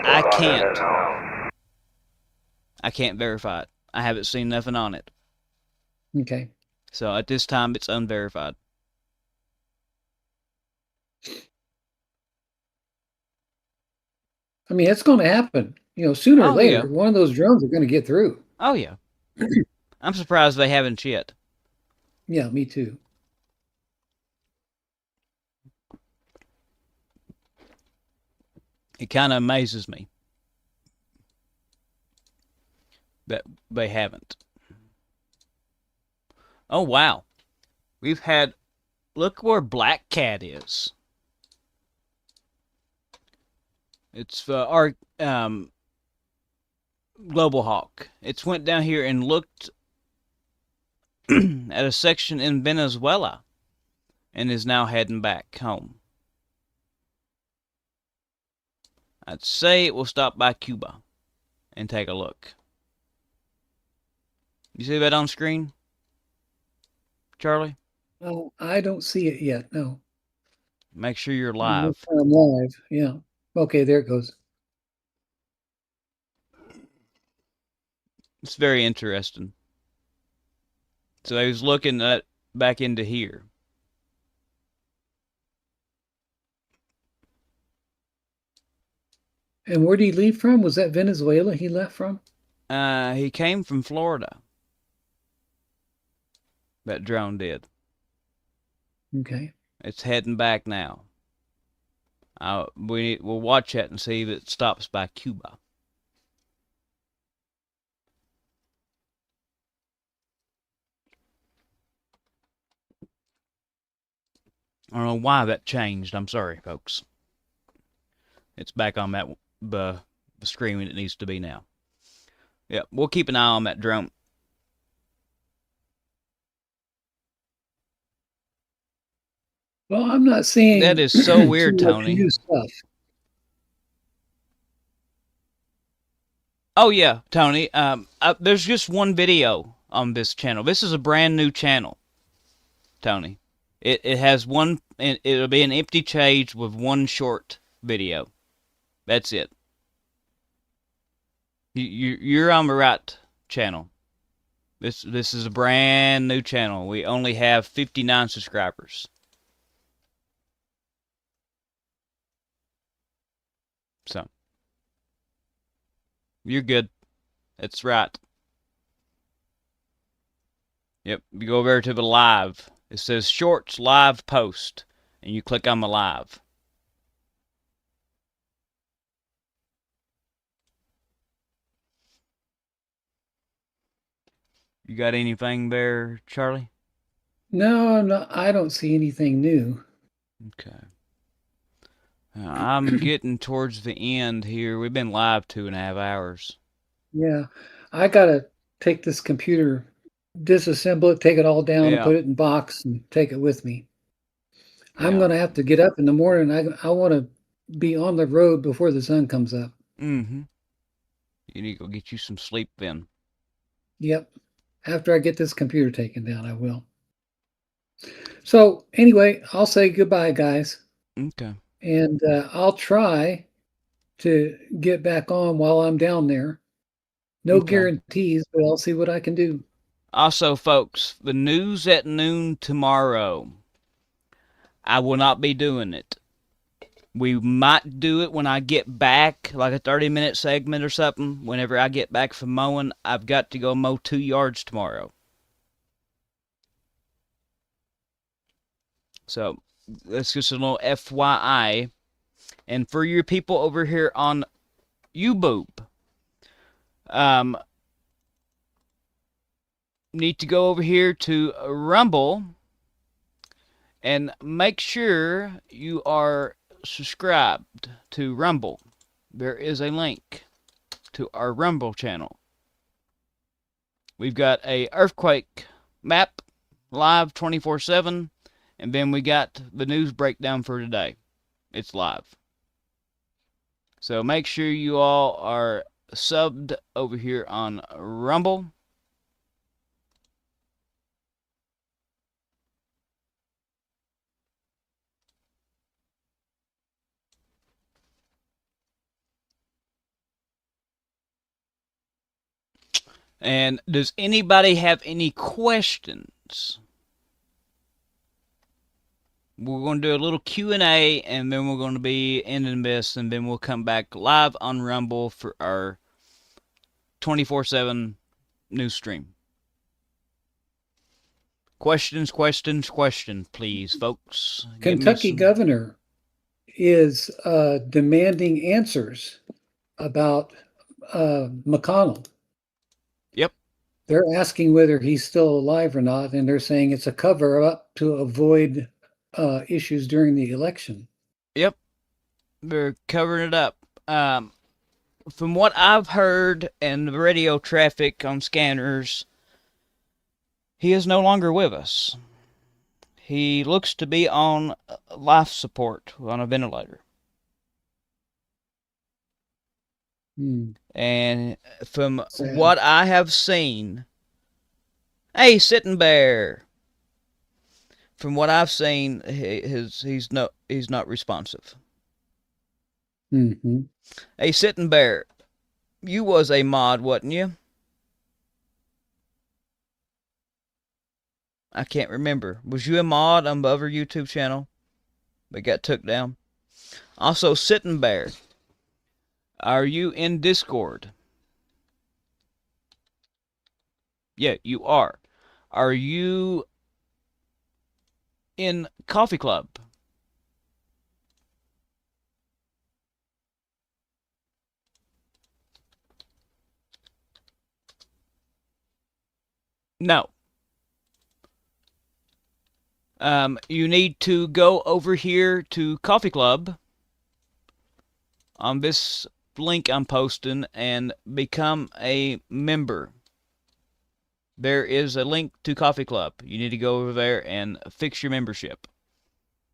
I can't. I can't verify it. I haven't seen nothing on it. Okay. So at this time, it's unverified. I mean, it's going to happen. Sooner or Oh later, yeah. one of those drones are going to get through. Oh yeah. I'm surprised they haven't yet. Yeah, me too. It kind of amazes me that they haven't. Oh wow. We've had. Look where Black Cat is. It's our Global Hawk. It's went down here and looked at a section in Venezuela and is now heading back home. I'd say it will stop by Cuba and take a look. You see that on screen, Charlie? Oh, I don't see it yet. No. Make sure you're Make live. sure I'm live. Yeah. Okay, there it goes. It's very interesting. So I was looking at back into here. And where did he leave from? Was that Venezuela he left from? He came from Florida. That drone did. Okay. It's heading back now. We'll watch it and see if it stops by Cuba. I don't know why that changed. I'm sorry, folks. It's back on the screen when it needs to be now. Yeah, we'll keep an eye on that drone. Well, I'm not That seeing is so too weird, much Tony. new stuff. Oh yeah, Tony. There's just one video on this channel. This is a brand new channel, Tony. It has one. It'll be an empty page with one short video. That's it. You're on the right channel. This is a brand new channel. We only have 59 subscribers. So you're good. That's right. Yep. You go over to the live. It says Shorts Live Post, and you click on the live. You got anything there, Charlie? No, I don't see anything new. Okay. I'm getting towards the end here. We've been live 2.5 hours. Yeah. I gotta take this computer, disassemble it, take it all down and Yeah, put it in box and take it with me. I'm yeah. gonna have to get up in the morning. I want to be on the road before the sun comes up. Mm-hmm. You need to go get you some sleep then. Yep. After I get this computer taken down, I will. So anyway, I'll say goodbye, guys, Okay. and I'll try to get back on while I'm down there. No Okay. guarantees, but I'll see what I can do. Also, folks, the news at noon tomorrow. I will not be doing it. We might do it when I get back, like a 30-minute segment or something. Whenever I get back from mowing, I've got to go mow 2 yards tomorrow. So that's just a little FYI. And for your people over here on YouTube, need to go over here to Rumble and make sure you are subscribed to Rumble. There is a link to our Rumble channel. We've got a earthquake map live 24/7, and then we got the news breakdown for today. It's live. So make sure you all are subbed over here on Rumble. And does anybody have any questions? We're going to do a little Q&A, and then we're going to be ending this, and then we'll come back live on Rumble for our 24/7 news stream. Questions, please, folks. Give me Kentucky some. governor is demanding answers about McConnell. Yep, They're asking whether he's still alive or not, and they're saying it's a cover up to avoid issues during the election. yep. They're covering it up. From what I've heard and the radio traffic on scanners, he is no longer with us. He looks to be on life support on a ventilator. Hmm. And from Sad. what I have seen, hey, sitting bear. From what I've seen, he's not responsive. Mm-hmm. Hey, Sitting Bear, you was a mod, wasn't you? I can't remember. Was you a mod on the other YouTube channel but got took down? Also, Sitting Bear, are you in Discord? Yeah, you are. Are you in Coffee Club? No. You need to go over here to Coffee Club on this link I'm posting and become a member. There is a link to Coffee Club. You need to go over there and fix your membership.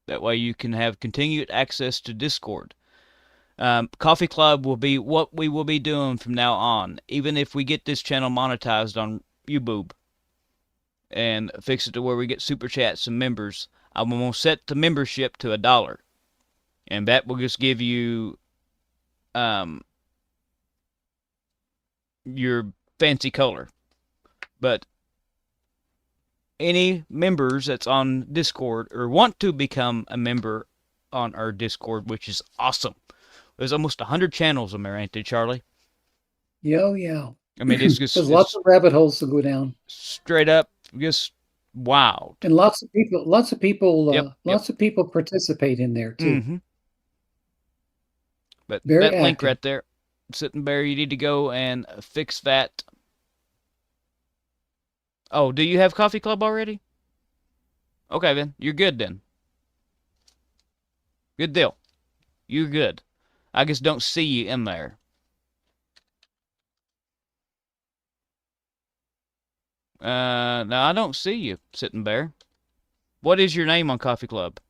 That way you can have continued access to Discord. Coffee Club will be what we will be doing from now on, even if we get this channel monetized on YouTube and fix it to where we get super chats and members. I'm going to set the membership to $1, and that will just give you your fancy color. But any members that's on Discord or want to become a member on our Discord, which is awesome. There's almost 100 channels on there, ain't there, Charlie? Yeah, yeah. I mean, it's just There's lots of rabbit holes to go down, straight up just wild. and lots of people, Yep. lots of people participate in there too. Mm-hmm. But Very that link active. right there, Sitting Bear, you need to go and fix that. Oh, do you have Coffee Club already? Okay, then. You're good, then. Good deal. You're good. I just don't see you in there. No, I don't see you, Sitting Bear. What is your name on Coffee Club?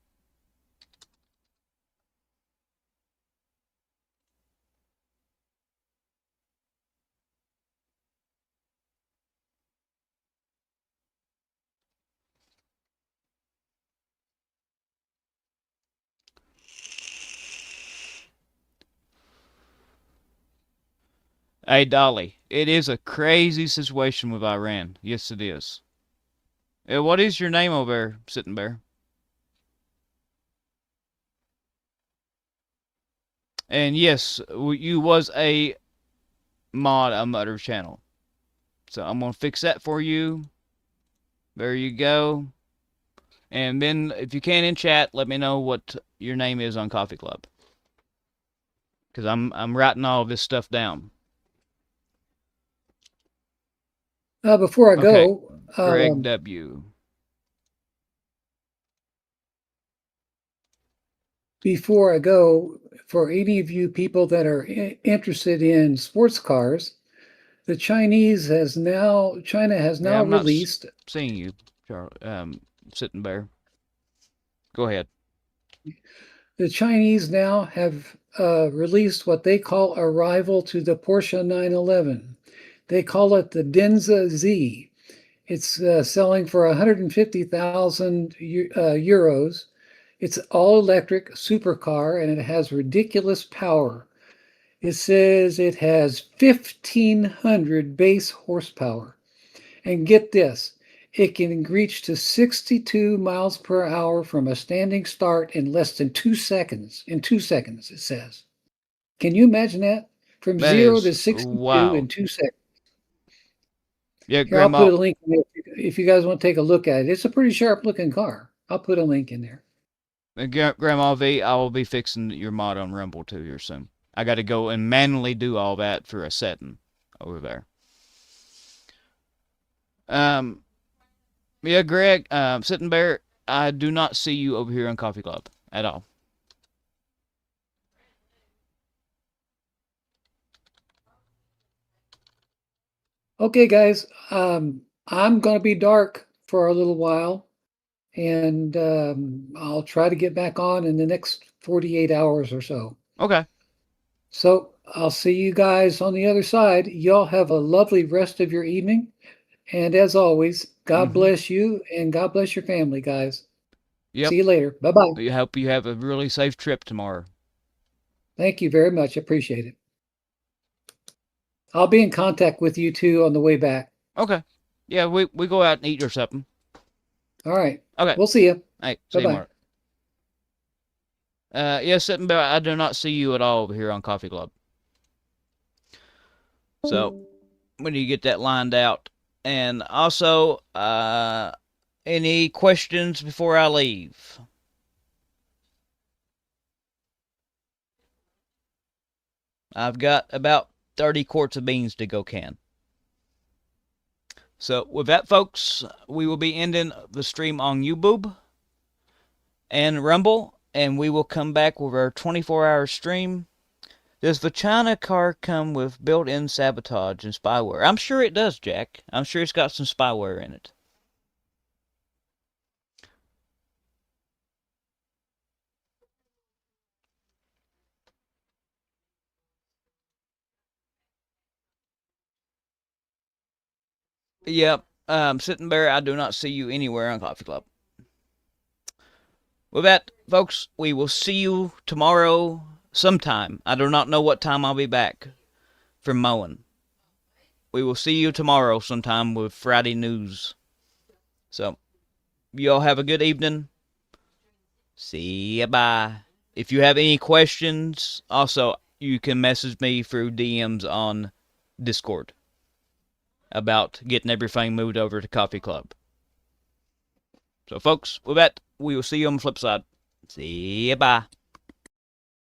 Hey, Dolly, it is a crazy situation with Iran. Yes, it is. What is your name over there, Sitting Bear? And yes, you was a mod on the other channel. So I'm going to fix that for you. There you go. And then if you can in chat, let me know what your name is on Coffee Club. Because I'm writing all this stuff down. Before I Okay. go, Greg W. before I go, for any of you people that are interested in sports cars, China has now Yeah, I'm not released. seeing you, Sitting Bear. Go ahead. The Chinese now have released what they call a rival to the Porsche 911. They call it the Denza Z. It's selling for 150,000 euros. It's all electric supercar and it has ridiculous power. It says it has 1,500 base horsepower. And get this, it can reach to 62 miles per hour from a standing start in less than 2 seconds. In 2 seconds, it says. Can you imagine that? From That 0 is to 62 in wild. 2 seconds. Yeah, Here, I'll put Grandma. a link in there if you guys want to take a look at it. It's a pretty sharp looking car. I'll put a link in there. Grandma V, I will be fixing your mod on Rumble too here soon. I got to go and manually do all that for a setting over there. Yeah, Greg, Sitting Bear, I do not see you over here on Coffee Club at all. Okay, guys, I'm going to be dark for a little while, and I'll try to get back on in the next 48 hours or so. Okay. So I'll see you guys on the other side. Y'all have a lovely rest of your evening. And as always, God bless you and God bless your family, guys. Yep. See you later. Bye-bye. I hope you have a really safe trip tomorrow. Thank you very much. Appreciate it. I'll be in contact with you too on the way back. Okay. Yeah, we go out and eat or something. All right. Okay. We'll see you. Hey, see you Bye-bye. tomorrow. Yeah, sitting back, I do not see you at all over here on Coffee Club. So, when you get that lined out. And also, any questions before I leave? I've got about 30 quarts of beans to go can. So, with that, folks, we will be ending the stream on YouTube and Rumble, and we will come back with our 24-hour stream. Does the China car come with built-in sabotage and spyware? I'm sure it does, Jack. I'm sure it's got some spyware in it. Yep. Sitting Bear, I do not see you anywhere on Coffee Club. With that, folks, we will see you tomorrow sometime. I do not know what time I'll be back from mowing. We will see you tomorrow sometime with Friday news. So, you all have a good evening. See ya, bye. If you have any questions, also, you can message me through DMs on Discord about getting everything moved over to Coffee Club. So, folks, with that, we will see you on the flip side. See ya, bye.